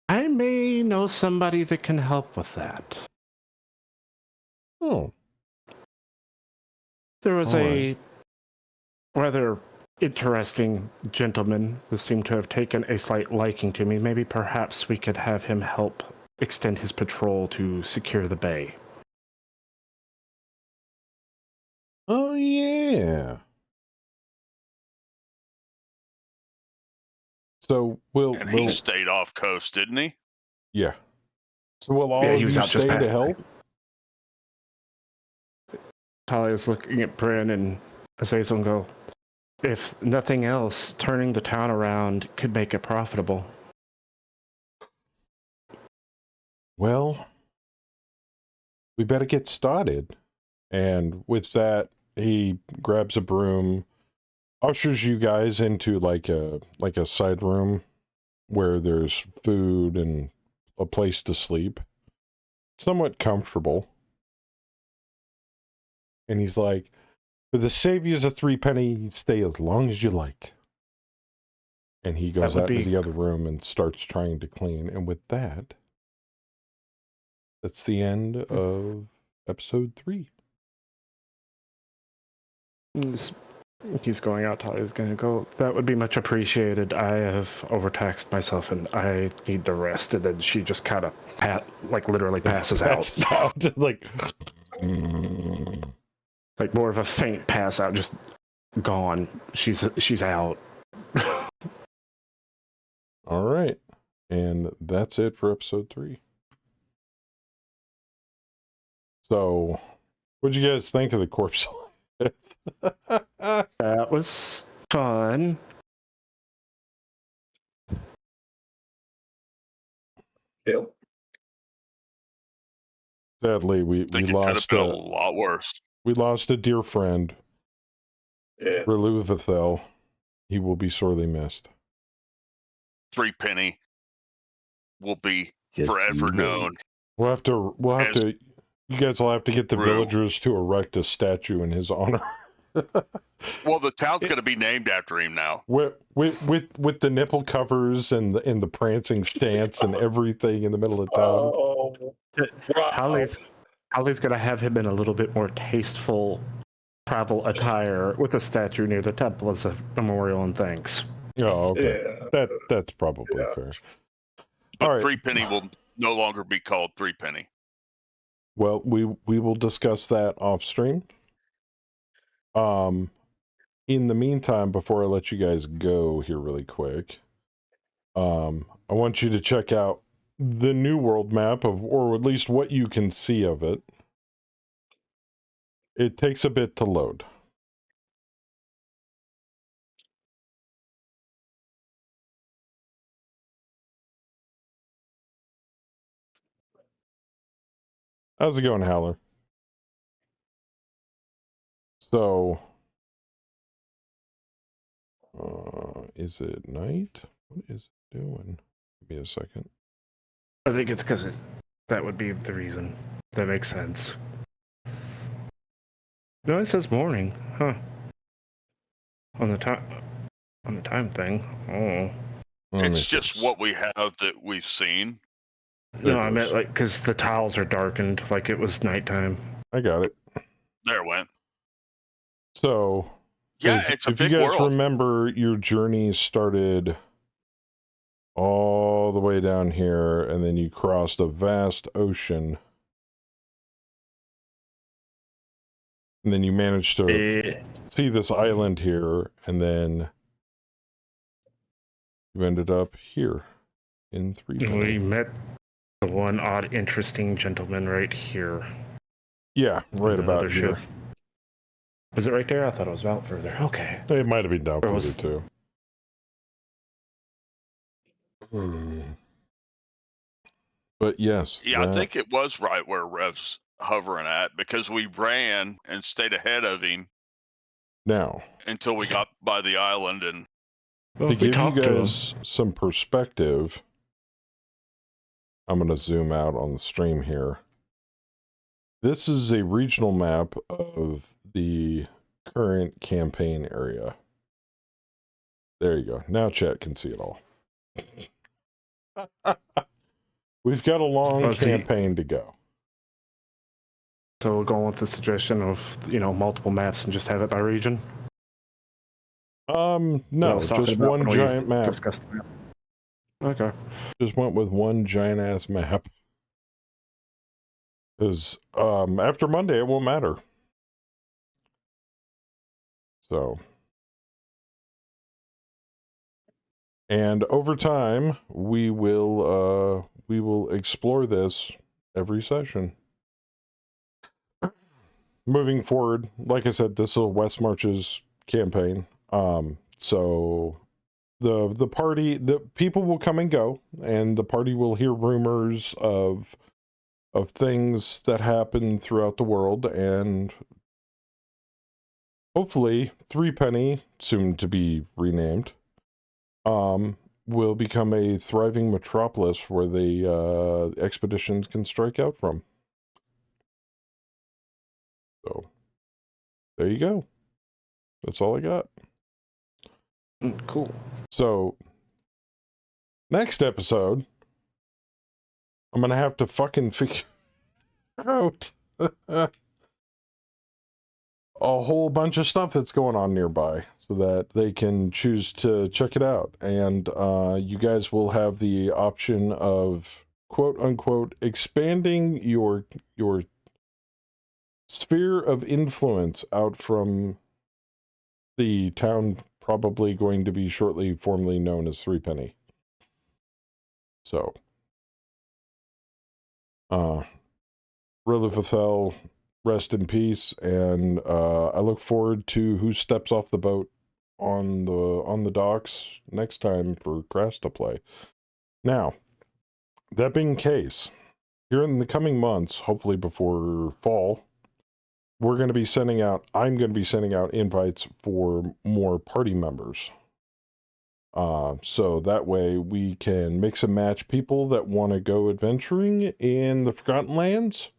I may know somebody that can help with that. Oh. There was a rather interesting gentleman who seemed to have taken a slight liking to me. Maybe perhaps we could have him help extend his patrol to secure the bay. Oh, yeah. So he stayed off coast, didn't he? Yeah. So will all of you stay to help? Talia is looking at Bryn and Azazel and go, if nothing else, turning the town around could make it profitable. Well, we better get started. And with that, he grabs a broom, ushers you guys into like a side room where there's food and a place to sleep. Somewhat comfortable. And he's like, for the saviors of Three Penny, you stay as long as you like. And he goes out into the other room and starts trying to clean. And with that, that's the end of episode 3. He's going out. Talia's going to go, that would be much appreciated. I have overtaxed myself and I need to rest. And then she just kind of literally passes out. Like more of a faint pass out, just gone. She's out. All right. And that's it for episode 3. So, what'd you guys think of the corpse? That was fun. Yep. Sadly, we lost a lot worse. We lost a dear friend. Yeah. Reluvithel. He will be sorely missed. Three Penny will be forever known. We'll have to. You guys will have to get the villagers to erect a statue in his honor. Well, the town's going to be named after him now. With the nipple covers and the prancing stance and everything in the middle of town. Oh, wow. Holly's going to have him in a little bit more tasteful travel attire with a statue near the temple as a memorial and thanks. Oh, okay. Yeah. That's probably fair. But All right. 3 Penny will no longer be called 3 Penny. Well, we will discuss that off stream. In the meantime, before I let you guys go here really quick, I want you to check out the new world map of, or at least what you can see of it. It takes a bit to load. How's it going, Howler? So, is it night? What is it doing? Give me a second. I think it's because that would be the reason. That makes sense. No, it says morning, huh? On the time thing. Oh. It's just what we have that we've seen. No, I meant like because the tiles are darkened, like it was nighttime. I got it. There it went. So, Yeah, it's a if you big guys world. remember, your journey started all the way down here, and then you crossed a vast ocean. And then you managed to see this island here, and then you ended up here in 3 Penny. We met the one odd, interesting gentleman right here. Yeah, right about here. Ship. Was it right there? I thought it was out further. Okay. It might have been down Or further too. But yes. Yeah, I think it was right where Rev's hovering at, because we ran and stayed ahead of him now until we got by the island. And to give you guys some perspective, I'm going to zoom out on the stream here. This is a regional map of the current campaign area. There you go. Now chat can see it all. We've got a long campaign to go. So we're going with the suggestion of, multiple maps and just have it by region? No, just one giant map. Okay. Just went with one giant ass map. Because after Monday, it won't matter. So. And over time, we will explore this every session. Moving forward, like I said, this is West March's campaign. So the people will come and go, and the party will hear rumors of things that happen throughout the world, and hopefully 3 Penny, soon to be renamed, will become a thriving metropolis where the expeditions can strike out from. So, there you go. That's all I got. Cool. So, next episode, I'm going to have to fucking figure out a whole bunch of stuff that's going on nearby so that they can choose to check it out. And you guys will have the option of, quote unquote, expanding your sphere of influence out from the town probably going to be shortly formerly known as 3 Penny. So, Rilithel, rest in peace, and I look forward to who steps off the boat on the docks next time for Crass to play. Now, that being the case, here in the coming months, hopefully before fall, I'm going to be sending out invites for more party members. So that way we can mix and match people that want to go adventuring in the Forgotten Lands.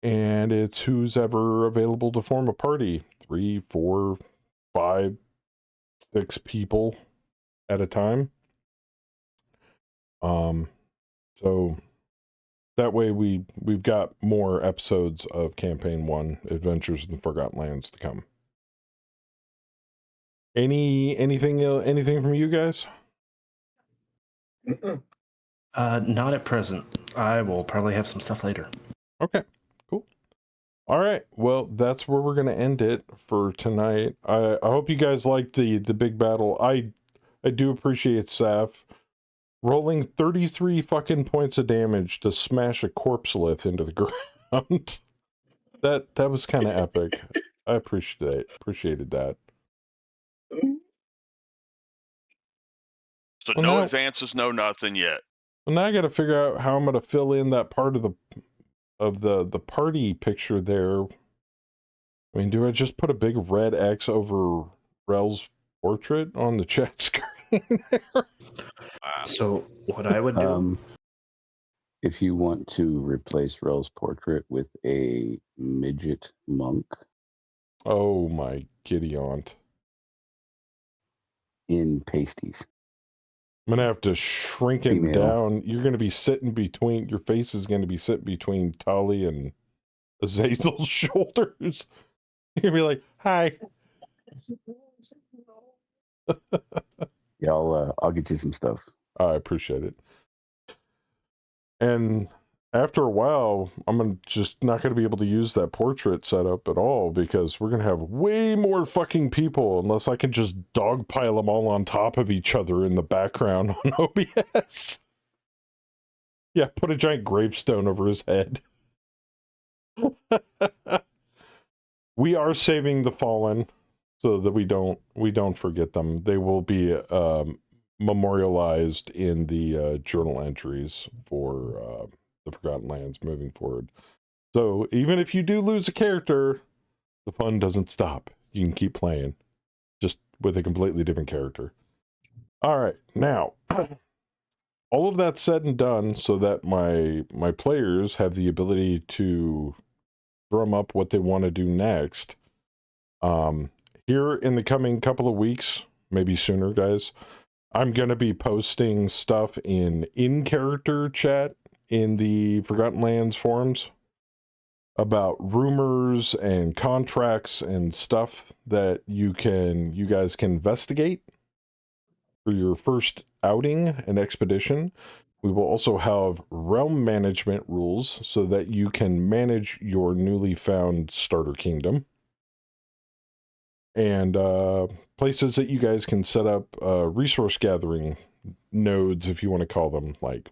And it's who's ever available to form a party. 3, 4, 5, 6 people at a time. So that way we've got more episodes of Campaign 1, Adventures in the Forgotten Lands, to come. Anything from you guys? Mm-mm. Not at present. I will probably have some stuff later. Okay, cool. All right, well, that's where we're gonna end it for tonight. I hope you guys liked the big battle. I do appreciate Saf rolling 33 fucking points of damage to smash a corpse lith into the ground. that was kind of epic. I appreciated that. So Well, no now- advances, no nothing yet. Well, now I got to figure out how I'm gonna fill in that part of the party picture there. I mean, do I just put a big red X over Rel's portrait on the chat screen there? So what I would do, If you want to replace Rel's portrait with a midget monk Oh my giddy aunt. in pasties. I'm gonna have to shrink him Female. down. You're gonna be sitting between, your face is gonna be sitting between Tali and Azazel's shoulders. You're gonna be like, hi. Yeah, I'll get you some stuff. I appreciate it. And after a while, I'm just not going to be able to use that portrait setup at all because we're going to have way more fucking people unless I can just dogpile them all on top of each other in the background on OBS. Yeah, put a giant gravestone over his head. We are saving the fallen so that we don't forget them. They will be memorialized in the journal entries for the Forgotten Lands moving forward. So even if you do lose a character, the fun doesn't stop. You can keep playing, just with a completely different character. All right, now all of that said and done, so that my players have the ability to drum up what they want to do next. Here in the coming couple of weeks, maybe sooner, guys, I'm going to be posting stuff in-character chat in the Forgotten Lands forums about rumors and contracts and stuff that you guys can investigate for your first outing and expedition. We will also have realm management rules so that you can manage your newly found starter kingdom. And places that you guys can set up resource gathering nodes, if you want to call them, like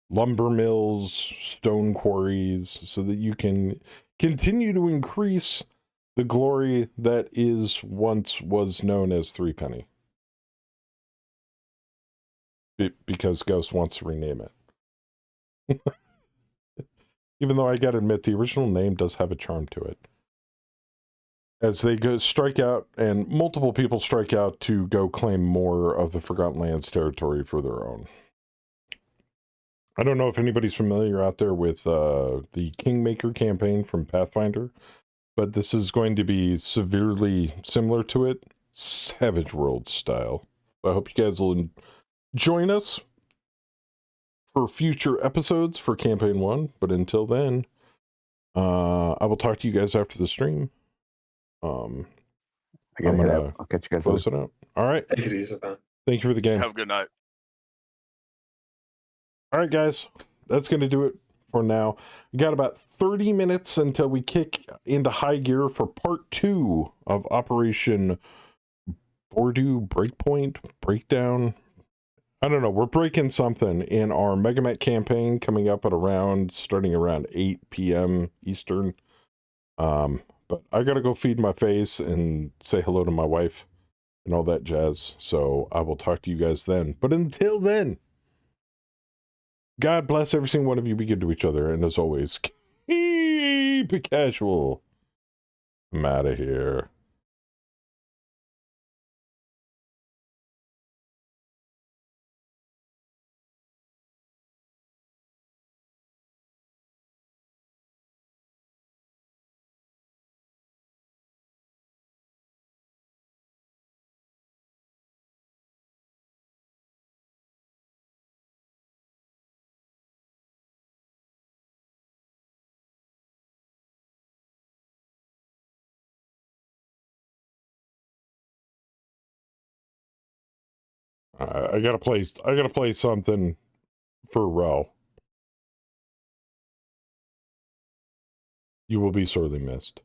lumber mills, stone quarries, so that you can continue to increase the glory that was known as Three Penny. Because Ghost wants to rename it. Even though I gotta admit, the original name does have a charm to it. As they strike out, and multiple people strike out to go claim more of the Forgotten Lands territory for their own. I don't know if anybody's familiar out there with the Kingmaker campaign from Pathfinder, but this is going to be severely similar to it, Savage World style. I hope you guys will join us for future episodes for Campaign 1, but until then, I will talk to you guys after the stream. I gotta head out. I'll catch you guys close later. it out. All right. Take it easy, man. Thank you for the game. Have a good night. All right, guys. That's going to do it for now. We got about 30 minutes until we kick into high gear for part 2 of Operation Bordeaux Breakpoint Breakdown. I don't know. We're breaking something in our Megamet campaign coming up at starting around 8 p.m. Eastern. But I got to go feed my face and say hello to my wife and all that jazz. So I will talk to you guys then. But until then, God bless every single one of you. Be good to each other. And as always, keep it casual. I'm out of here. I gotta play something for Ro. You will be sorely missed.